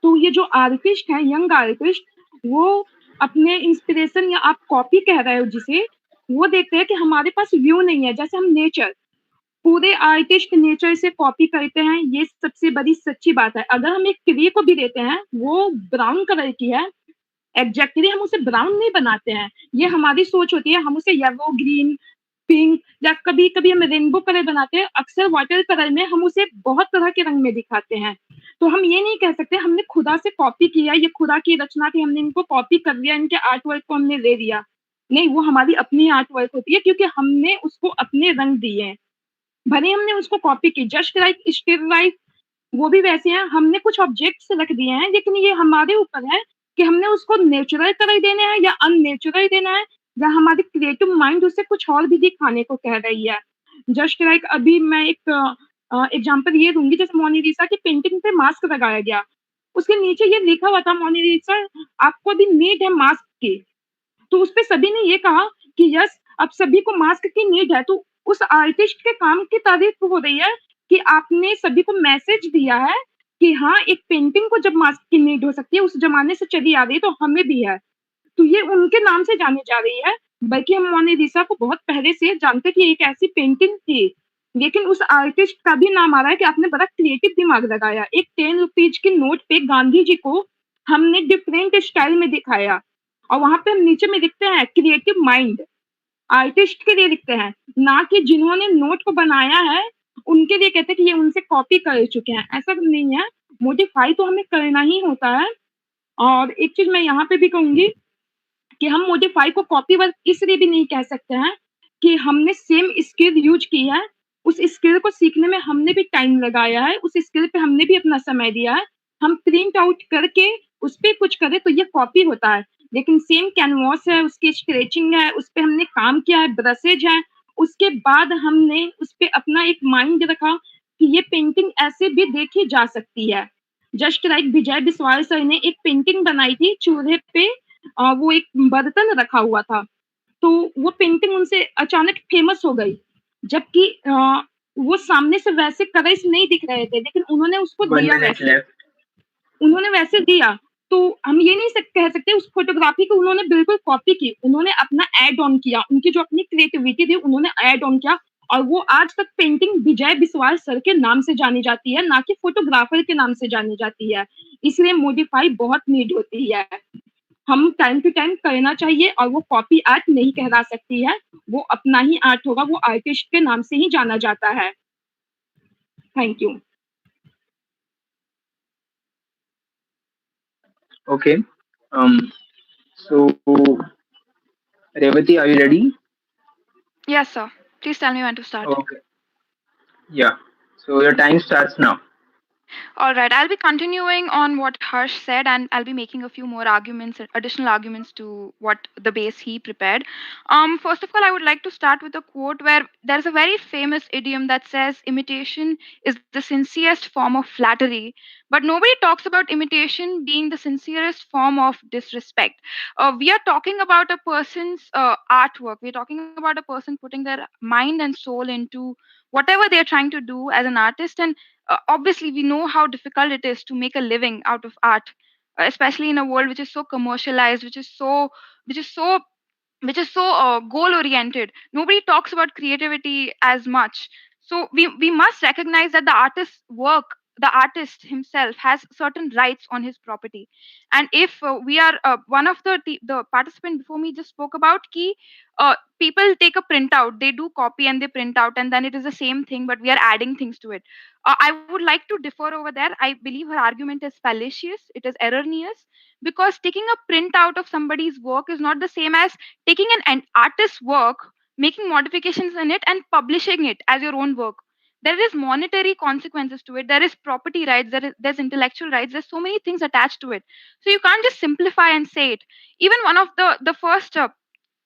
तो ये जो आर्टिस्ट हैं, यंग आर्टिस्ट, वो अपने इंस्पिरेशन या आप कॉपी कह रहे हो जिसे, वो देखते हैं कि हमारे पास व्यू नहीं है। जैसे हम नेचर, पूरे आर्टिस्ट नेचर से कॉपी करते हैं, ये सबसे बड़ी सच्ची बात है। अगर हम एक ट्री को भी देते हैं, वो ब्राउन कलर की है, एग्ज़ैक्टली हम उसे ब्राउन नहीं बनाते हैं। ये हमारी सोच होती है, हम उसे येलो, ग्रीन, पिंक या कभी-कभी हम रेनबो कलर बनाते हैं। अक्सर वाटर कलर में हम उसे बहुत तरह के रंग में दिखाते हैं। तो हम ये नहीं कह सकते हमने खुदा से कॉपी किया, ये खुदा की रचना थी, हमने इनको कॉपी कर लिया, इनके आर्ट वर्क को हमने ले लिया। नहीं, वो हमारी अपनी आर्ट वर्क होती है क्योंकि हमने उसको अपने रंग दिए हैं। भले हमने उसको कॉपी की, जस्ट लाइक स्टिल लाइफ, वो भी वैसे हैं, हमने कुछ ऑब्जेक्ट्स रख दिए हैं, लेकिन ये हमारे ऊपर है कि हमने उसको नेचुरल कलर देना है या अननेचुरल देना है, या हमारी क्रिएटिव माइंड उससे कुछ और भी दिखाने को कह रही है। जस्ट लाइक अभी मैं एक एग्ज़ाम्पल ये दूँगी, जैसे मोनालिसा की पेंटिंग पे मास्क लगाया गया, उसके नीचे ये लिखा हुआ था, मोनालिसा आपको अभी नीड है मास्क की। तो उसपे सभी ने ये कहा कि यस, अब सभी को मास्क की नीड है। तो उस आर्टिस्ट के काम की तारीफ हो रही है कि आपने सभी को मैसेज दिया है कि हाँ, एक पेंटिंग को जब मास्क की नीड हो सकती है, उस ज़माने से चली आ रही है, तो हमें भी है। तो ये उनके नाम से जानी जा रही है, बल्कि हम मोनालिसा को बहुत पहले से जानते हैं कि एक ऐसी पेंटिंग थी। लेकिन उस आर्टिस्ट का भी नाम आ रहा है कि आपने बड़ा क्रिएटिव दिमाग लगाया। एक 10 रुपीज़ के नोट पे गांधी जी को हमने डिफरेंट स्टाइल में दिखाया, और वहाँ पे हम नीचे में लिखते हैं क्रिएटिव माइंड, आर्टिस्ट के लिए लिखते हैं, ना कि जिन्होंने नोट को बनाया है, उनके लिए कहते हैं कि ये उनसे कॉपी कर चुके हैं। ऐसा नहीं है, मॉडिफाई तो हमें करना ही होता है। और एक चीज़ मैं यहाँ पे भी कहूँगी कि हम मॉडिफाई को कॉपी वर्क इसलिए भी नहीं कह सकते हैं कि हमने सेम स्किल यूज़ की है, उस स्किल को सीखने में हमने भी टाइम लगाया है, उस स्किल पे हमने भी अपना समय दिया है। हम प्रिंट आउट करके उस पे कुछ करें तो ये कॉपी होता है। लेकिन सेम कैनवास है, उसकी स्केचिंग है, उस पे हमने काम किया है, ब्रशेज़ हैं, उसके बाद हमने उस पे अपना एक माइंड रखा कि ये पेंटिंग ऐसे भी देखी जा सकती है। जस्ट लाइक विजय बिस्वाल सर ने एक पेंटिंग बनाई थी चूल्हे पे, वो एक बर्तन रखा हुआ था, तो वो पेंटिंग उनसे अचानक फेमस हो गई, जबकि वो सामने से वैसे कलर्स नहीं दिख रहे थे, लेकिन उन्होंने उसको 1 दिया minute वैसे, left. उन्होंने वैसे दिया। तो हम ये नहीं कह सकते उस फोटोग्राफी को उन्होंने बिल्कुल कॉपी की, उन्होंने अपना ऐड ऑन किया, उनकी जो अपनी क्रिएटिविटी थी उन्होंने ऐड ऑन किया, और वो आज तक पेंटिंग विजय बिस्वाल सर के नाम से जानी जाती है, ना कि फोटोग्राफर के नाम से जानी जाती है। इसलिए मॉडिफाई बहुत नीड होती है, हम टाइम टू टाइम करना चाहिए, और वो कॉपी आर्ट नहीं कहला सकती है, वो अपना ही आर्ट होगा, वो आर्टिस्ट के नाम से ही जाना जाता है। Thank you. Okay. So Revati, are you ready? Yes, sir. Please tell me when to start. Okay. Yeah. So your time starts now. All right, I'll be continuing on what Harsh said, and I'll be making a few more arguments, additional arguments to what the base he prepared. First of all, I would like to start with a quote where there's a very famous idiom that says, "Imitation is the sincerest form of flattery," but nobody talks about imitation being the sincerest form of disrespect. We are talking about a person's artwork. We're talking about a person putting their mind and soul into whatever they're trying to do as an artist, and obviously we know how difficult it is to make a living out of art, especially in a world which is so commercialized, which is so goal oriented. Nobody talks about creativity as much. So we must recognize that the artist's work, the artist himself has certain rights on his property. And if we are one of the participant before me just spoke about key, people take a printout, they do copy and they print out, and then it is the same thing, but we are adding things to it. I would like to differ over there. I believe her argument is fallacious, it is erroneous, because taking a printout of somebody's work is not the same as taking an artist's work, making modifications in it, and publishing it as your own work. There is monetary consequences to it. There is property rights. There's intellectual rights. There's so many things attached to it. So you can't just simplify and say it. Even one of the first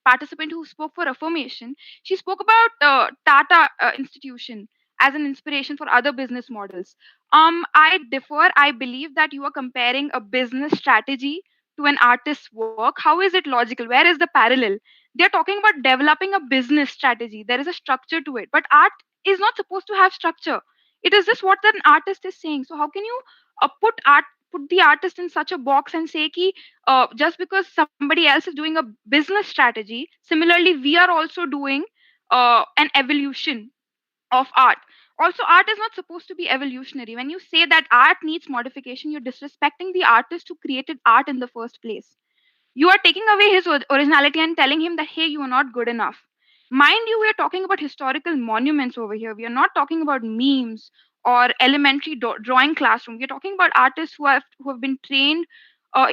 participant who spoke for Affirmation, she spoke about Tata Institution as an inspiration for other business models. I differ. I believe that you are comparing a business strategy to an artist's work. How is it logical? Where is the parallel? They're talking about developing a business strategy. There is a structure to it, but art is not supposed to have structure. It is just what an artist is saying. So how can you put the artist in such a box and say ki just because somebody else is doing a business strategy, similarly we are also doing an evolution of art. Also, art is not supposed to be evolutionary. When you say that art needs modification, you're disrespecting the artist who created art in the first place. You are taking away his originality and telling him that, hey, you are not good enough. Mind you, we are talking about historical monuments over here. We are not talking about memes or elementary drawing classroom. We are talking about artists who have been trained,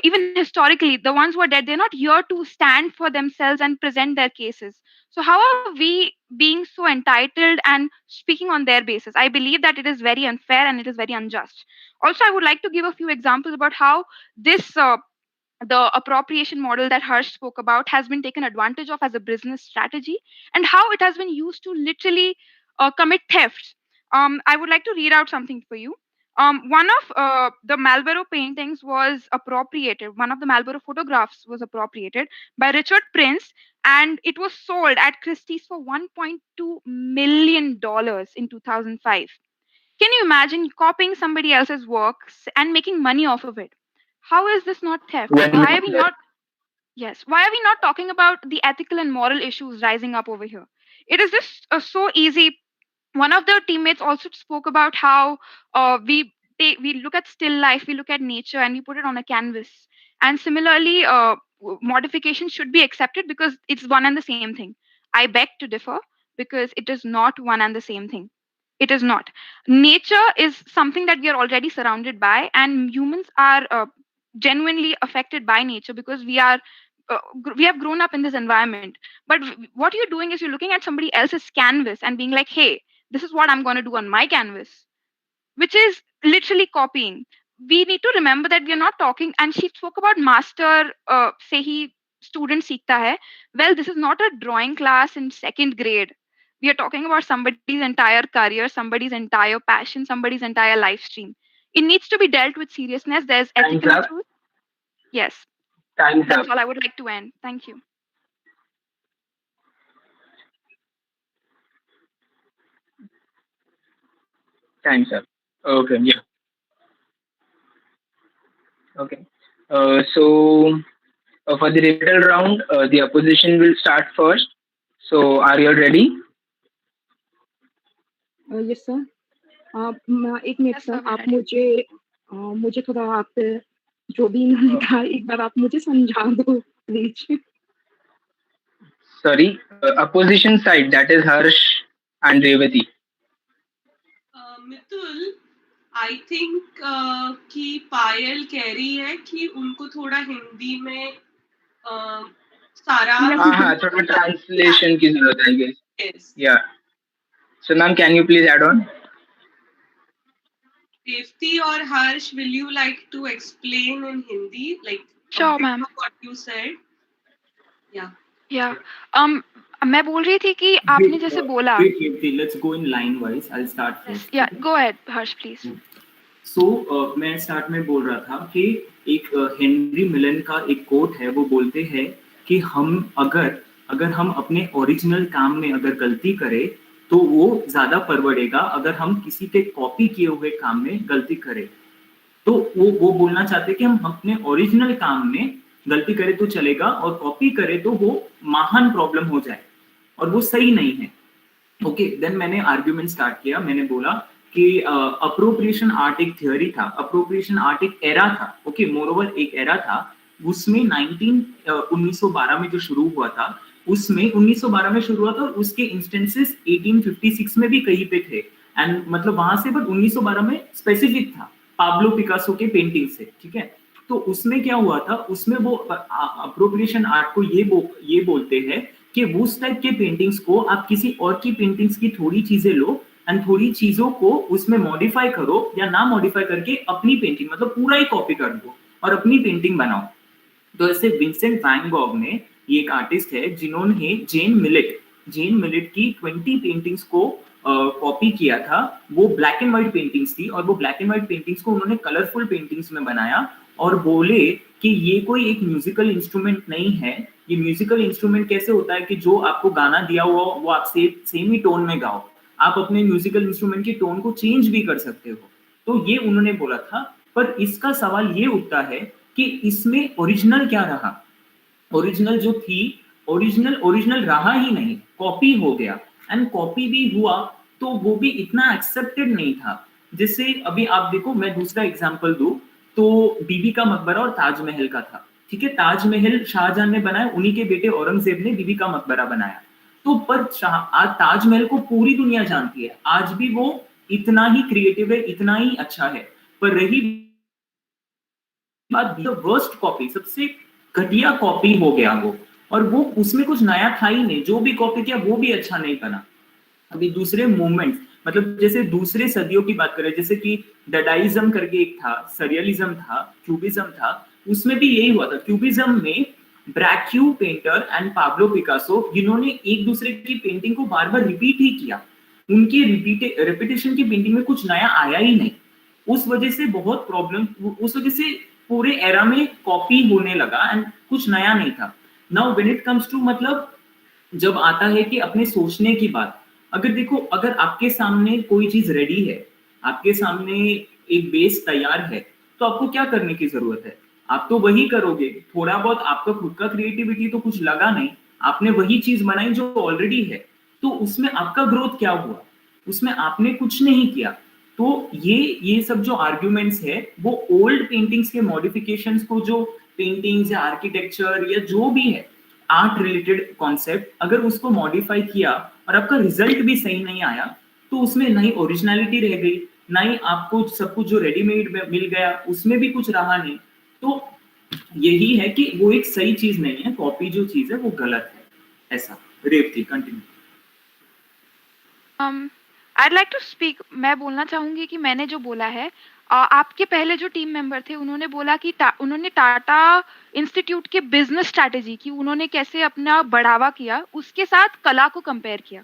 even historically. The ones who are dead, they're not here to stand for themselves and present their cases. So how are we being so entitled and speaking on their basis? I believe that it is very unfair and it is very unjust. Also, I would like to give a few examples about how this the appropriation model that Harsh spoke about has been taken advantage of as a business strategy, and how it has been used to literally commit thefts. I would like to read out something for you. One of the Marlborough paintings was appropriated. One of the Marlborough photographs was appropriated by Richard Prince, and it was sold at Christie's for $1.2 million in 2005. Can you imagine copying somebody else's works and making money off of it? How is this not theft? One Why are minute we left. not Yes, why are we not talking about the ethical and moral issues rising up over here? It is just so easy. One of the teammates also spoke about how we look at still life, we look at nature, and we put it on a canvas. And similarly, modification should be accepted because it's one and the same thing. I beg to differ because it is not one and the same thing. It is not. Nature is something that we are already surrounded by, and humans are genuinely affected by nature because we have grown up in this environment. But what you're doing is you're looking at somebody else's canvas and being like, hey, this is what I'm going to do on my canvas, which is literally copying. We need to remember that we are not talking. And she spoke about master, say he student seekta hai. Well, this is not a drawing class in second grade. We are talking about somebody's entire career, somebody's entire passion, somebody's entire life stream. It needs to be dealt with seriousness. There's Time's ethical up. issues. Yes, Time's that's up. all I would like to end. Thank you. Time's up. Okay. Yeah. Okay. So for the rebuttal round, the opposition will start first. So are you all ready? Yes sir. एक minute Yes, सर, sir, we're आप ready. मुझे थोड़ा आप जो भी इन्होंने Uh, कहा एक बार आप मुझे समझा दो please. Sorry. Opposition side, that is Harsh and Revati. Mitul, I think कि पायल कह रही है कि उनको थोड़ा हिंदी में सारांश हाँ हाँ, थोड़ा ट्रांसलेशन की जरूरत है, I guess. Yes. Yeah. So ma'am, can you please add on? Devti or Harsh, will you like to explain in Hindi, like a Sure, bit ma'am. of what you said? Yeah. Yeah. Um, मैं बोल रही थी कि आपने Wait, जैसे बोला. wait. Let's go in line wise. I'll start Yes. first. Yeah. Okay? Go ahead, Harsh, please. सो मैं start में बोल रहा था कि एक हेनरी मिलन का एक कोट है, वो बोलते हैं कि हम अगर अगर हम अपने ओरिजिनल काम में अगर गलती करें तो वो ज्यादा परवड़ेगा अगर हम किसी के कॉपी किए हुए काम में गलती करें। तो वो बोलना चाहते हैं कि हम अपने ओरिजिनल काम में गलती करें तो चलेगा और कॉपी करें तो वो महान प्रॉब्लम हो जाए और वो सही नहीं है। ओके, देन मैंने आर्ग्यूमेंट स्टार्ट किया। मैंने बोला कि अप्रोप्रिएशन आर्ट एक थियोरी था, अप्रोप्रिएशन आर्ट एक एरा था। ओके, मोरओवर एक एरा था। उसमें 1912 में जो शुरू हुआ था, उसमें 1912 में शुरू हुआ था और उसके इंस्टेंसेस 1856 में भी कहीं पे थे। एंड मतलब वहां से बट 1912 में स्पेसिफिक था पाब्लो पिकासो के पेंटिंग से। ठीक है, तो उसमें क्या हुआ था, उसमें वो अप्रोप्रिएशन आर्ट को ये बोलते हैं कि उस टाइप के पेंटिंग्स को आप किसी और की पेंटिंग्स की थोड़ी चीजें लो एंड थोड़ी चीजों को उसमें मॉडिफाई करो या ना मॉडिफाई करके अपनी पेंटिंग मतलब पूरा ही कॉपी कर दो और अपनी पेंटिंग बनाओ। तो ऐसे विंसेंट वैन गॉग ने, ये एक आर्टिस्ट है जिन्होंने जेन मिलेट की 20 पेंटिंग्स को कॉपी किया था। वो ब्लैक एंड व्हाइट पेंटिंग्स थी और वो ब्लैक एंड व्हाइट पेंटिंग्स को उन्होंने कलरफुल पेंटिंग्स में बनाया और बोले कि ये कोई एक म्यूजिकल इंस्ट्रूमेंट नहीं है। ये म्यूजिकल इंस्ट्रूमेंट कैसे होता है कि जो आपको गाना दिया हुआ वो आप सेम ही टोन में गाओ, आप अपने म्यूजिकल इंस्ट्रूमेंट की टोन को चेंज भी कर सकते हो। तो ये उन्होंने बोला था। पर इसका सवाल ये उठता है कि इसमें ओरिजिनल क्या रहा। ओरिजिनल जो थी, ओरिजिनल रहा ही नहीं, कॉपी हो गया। एंड कॉपी भी हुआ तो वो भी इतना एक्सेप्टेड नहीं था। जैसे अभी आप देखो, मैं दूसरा एग्जांपल दूं तो बीबी का मकबरा और ताजमहल का था। ठीक है, ताजमहल शाहजहां ने बनाया, उन्हीं के बेटे औरंगजेब ने बीबी का मकबरा बनाया। तो पर आज ताजमहल को पूरी दुनिया जानती है, आज भी वो इतना ही क्रिएटिव है, इतना ही अच्छा है। पर रही बात वर्स्ट कॉपी, सबसे घटिया कॉपी हो गया वो, और वो उसमें कुछ नया था ही नहीं। जो भी कॉपी किया वो भी अच्छा नहीं बना। अभी दूसरे मूवमेंट मतलब जैसे दूसरे सदियों की बात करें, जैसे कि डडाइज्म करके एक था, सरियलिज्म था, क्यूबिज्म था, उसमें भी यही हुआ था। क्यूबिज्म में ब्रैक्यू पेंटर एंड पाब्लो पिकासो, जिन्होंने एक दूसरे की पेंटिंग को बार बार रिपीट ही किया, उनकी रिपीटेशन की पेंटिंग में कुछ नया आया ही नहीं। उस वजह से बहुत प्रॉब्लम, उस वजह से पूरे एरा में कॉपी होने लगा एंड कुछ नया नहीं था। Now when it comes to मतलब जब आता है कि अपने सोचने की बात, अगर देखो, अगर आपके सामने कोई चीज रेडी है, आपके सामने एक बेस तैयार है, तो आपको क्या करने की जरूरत है? आप तो वही करोगे। थोड़ा बहुत आपका खुद का क्रिएटिविटी तो कुछ लगा नहीं, आपने वही चीज बनाई जो ऑलरेडी है। तो उसमें आपका ग्रोथ क्या हुआ? उसमें आपने कुछ नहीं किया। तो ये सब जो आर्ग्यूमेंट्स है वो ओल्ड पेंटिंग्स के मॉडिफिकेशंस को, जो पेंटिंग्स या आर्किटेक्चर या जो भी है आर्ट रिलेटेड कॉन्सेप्ट, अगर उसको मॉडिफाई किया और आपका रिजल्ट भी सही नहीं आया, तो उसमें ना ही ओरिजिनलिटी रह गई, ना ही आपको सब कुछ जो रेडीमेड मिल गया उसमें भी कुछ रहा नहीं। तो यही है कि वो एक सही चीज नहीं है, कॉपी जो चीज है वो गलत है। ऐसा। Revathi continue. I'd like to speak. मैं बोलना चाहूंगी कि मैंने जो बोला है, आपके पहले जो टीम मेंबर थे उन्होंने बोला कि उन्होंने टाटा इंस्टीट्यूट के बिजनेस स्ट्रैटेजी की, उन्होंने कैसे अपना बढ़ावा किया, उसके साथ कला को कंपेयर किया।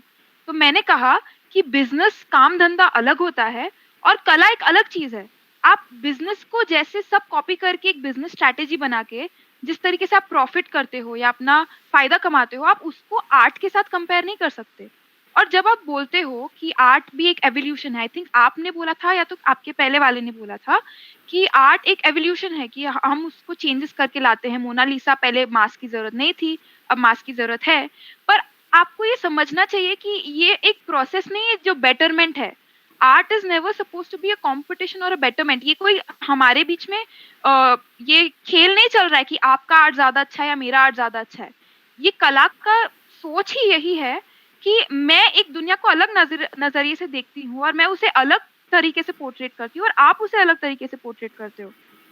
तो मैंने कहा कि बिजनेस काम धंधा अलग होता है और कला एक अलग चीज है। आप बिजनेस को जैसे सब कॉपी करके एक बिजनेस स्ट्रैटेजी बना के जिस तरीके से आप प्रॉफिट करते हो या अपना फायदा कमाते हो, आप उसको आर्ट के साथ कंपेयर नहीं कर सकते। और जब आप बोलते हो कि आर्ट भी एक एवोल्यूशन है, आई थिंक आपने बोला था या तो आपके पहले वाले ने बोला था कि आर्ट एक एवोल्यूशन है, कि हम उसको चेंजेस करके लाते हैं। मोनालिसा पहले मास्क की जरूरत नहीं थी, अब मास्क की जरूरत है। पर आपको ये समझना चाहिए कि ये एक प्रोसेस नहीं है जो बेटरमेंट है। Art is never suppose to be a competition और अ बेटरमेंट। ये कोई हमारे बीच में ये खेल नहीं चल रहा है कि आपका आर्ट ज्यादा अच्छा है या मेरा आर्ट ज्यादा अच्छा है। ये कला का सोच ही यही है कि मैं एक दुनिया को अलग नजरिए से देखती हूँ और मैं उसे अलग तरीके से पोर्ट्रेट करती हूँ और आप उसे अलग तरीके से पोर्ट्रेट करते हो।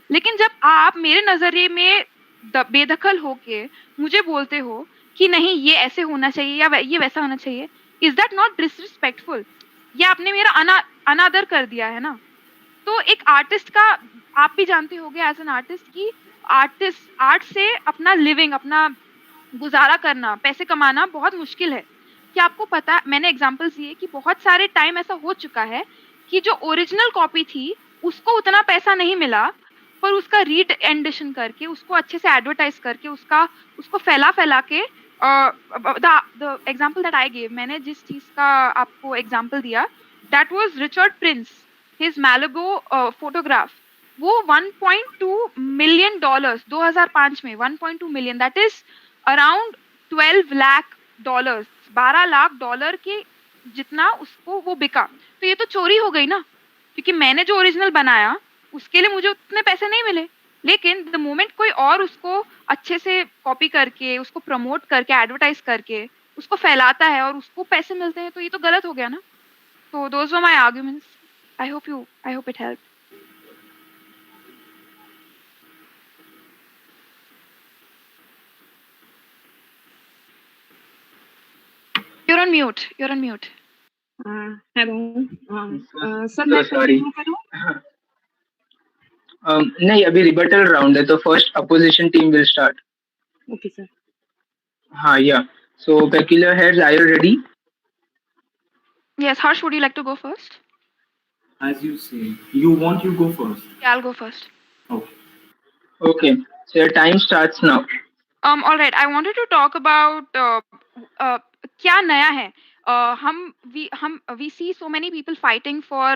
लेकिन जब आप मेरे नजरिए में बेदखल होके मुझे बोलते हो कि नहीं ये ऐसे होना चाहिए या ये वैसा होना चाहिए, इज दैट नॉट डिसरिस्पेक्टफुल? ये आपने मेरा अनादर कर दिया है ना। तो एक आर्टिस्ट का, आप भी जानते होगे एज एन आर्टिस्ट कि आर्ट से अपना लिविंग, अपना गुजारा करना, पैसे कमाना बहुत मुश्किल है। क्या आपको पता है, मैंने एग्जांपल्स दिए कि बहुत सारे टाइम ऐसा हो चुका है कि जो ओरिजिनल कॉपी थी उसको उतना पैसा नहीं मिला, पर उसका रीड एडिशन करके, उसको अच्छे से एडवर्टाइज करके, उसको फैला फैला के, the example that I give, मैंने जिस चीज का आपको एग्जांपल दिया, that was Richard Prince, his Malibu photograph. वो 1.2 मिलियन डॉलर्स 2005 में, 1.2 million, that is around 12 lakh dollars, 12 lakh dollar के जितना उसको वो बिका। तो ये तो चोरी हो गई ना, क्योंकि मैंने जो ओरिजिनल बनाया उसके लिए मुझे उतने पैसे नहीं मिले। लेकिन द मोमेंट कोई और उसको अच्छे से कॉपी करके, उसको प्रमोट करके, एडवर्टाइज करके उसको फैलाता है और उसको पैसे मिलते हैं, तो ये तो गलत हो गया ना। तो those were my arguments. I hope it help. You're on mute. You're on mute. Hello sir, So मैं sorry. continue करूं? नहीं, अभी रिबटल राउंड है तो first opposition team will start. Okay sir. हाँ, या. So peculiar heads, are you ready? Yes, Harsh, would you like to go first? As you say, you go first. Yeah, I'll go first. Okay. Okay. So your time starts now. All right. I wanted to talk about क्या नया है. We see so many people fighting for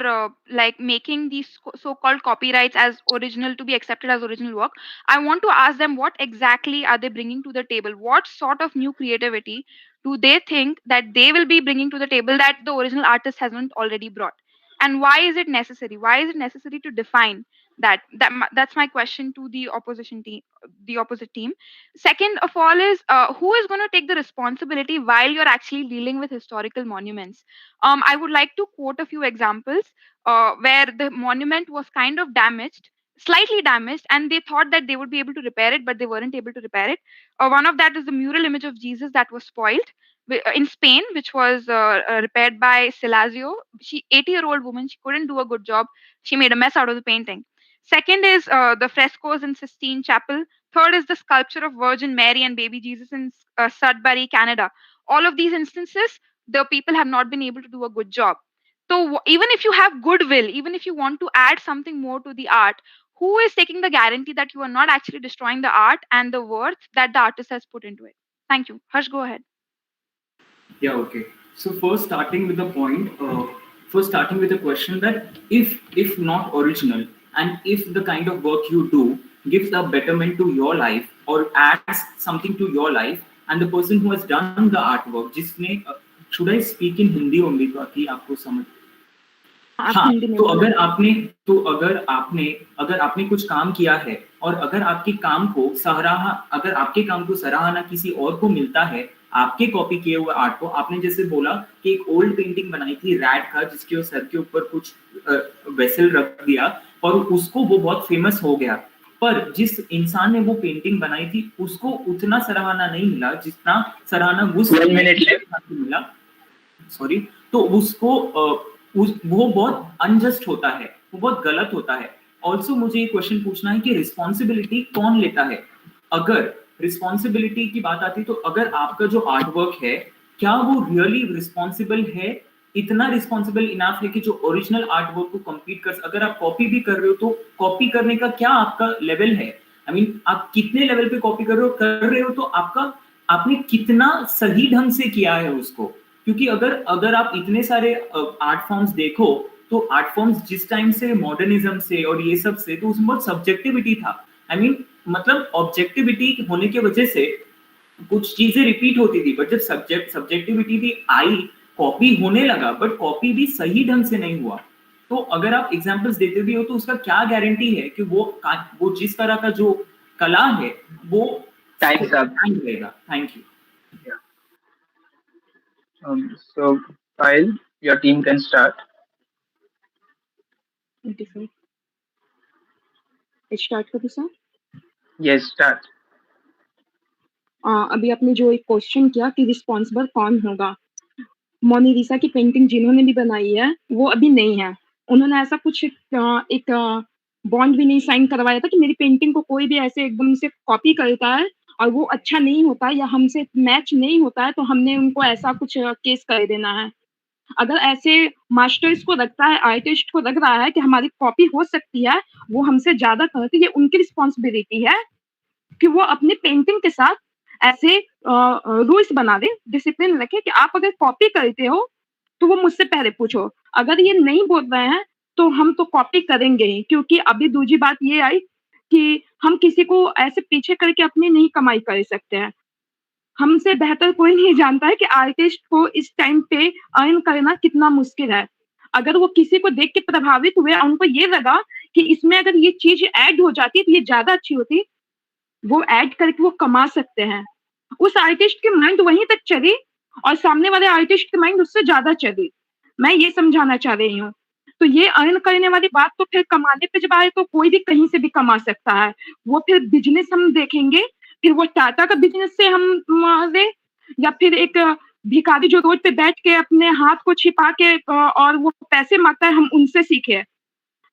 like making these so-called copyrights as original to be accepted as original work. I want to ask them, what exactly are they bringing to the table? What sort of new creativity do they think that they will be bringing to the table that the original artist hasn't already brought? And why is it necessary? Why is it necessary to define that? That's my question to the opposition team, the opposite team. Second of all is, who is going to take the responsibility while you're actually dealing with historical monuments? I would like to quote a few examples where the monument was kind of damaged, slightly damaged, and they thought that they would be able to repair it, but they weren't able to repair it. One of that is the mural image of Jesus that was spoiled in Spain, which was repaired by Silasio. 80-year-old woman, she couldn't do a good job. She made a mess out of the painting. Second is the frescoes in Sistine Chapel. Third is the sculpture of Virgin Mary and baby Jesus in Sudbury, Canada. All of these instances, the people have not been able to do a good job. So even if you have goodwill, even if you want to add something more to the art, who is taking the guarantee that you are not actually destroying the art and the worth that the artist has put into it? Thank you. Harsh, go ahead. Yeah, okay. So first starting with the point, first starting with the question that if not original, and if the kind of work you do gives a betterment to your life or adds something to your life, and the person who has done the artwork, जिसने should I speak in Hindi only ताकि आपको समझ. हाँ, तो अगर आपने कुछ काम किया है और अगर आपके काम को सराहना किसी और को मिलता है, आपके कॉपी किए हुए आर्ट को, आपने जैसे बोला कि एक ओल्ड पेंटिंग बनाई थी रैट का, जिसके सर के ऊपर कुछ वेसल रख दिया और उसको वो बहुत फेमस हो गया, पर जिस इंसान ने वो पेंटिंग बनाई थी उसको उतना सराहना नहीं मिला जितना सराहना उस मिला. सॉरी. तो उसको वो बहुत अनजस्ट होता है, वो बहुत गलत होता है. ऑल्सो मुझे ये क्वेश्चन पूछना है कि रिस्पॉन्सिबिलिटी कौन लेता है. अगर रिस्पॉन्सिबिलिटी की बात आती है तो अगर आपका जो आर्टवर्क है, क्या वो रियली रिस्पॉन्सिबल है, इतना रिस्पॉन्सिबल इनफ है कि जो ओरिजिनल आर्ट वर्क को कंप्लीट कर, अगर आप कॉपी भी कर रहे हो तो कॉपी करने का क्या आपका लेवल है, आई मीन आप कितने लेवल पे कॉपी कर रहे हो तो आपका आपने कितना सही ढंग से किया है उसको। क्योंकि अगर अगर आप इतने सारे आर्ट फॉर्म्स देखो तो आर्ट फॉर्म्स जिस टाइम से मॉडर्निज्म से और ये सब से, तो उसमें बहुत सब्जेक्टिविटी था, आई मीन मतलब ऑब्जेक्टिविटी होने की वजह से कुछ चीजें रिपीट होती थी, बट जब सब्जेक्टिविटी भी आई, कॉपी होने लगा, बट कॉपी भी सही ढंग से नहीं हुआ। तो अगर आप एग्जांपल्स देते भी हो तो उसका क्या गारंटी है कि वो जिस तरह का जो कला है वो Time's up. रहेगा। Thank you. Yeah. So, Payal, your team can start. Okay sir, start करूँ सर? Yes, start. अभी आपने जो एक क्वेश्चन किया कि रिस्पॉन्सिबल कौन होगा, मोनालिसा की पेंटिंग जिन्होंने भी बनाई है वो अभी नहीं है। उन्होंने ऐसा कुछ एक बॉन्ड भी नहीं साइन करवाया था कि मेरी पेंटिंग को कोई भी ऐसे एकदम से कॉपी करता है और वो अच्छा नहीं होता या हमसे मैच नहीं होता है तो हमने उनको ऐसा कुछ केस कर देना है। अगर ऐसे मास्टर्स को लगता है, आर्टिस्ट को लग रहा है कि हमारी कॉपी हो सकती है, वो हमसे ज़्यादा करते, ये उनकी रिस्पॉन्सिबिलिटी है कि वो अपनी पेंटिंग के साथ ऐसे रूल्स बना दें, डिसिप्लिन रखें कि आप अगर कॉपी करते हो, तो वो मुझसे पहले पूछो। अगर ये नहीं बोल रहे हैं, तो हम तो कॉपी करेंगे ही क्योंकि अभी दूसरी बात ये आई कि हम किसी को ऐसे पीछे करके अपनी नहीं कमाई कर सकते हैं। हमसे बेहतर कोई नहीं जानता है कि आर्टिस्ट को इस टाइम पे अर्न करना कितना मुश्किल है। अगर वो किसी को देख के प्रभावित हुए और उनको ये लगा कि इसमें अगर ये चीज़ ऐड हो जाती तो ये ज़्यादा अच्छी होती, वो ऐड करके वो कमा सकते हैं। उस आर्टिस्ट की माइंड वहीं तक चली और सामने वाले आर्टिस्ट की माइंड उससे ज़्यादा चली। मैं ये समझाना चाह रही हूँ। तो ये अर्न करने वाली बात तो फिर कमाने पे जब आए तो कोई भी कहीं से भी कमा सकता है। वो फिर बिज़नेस हम देखेंगे, फिर वो टाटा का बिज़नेस से हम दें या फिर एक भिखारी जो रोड पे बैठ के अपने हाथ को छिपा के और वो पैसे माँगता है, हम उनसे सीखें।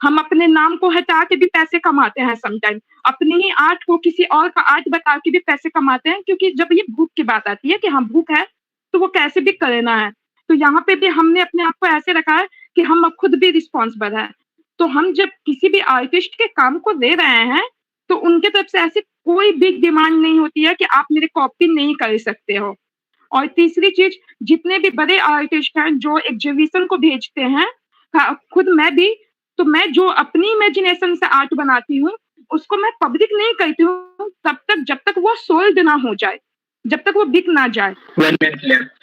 हम अपने नाम को हटा के भी पैसे कमाते हैं समटाइम। अपने ही आर्ट को किसी और का आर्ट बता के भी पैसे कमाते हैं क्योंकि जब ये भूख की बात आती है कि हाँ, भूख है, तो वो कैसे भी करना है। तो यहाँ पे भी हमने अपने आप को ऐसे रखा है कि हम अब खुद भी रिस्पॉन्सिबल हैं। तो हम जब किसी भी आर्टिस्ट के काम को दे रहे हैं, तो उनके तरफ से ऐसी कोई बिग डिमांड नहीं होती है कि आप मेरी कॉपी नहीं कर सकते हो। और तीसरी चीज़, जितने भी बड़े आर्टिस्ट हैं जो एग्ज़िबिशन को भेजते हैं, खुद मैं भी, तो मैं जो अपनी इमेजिनेशन से आर्ट बनाती हूँ, उसको मैं पब्लिक नहीं करती हूँ तब तक जब तक वो सोल्ड ना हो जाए, जब तक वो बिक ना जाए। 1 minute left.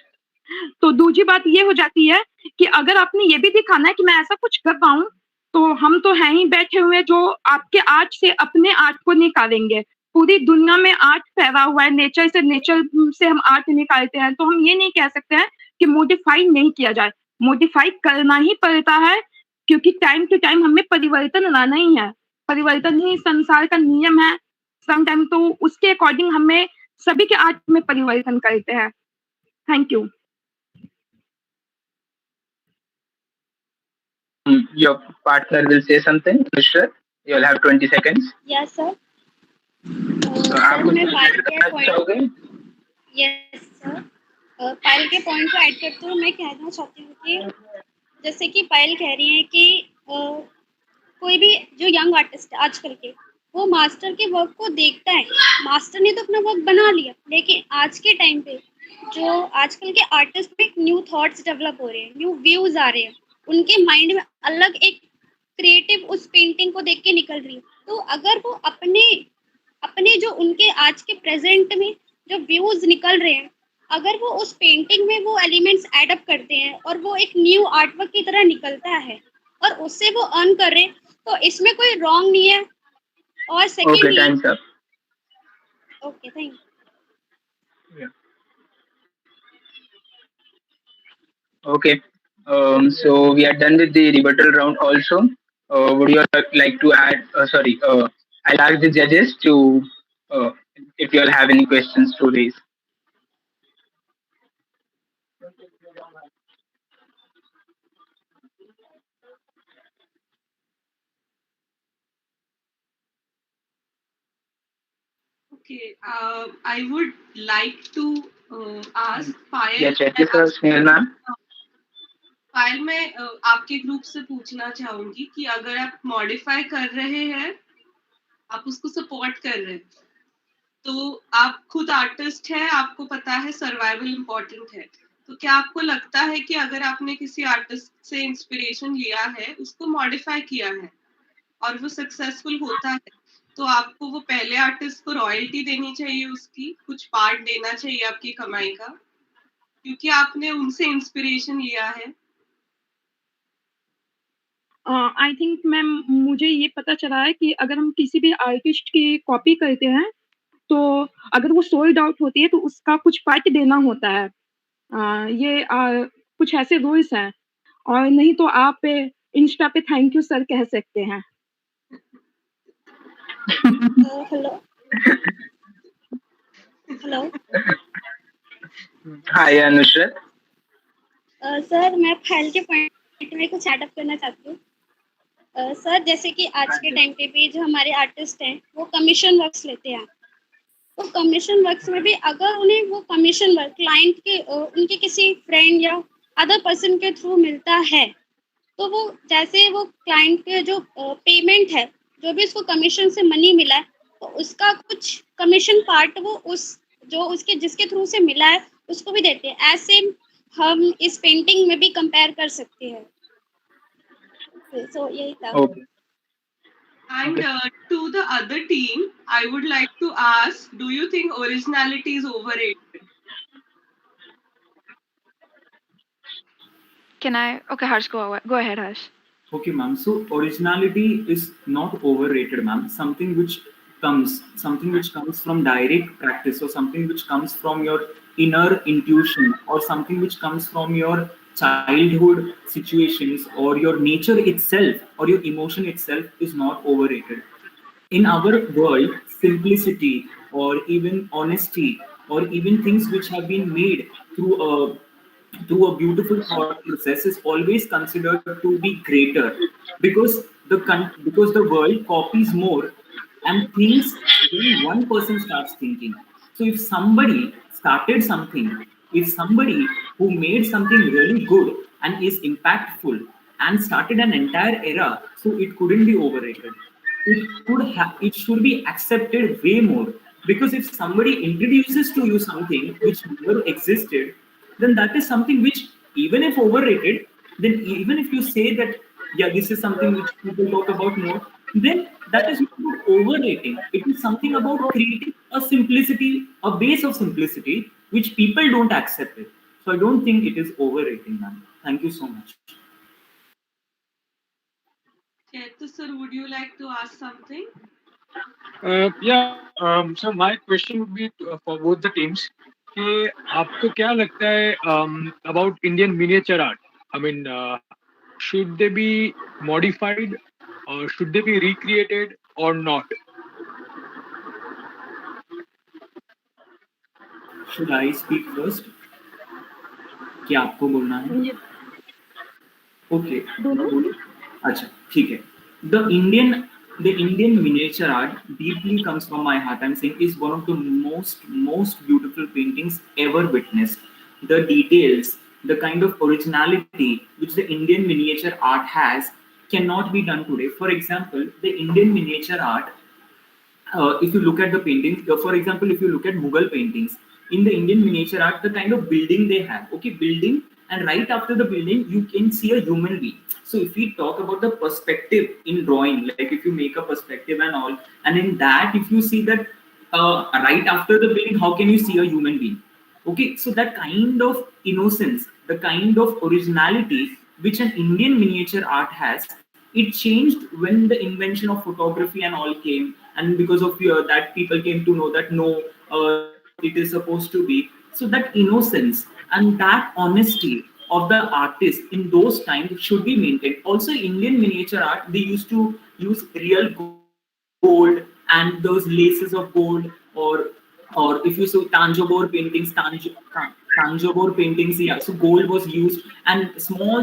तो दूसरी बात ये हो जाती है कि अगर आपने ये भी दिखाना है कि मैं ऐसा कुछ कर रहा हूँ, तो हम तो हैं ही बैठे हुए जो आपके आर्ट से अपने आर्ट को निकालेंगे। पूरी दुनिया में आर्ट फैला हुआ है, नेचर से हम आर्ट निकालते हैं, तो हम ये नहीं कह सकते हैं कि मॉडिफाई नहीं किया जाए। मॉडिफाई करना ही पड़ता है क्योंकि टाइम टू टाइम हमें परिवर्तन लाना ही है। परिवर्तन ही संसार का नियम है। सम टाइम तो उसके अकॉर्डिंग हमें सभी के आर्ट में परिवर्तन करते हैं। Thank you. Your partner will say something. Nusrat, you'll have 20 seconds. Yes sir. So, sir आप कुछ मैं पायल ऐड के करना पॉइंट, चाहोगे? यस सर, पायल के पॉइंट को ऐड करते हुए मैं कहना चाहती हूँ कि जैसे कि पायल कह रही है कि कोई भी जो यंग आर्टिस्ट है आजकल के, वो मास्टर के वर्क को देखता है। मास्टर ने तो अपना वर्क बना लिया, लेकिन आज के टाइम पे जो आजकल के आर्टिस्ट में न्यू थॉट्स डेवलप हो रहे हैं, न्यू व्यूज आ रहे हैं, उनके माइंड में अलग एक क्रिएटिव उस पेंटिंग को देख के निकल रही है। तो अगर वो अपने अपने जो उनके आज के प्रेजेंट में जो व्यूज निकल रहे हैं, अगर वो उस पेंटिंग में वो एलिमेंट्स ऐड अप करते हैं और वो एक न्यू आर्टवर्क की तरह निकलता है और उससे वो अर्न कर रहे हैं, तो इसमें कोई रॉन्ग नहीं है। और सेकंड Okay, ये, time's up. Okay thank you. Yeah. Okay. So we are done with the rebuttal round also. Would you all like to add? Sorry. I'll ask the judges to, uh, if you all have any questions to raise. Okay, I would like to आज पायल Yeah, check this out, Snail ma'am. पायल मैं आपके group से पूछना चाहूंगी कि अगर आप modify कर रहे हैं, आप उसको सपोर्ट कर रहे हैं, तो आप खुद आर्टिस्ट हैं, आपको पता है सर्वाइवल इम्पोर्टेंट है, तो क्या आपको लगता है कि अगर आपने किसी आर्टिस्ट से इंस्पिरेशन लिया है, उसको मॉडिफाई किया है और वो सक्सेसफुल होता है, तो आपको वो पहले आर्टिस्ट को रॉयल्टी देनी चाहिए, उसकी कुछ पार्ट देना चाहिए आपकी कमाई का, क्योंकि आपने उनसे इंस्पिरेशन लिया है? आई थिंक मैम मुझे ये पता चला है कि अगर हम किसी भी आर्टिस्ट की कॉपी करते हैं तो अगर वो सोल्ड आउट होती है तो उसका कुछ पार्ट देना होता है। ये कुछ ऐसे रूल्स हैं और नहीं तो आप इंस्टा पे थैंक यू सर कह सकते हैं। Hello hello Hi, Nusrat. Sir, मैं फाइल के पॉइंट में कुछ एडअप करना चाहती हूँ। सर, जैसे कि आज के टाइम पे भी जो हमारे आर्टिस्ट हैं वो कमीशन वर्क्स लेते हैं, तो कमीशन वर्क्स में भी अगर उन्हें वो कमीशन वर्क क्लाइंट के उनके किसी फ्रेंड या अदर पर्सन के थ्रू मिलता है, तो वो जैसे वो क्लाइंट के जो पेमेंट है, जो भी उसको कमीशन से मनी मिला है, तो उसका कुछ कमीशन पार्ट वो उस जो उसके जिसके थ्रू से मिला है उसको भी देते हैं। ऐसे हम इस पेंटिंग में भी कंपेयर कर सकते हैं। सो यही था। Okay. And to the other team, I would like to ask, do you think originality is overrated? Can I? Okay, Harsh, go ahead, Harsh. Okay, ma'am. So originality is not overrated, ma'am. Something which comes from direct practice, or something which comes from your inner intuition, or something which comes from your childhood situations, or your nature itself, or your emotion itself, is not overrated. In our world, simplicity or even honesty or even things which have been made through a beautiful thought process is always considered to be greater, because because the world copies more and thinks when one person starts thinking. So if somebody started something, if somebody who made something really good and is impactful and started an entire era, so it couldn't be overrated. It should be accepted way more, because if somebody introduces to you something which never existed, then that is something which, even if overrated, then even if you say that, yeah, this is something which people talk about more, then that is not about overrating. It is something about creating a simplicity, a base of simplicity which people don't accept it. So I don't think it is overrating, man. Thank you so much. Chetu sir, would you like to ask something? Yeah. So my question would be for both the teams. कि आपको क्या लगता है about Indian miniature art? I mean, should they be modified or should they be recreated or not? Should I speak first? क्या आपको बोलना है? Okay. अच्छा, ठीक है. The Indian miniature art deeply comes from my heart. I'm saying is one of the most beautiful paintings ever witnessed. The details, the kind of originality which the Indian miniature art has cannot be done today. For example, the Indian miniature art, if you look at the paintings, for example, if you look at Mughal paintings, in the Indian miniature art, the kind of building they have, okay, building, and right after the building, you can see a human being. So if we talk about the perspective in drawing, like if you make a perspective and all, and in that, if you see that right after the building, how can you see a human being? Okay, so that kind of innocence, the kind of originality which an Indian miniature art has, it changed when the invention of photography and all came, and because of that, people came to know that no, it is supposed to be. So that innocence and that honesty of the artist in those times should be maintained. Also, Indian miniature art, they used to use real gold and those laces of gold, or if you saw Tanjore paintings, yeah. So gold was used, and small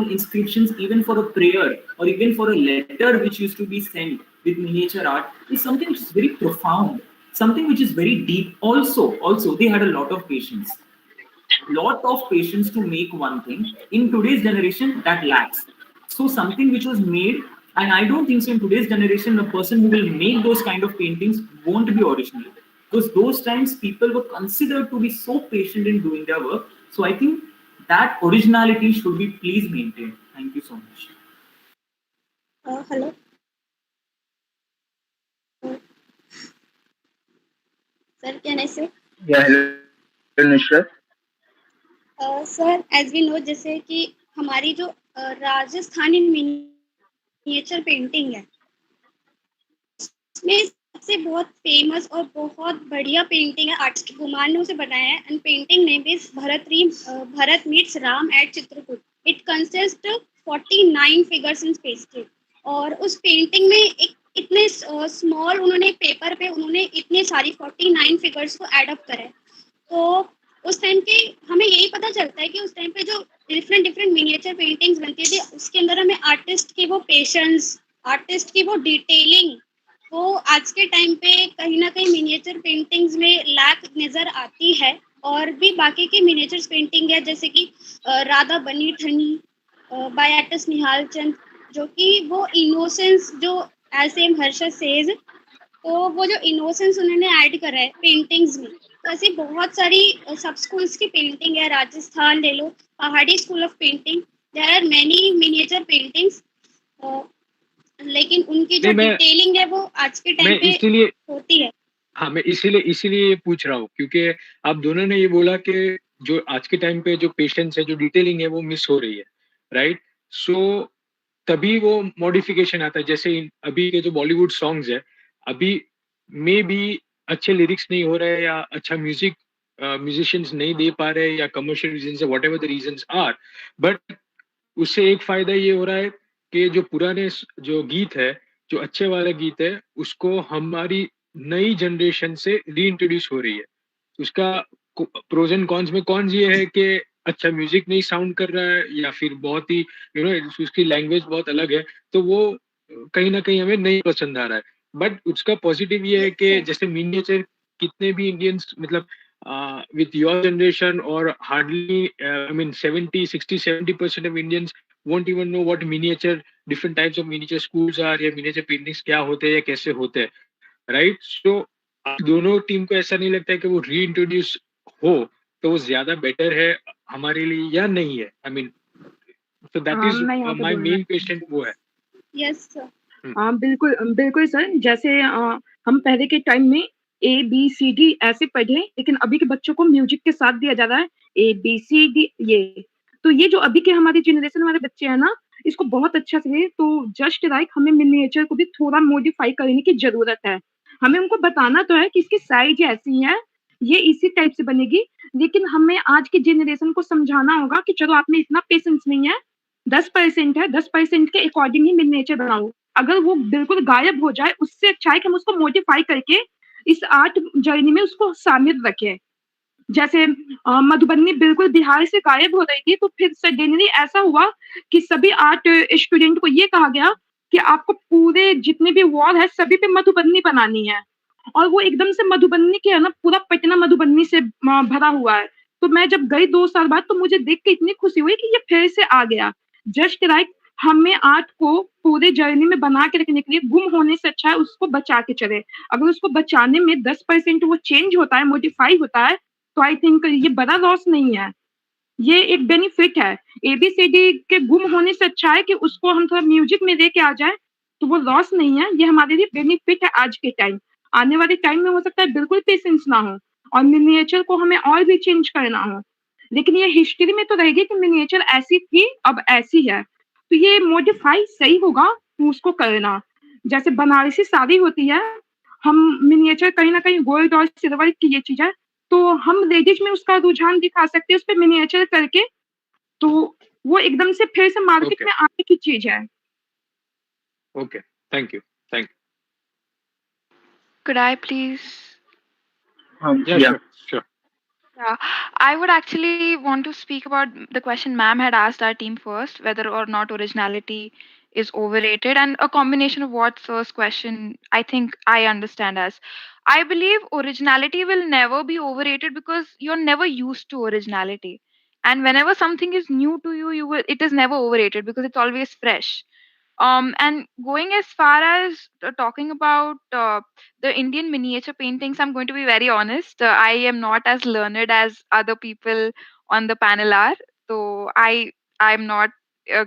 inscriptions, even for a prayer or even for a letter which used to be sent with miniature art, is something which is very profound. something which is very deep. Also they had a lot of patience to make one thing. In today's generation, that lacks. So something which was made, and I don't think so in today's generation, the person who will make those kind of paintings won't be original. Because those times people were considered to be so patient in doing their work. So I think that originality should be please maintained. Thank you so much. Hello. Uh, Sir, can I say? Yeah, hello, Nusrat. Sir as we know जैसे कि हमारी जो Rajasthani miniature painting है उसमें सबसे बहुत famous और बहुत बढ़िया पेंटिंग है आर्टिस्ट कुमार ने उसे बनाया है and painting name is Bharat meets Ram at Chitrakoot. It consist 49 figures in space के और उस पेंटिंग में एक इतने स्मॉल उन्होंने पेपर पे उन्होंने इतने सारी 49 फिगर्स को एड अप करा है. तो उस टाइम के हमें यही पता चलता है कि उस टाइम पे जो डिफरेंट डिफरेंट मिनिएचर पेंटिंग्स बनती थी उसके अंदर हमें आर्टिस्ट की वो पेशेंस, आर्टिस्ट की वो डिटेलिंग, वो आज के टाइम पे कहीं ना कहीं मिनिएचर पेंटिंग्स में लैक नज़र आती है. और भी बाकी की मिनिएचर पेंटिंग है जैसे कि राधा बनी ठनी बाय आर्टिस्ट निहाल चंद, जो कि वो इनोसेंस जो एज एम हर्षा सेज, तो वो जो इनोसेंस उन्होंने ऐड करा है पेंटिंग्स में. तो ऐसी बहुत सारी सब स्कूल्स की पेंटिंग है. राजस्थान ले लो, Pahari school of painting, there are many miniature paintings, लेकिन उनकी जो नहीं, डिटेलिंग है वो आज के टाइम मैं पे इसीलिए होती है. हाँ, मैं इसीलिए इसीलिए ये पूछ रहा हूँ क्योंकि आप दोनों ने ये बोला कि जो आज के टाइम पे जो पेशेंस है, जो डिटेलिंग है, वो मिस हो रही है, राइट? सो तभी वो मॉडिफिकेशन आता है. जैसे अभी के जो बॉलीवुड सॉन्ग्स है, अभी मे बी अच्छे लिरिक्स नहीं हो रहे या अच्छा म्यूजिक म्यूजिशियंस नहीं दे पा रहे या कमर्शियल रीजन से whatever the reason are, but उससे एक फायदा ये हो रहा है कि जो पुराने जो गीत है, जो अच्छे वाले गीत है, उसको हमारी नई जनरेशन से रीइंट्रोड्यूस हो रही है. उसका प्रोज एंड कॉन्स में कौन ये है कि अच्छा म्यूजिक नहीं साउंड कर रहा है या फिर बहुत ही उसकी लैंग्वेज बहुत अलग है, तो वो कहीं ना कहीं हमें नहीं पसंद आ रहा है. बट उसका पॉजिटिव ये है Yes, कि sir. जैसे मिनिएचर कितने भी इंडियंस मतलब with your generation or hardly I mean 70 60 70% of Indians won't even know what miniature different types of miniature schools are या miniature paintings क्या होते हैं या कैसे होते हैं, राइट? सो आप दोनों टीम को ऐसा नहीं लगता है कि वो रीइंट्रोड्यूस हो तो वो ज्यादा बेटर है हमारे लिए या नहीं है? I mean so that is मैं यहाँ पे माय बोलना मेन क्वेश्चन वो है. Yes, sir. बिल्कुल बिल्कुल सर, जैसे हम पहले के टाइम में ए बी सी डी ऐसे पढ़े, लेकिन अभी के बच्चों को म्यूजिक के साथ दिया जा रहा है ए बी सी डी ये. तो ये जो अभी के हमारी जनरेशन वाले बच्चे हैं ना, इसको बहुत अच्छा से तो जस्ट लाइक हमें मिनिएचर को भी थोड़ा मॉडिफाई करने की जरूरत है. हमें उनको बताना तो है कि इसकी साइज ऐसी है, ये इसी टाइप से बनेगी, लेकिन हमें आज की जनरेशन को समझाना होगा कि चलो आप में इतना पेशेंस नहीं है, 10% है, 10% के अकॉर्डिंग ही मिनिएचर बनाओ. अगर वो बिल्कुल गायब हो जाए, उससे अच्छा है कि हम उसको मॉडिफाई करके इस आर्ट जर्नी में उसको शामिल रखें. जैसे मधुबनी बिल्कुल बिहार से गायब हो रही थी, तो फिर सडनली ऐसा हुआ कि सभी आर्ट स्टूडेंट को ये कहा गया कि आपको पूरे जितने भी वॉल है सभी पे मधुबनी बनानी है. और वो एकदम से मधुबनी के है ना, पूरा पटना मधुबनी से भरा हुआ है. तो मैं जब गई 2 साल बाद, तो मुझे देख के इतनी खुशी हुई कि ये फिर से आ गया. जस्ट लाइक हमें आर्ट को पूरे जर्नी में बना के रखने के लिए गुम होने से अच्छा है उसको बचा के चले. अगर उसको बचाने में 10% वो चेंज होता है, मॉडिफाई होता है, तो आई थिंक ये बड़ा लॉस नहीं है, ये एक बेनिफिट है. एबीसीडी के गुम होने से अच्छा है कि उसको हम थोड़ा म्यूजिक में लेके आ जाए, तो वो लॉस नहीं है, ये हमारे लिए बेनिफिट है आज के टाइम. आने वाले टाइम में हो सकता है बिल्कुल पेशेंस ना हो और मिनिएचर को हमें और भी चेंज करना हो, लेकिन ये हिस्ट्री में तो रहेगी कि मिनिएचर ऐसी थी, अब ऐसी है. तो ये मॉडिफाई सही होगा तो उसको करना. जैसे बनारसी साड़ी होती है, हम मिनिएचर कहीं ना कहीं गोल्ड और सिल्वर की ये चीज है, तो हम लेडीज में उसका रुझान दिखा सकते हैं उस पे मिनिएचर करके, तो वो एकदम से फिर से मार्केट ओके में आने की चीज है. Okay, thank you, thank Could I please? You. या Yeah. Sure sure. Yeah, I would actually want to speak about the question ma'am had asked our team first, whether or not originality is overrated, and a combination of what sir's question I think I understand as. I believe originality will never be overrated because you're never used to originality. And whenever something is new to you, it is never overrated because it's always fresh. And going as far as talking about the Indian miniature paintings, I'm going to be very honest. I am not as learned as other people on the panel are. So I'm not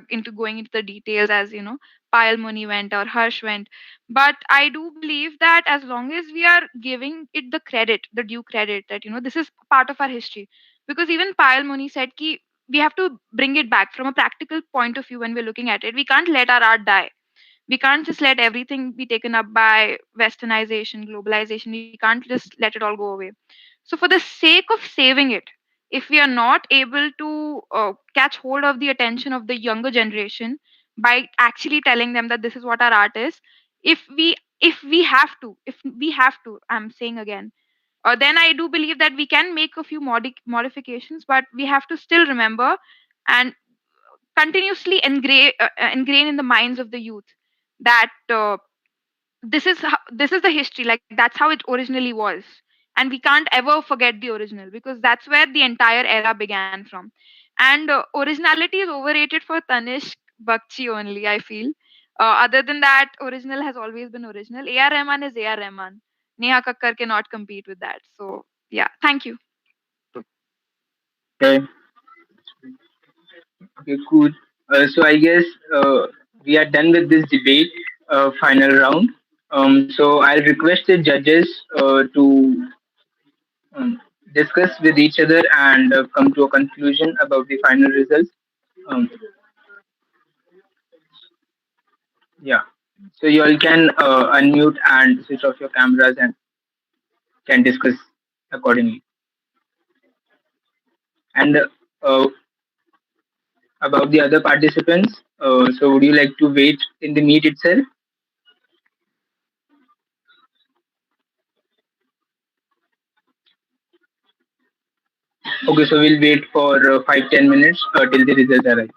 into going into the details as Payal Muni went or Harsh went. But I do believe that as long as we are giving it the credit, the due credit, that this is part of our history. Because even Payal Muni said ki we have to bring it back from a practical point of view. When we're looking at it, we can't let our art die. We can't just let everything be taken up by westernization, globalization. We can't just let it all go away. So for the sake of saving it, if we are not able to catch hold of the attention of the younger generation by actually telling them that this is what our art is, if we have to, I'm saying again, then I do believe that we can make a few modifications, but we have to still remember and continuously ingrain in the minds of the youth that this is the history. Like that's how it originally was, and we can't ever forget the original because that's where the entire era began from. And originality is overrated for Tanishq Bakchi only, I feel. Other than that, original has always been original. A.R. Rahman is A.R. Rahman. Neha Kakkar cannot compete with that. So yeah, thank you. Okay, okay, cool. So I guess we are done with this debate, final round. So I'll request the judges to um, discuss with each other and come to a conclusion about the final results. Um, yeah. So you all can unmute and switch off your cameras and can discuss accordingly. And about the other participants, so would you like to wait in the meet itself? Okay, so we'll wait for 5-10 minutes till the results arrive.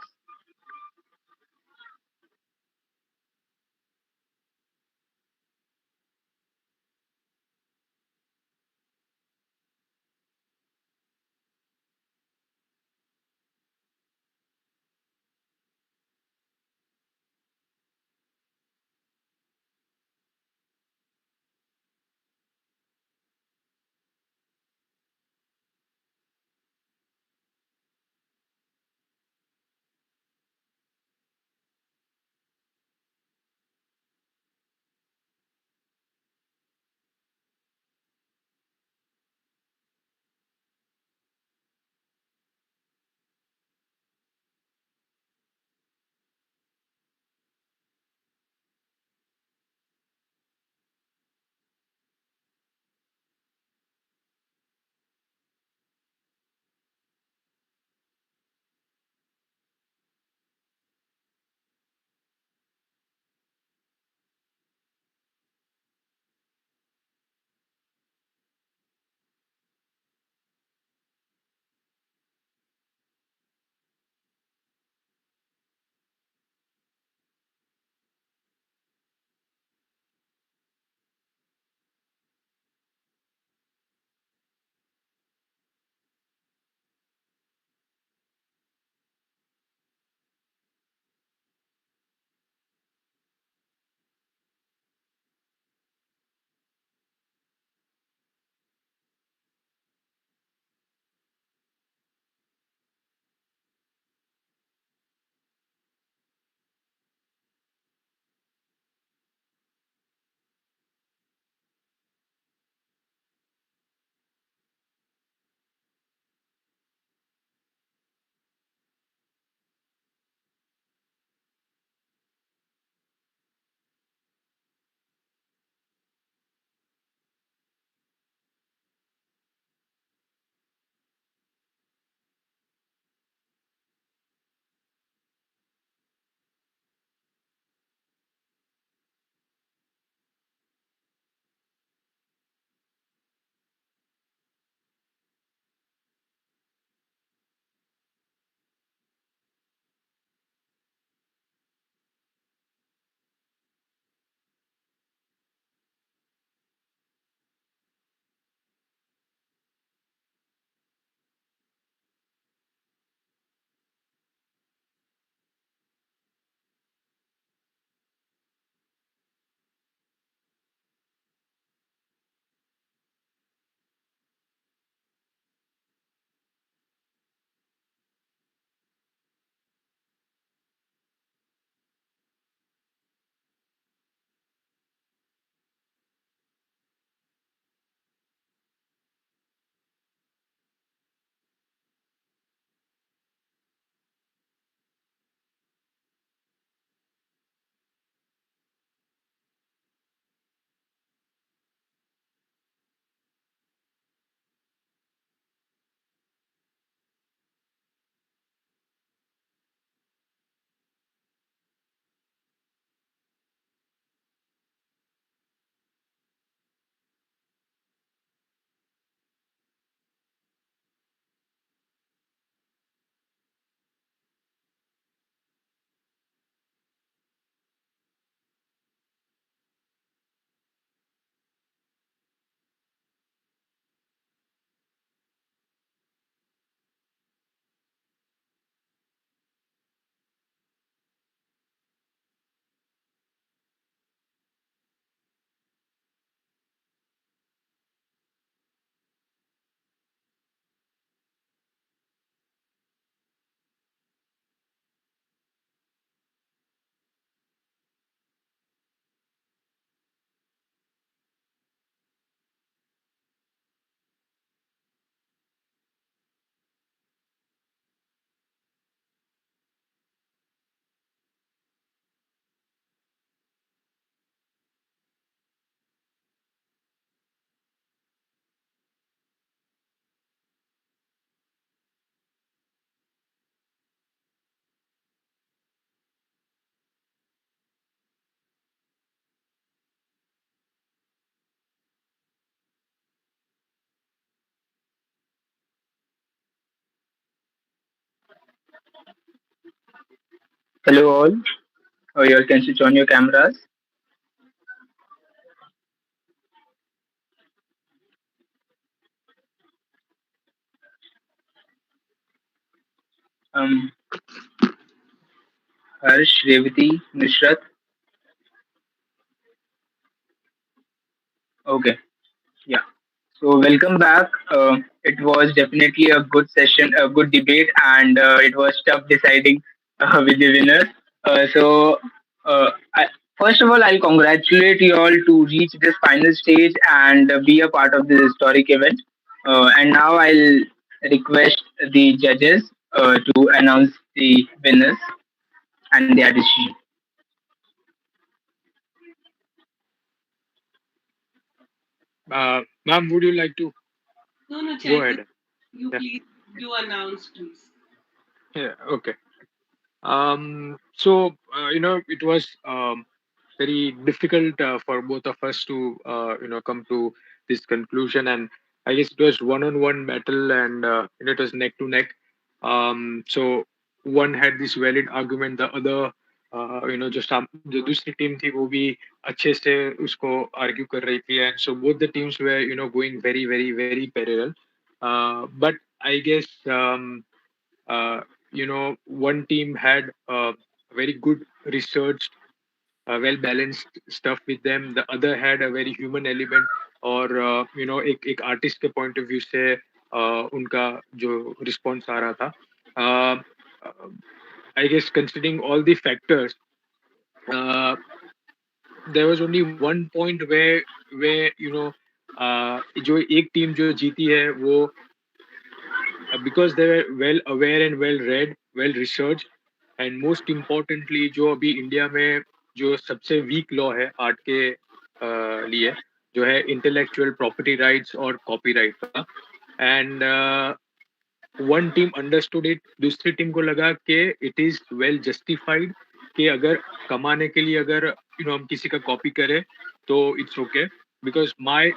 Hello all. You all can switch on your cameras. Um, Harsh, Revati, Nishrat. Okay. Yeah. So welcome back. It was definitely a good session, a good debate, and it was tough deciding with the winners. So, first of all, I'll congratulate you all to reach this final stage and be a part of this historic event. And now I'll request the judges to announce the winners and their decision. Ma'am, would you like to No, no, go Chaitanya, ahead? you Yeah. please, you announce, please. Yeah. Okay. So it was very difficult for both of us to come to this conclusion, and I guess it was one-on-one battle, and it was neck to neck. So one had this valid argument, the other जो दूसरी team थी वो भी अच्छे से उसको argue कर रही थी, and so both the teams were going very very parallel. But I guess one team had very good researched, well balanced stuff with them. The other had a very human element, और एक artist के point of view से उनका जो response आ रहा था. I guess considering all the factors, uh, there was only one point where जो एक टीम जो जीती है वो because they were well aware and well read, well researched, and most importantly जो अभी इंडिया में जो सबसे वीक लॉ है आर्ट के लिए, जो है इंटेलेक्चुअल प्रॉपर्टी राइट्स और कॉपीराइट का, and one team understood it, दूसरी टीम को लगा कि इट इज वेल जस्टिफाइड कि अगर कमाने के लिए अगर हम किसी का कॉपी करें तो it's okay, because my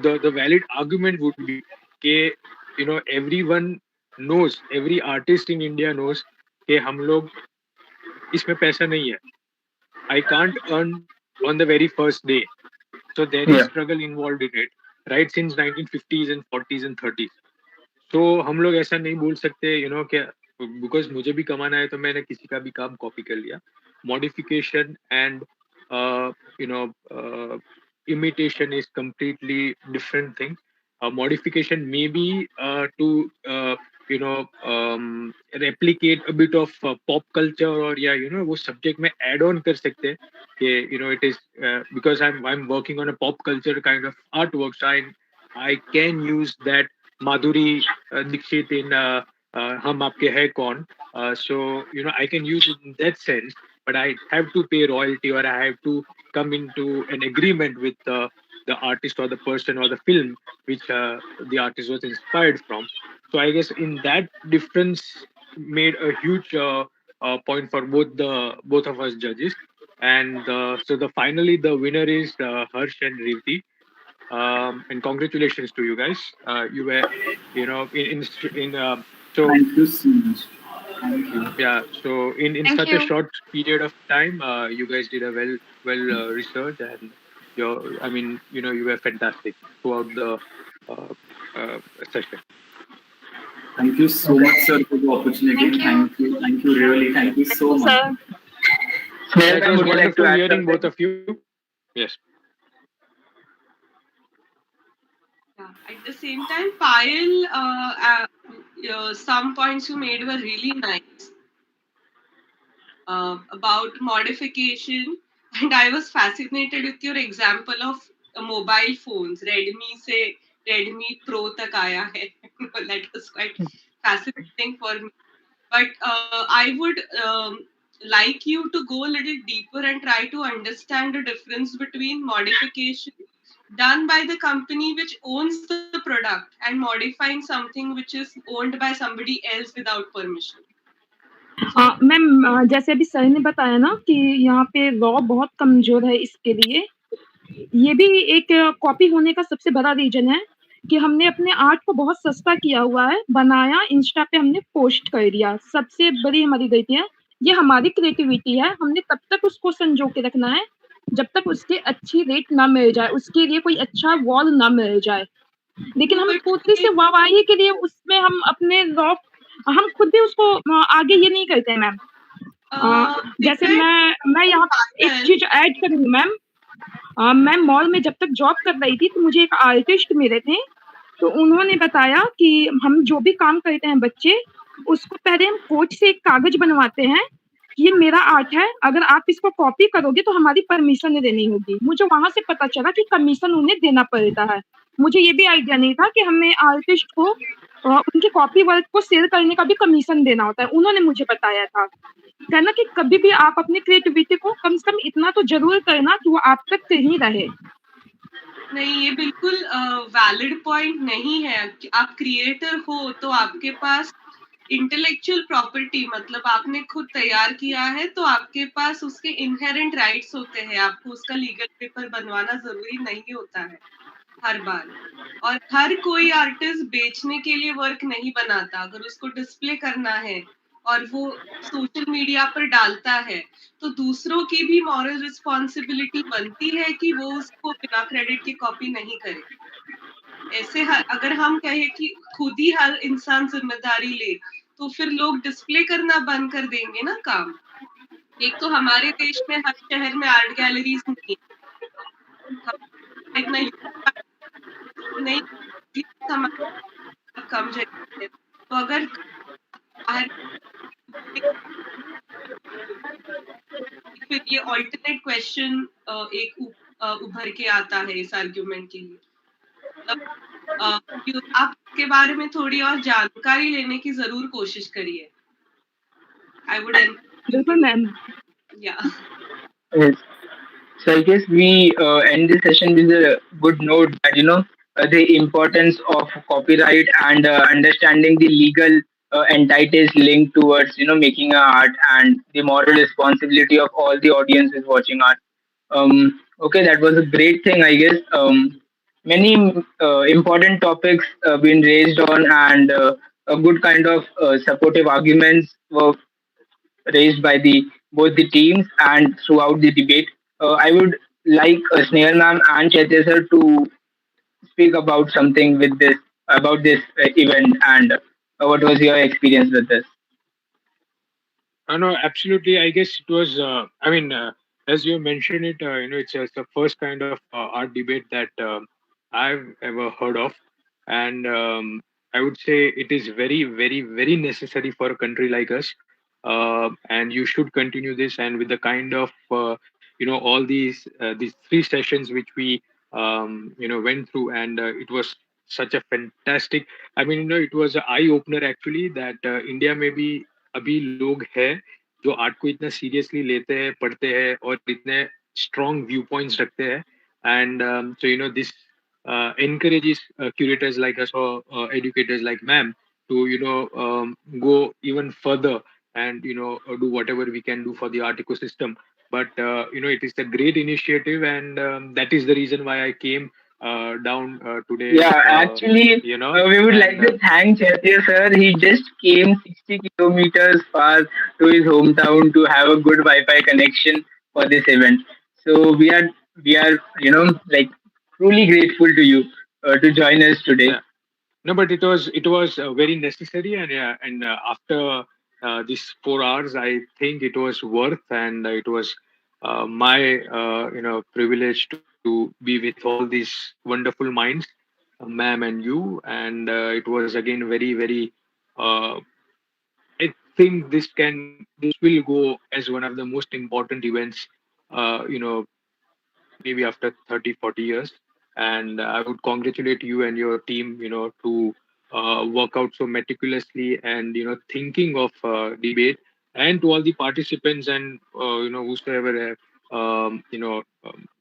the valid argument would be कि everyone knows, every artist in India knows कि हम लोग इसमें पैसा नहीं है. I can't earn on the very first day, so there is Yeah. struggle involved in it, right, since 1950s and 40s and 30s. तो हम लोग ऐसा नहीं बोल सकते कि बिकॉज मुझे भी कमाना है तो मैंने किसी का भी काम कॉपी कर लिया. Modification and imitation is completely different thing. Modification may be to replicate a bit of pop culture, or yeah, वो subject में add on कर सकते हैं कि it is because I'm working on a pop culture kind of artwork, so I can use that Madhuri Dixit in Hum Aapke Hai Kaun. So I can use it in that sense, but I have to pay royalty, or I have to come into an agreement with the artist or the person or the film which the artist was inspired from. So I guess in that difference made a huge point for both of us judges. And so the finally the winner is Harsh and Revati. And congratulations to you guys. You were, in so Thank you so much. Thank you. yeah. So in Thank such a you. short period of time, you guys did a well research, and I mean, you were fantastic throughout the uh, uh, session. Thank you so Okay. much, sir, for the opportunity. Thank you. Thank you, really. Thank you Thank so you, much. sir. Snail Yeah, it ma'am, was would you like to wonderful add hearing both something? of you. Yes. Yeah. At the same time, Payal, some points you made were really nice about modification, and I was fascinated with your example of mobile phones. Redmi se Redmi Pro tak aaya hai. That was quite fascinating for me. But I would like you to go a little deeper and try to understand the difference between modification done by the company which owns the product and modifying something which is owned by somebody else without permission. So ma'am जैसे अभी sir ने बताया ना कि यहाँ पे law बहुत कमजोर है इसके लिए, ये भी एक कॉपी होने का सबसे बड़ा रीजन है कि हमने अपने आर्ट को बहुत सस्ता किया हुआ है, बनाया, इंस्टा पे हमने पोस्ट कर दिया, सबसे बड़ी हमारी गलती है. ये हमारी क्रिएटिविटी है, हमने तब तक उसको संजो के रखना है जब तक उसके अच्छी रेट ना मिल जाए, उसके लिए कोई अच्छा वॉल ना मिल जाए। लेकिन हम थोड़ी से वाहवाही के लिए उसमें हम अपने रॉक हम खुद भी उसको आगे ये नहीं करते हैं मैम। जैसे मैं यहाँ एक चीज ऐड करूंगी मैम। मैं मॉल में जब तक जॉब कर रही थी तो मुझे एक आर्टिस्ट मिले थे, तो उन्होंने बताया कि हम जो भी काम करते हैं बच्चे, उसको पहले हम कोच से एक कागज बनवाते हैं कि ये मेरा आर्ट है, अगर आप इसको कॉपी करोगे तो हमारी परमिशन देनी होगी। मुझे वहां से पता चला कि कमीशन उन्हें देना पड़ता है। मुझे ये भी आइडिया नहीं था कि हमें आर्टिस्ट को उनके कॉपी वर्क को सेल करने का भी कमीशन देना होता है, उन्होंने मुझे बताया था। कहना कि कभी भी आप अपनी क्रिएटिविटी को कम से कम इतना तो जरूर करना कि वो आप तक कहीं रहे। नहीं, ये बिल्कुल वैलिड पॉइंट नहीं है। आप क्रिएटर हो तो आपके पास इंटेलेक्चुअल प्रॉपर्टी, मतलब आपने खुद तैयार किया है तो आपके पास उसके इनहेरेंट राइट्स होते हैं। आपको उसका लीगल पेपर बनवाना जरूरी नहीं होता है हर बार। और हर कोई आर्टिस्ट बेचने के लिए वर्क नहीं बनाता। अगर उसको डिस्प्ले करना है और वो सोशल मीडिया पर डालता है तो दूसरों की भी मॉरल रिस्पॉन्सिबिलिटी बनती है कि वो उसको बिना क्रेडिट के कॉपी नहीं करे। ऐसे अगर हम कहें कि खुद ही हर इंसान जिम्मेदारी ले तो फिर लोग डिस्प्ले करना बंद कर देंगे ना काम। एक तो हमारे देश में हर शहर में आर्ट गैलरीज नहीं है, इतना नहीं, कम जगह है। तो अगर बाहर फिर ये ऑल्टरनेट क्वेश्चन एक उभर के आता है इस आर्ग्यूमेंट के लिए। आप इसके बारे में थोड़ी और जानकारी लेने की जरूर कोशिश करिए। आई वुड बिल्कुल ma'am. Yes. So I guess we end this session with a good note that the importance of copyright and understanding the legal entities linked towards making a art and the moral responsibility of all the audiences watching art. Okay, that was a great thing, I guess. Many important topics been raised on, and a good kind of supportive arguments were raised by the both the teams and throughout the debate. I would like Snehal ma'am and Chaitya sir to speak about something with this about this event and what was your experience with this? No, absolutely. I guess it was. As you mentioned it, it's the first kind of art debate that I've ever heard of, and I would say it is very, very, very necessary for a country like us. And you should continue this, and with the kind of all these three sessions which we went through, and it was such a fantastic. It was an eye opener actually that India may be अभी लोग हैं जो art को इतना seriously लेते हैं, पढ़ते हैं और इतने स्ट्रॉन्ग व्यू पॉइंट्स रखते हैं. And so this encourages curators like us or educators like ma'am to go even further and do whatever we can do for the art ecosystem. But it is a great initiative, and that is the reason why I came down today. Yeah, actually, we would like to thank Chaitya sir. He just came 60 kilometers far to his hometown to have a good Wi-Fi connection for this event. So we are like truly grateful to you to join us today. Yeah. No, but it was very necessary, and yeah, and after these 4 hours, I think it was worth, and it was my privilege to be with all these wonderful minds, ma'am and you, and it was again very, very. I think this will go as one of the most important events, maybe after 30, 40 years. And I would congratulate you and your team, to work out so meticulously and, thinking of debate, and to all the participants and, whosoever have,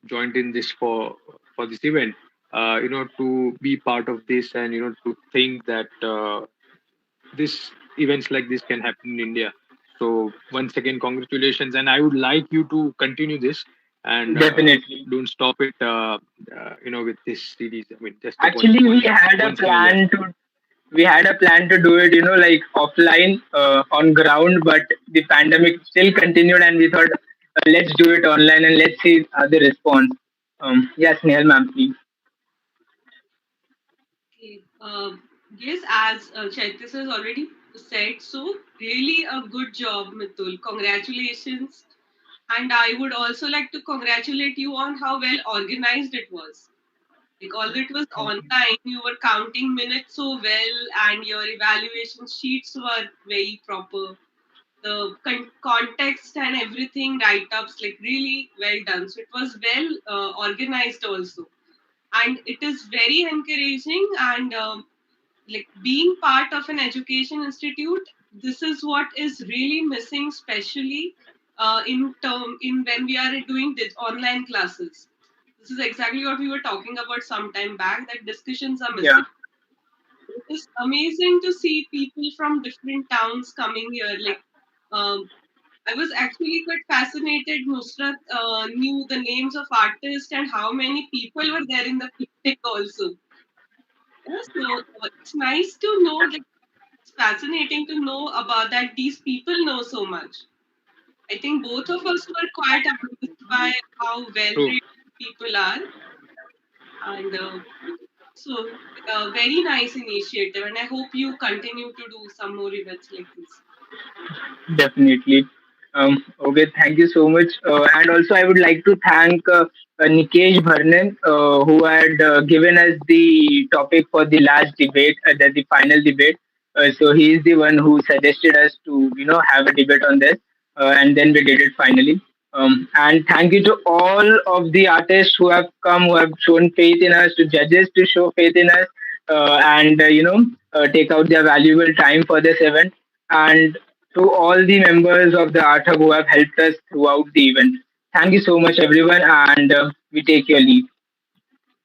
joined in this for this event, to be part of this and, to think that this events like this can happen in India. So once again, congratulations, and I would like you to continue this and Definitely. don't stop it. With this series. I mean, just Actually, once in a year. we had a plan to do it, like offline on ground, but the pandemic still continued, and we thought, let's do it online and let's see the response. Yes, Nehal ma'am, please. Okay. Yes, as Chaitis has already said, so really a good job, Mitul. Congratulations. And I would also like to congratulate you on how well organized it was. Like, although it was Thank you. online, you were counting minutes so well, and your evaluation sheets were very proper. The context and everything, write ups, like really well done. So it was well organized also. And it is very encouraging, and like being part of an education institute, this is what is really missing, especially in when we are doing this online classes. This is exactly what we were talking about some time back, that discussions are Yeah, missing. It is amazing to see people from different towns coming here. Like, I was actually quite fascinated. Nusrat knew the names of artists and how many people were there in the picnic also. Yeah, so it's nice to know. Like, it's fascinating to know about that these people know so much. I think both of us were quite amazed by how well True. read people are, and so very nice initiative. And I hope you continue to do some more events like this. definitely. Okay, thank you so much. And also, I would like to thank Nikesh Bharnan, who had given us the topic for the last debate, the final debate. So he is the one who suggested us to, have a debate on this, and then we did it finally. And thank you to all of the artists who have come, who have shown faith in us, to judges to show faith in us, and take out their valuable time for this event, and to all the members of the Art Hub who have helped us throughout the event. Thank you so much, everyone, and we take your leave.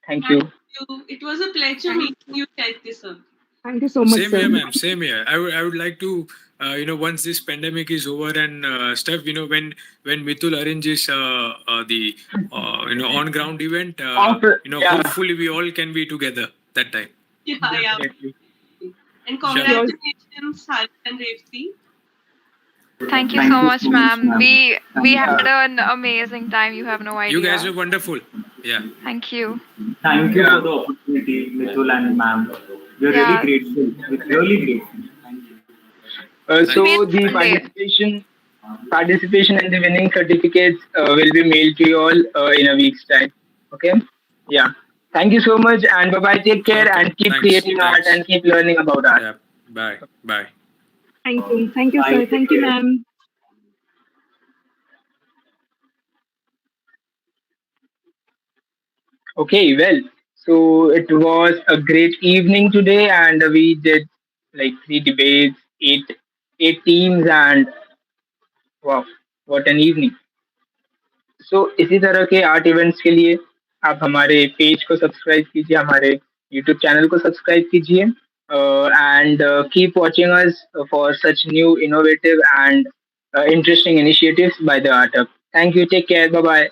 Thank Thank you. you. It was a pleasure meeting you, Chaitya sir. Thank you so much, Same sir. here, ma'am. Same here. I would like to, once this pandemic is over and stuff, when Mitul arranges the, on ground event, Yeah, hopefully we all can be together that time. Yeah, yeah. definitely. And Sure. congratulations, Harsh and Revti. Thank you Thank so you much, so much, ma'am. ma'am. We Thank had you. Yeah, an amazing time. You have no You guys were idea. wonderful. Yeah. Thank you. Thank you yeah, for the opportunity, Mitul and ma'am. We're really Yeah. grateful. We're really grateful. Thank you. See Thank you you. so the Sunday. participation and the winning certificates will be mailed to you all in a week's time. Okay. Yeah. Thank you so much, and bye bye. Take care, Okay. and keep Thanks. creating art Thanks. and keep learning about art. Yeah. Bye. Bye. Thank you. Thank you, Bye. sir. Take Thank you, care. ma'am. Okay, well, so it was a great evening today, and we did like three debates, eight teams, and wow, what an evening! So इसी तरह के art events के लिए आप हमारे page को subscribe कीजिए, हमारे यूट्यूब चैनल को सब्सक्राइब कीजिए, and keep watching us for such new innovative and interesting initiatives by the art hub. Thank you, take care, bye bye.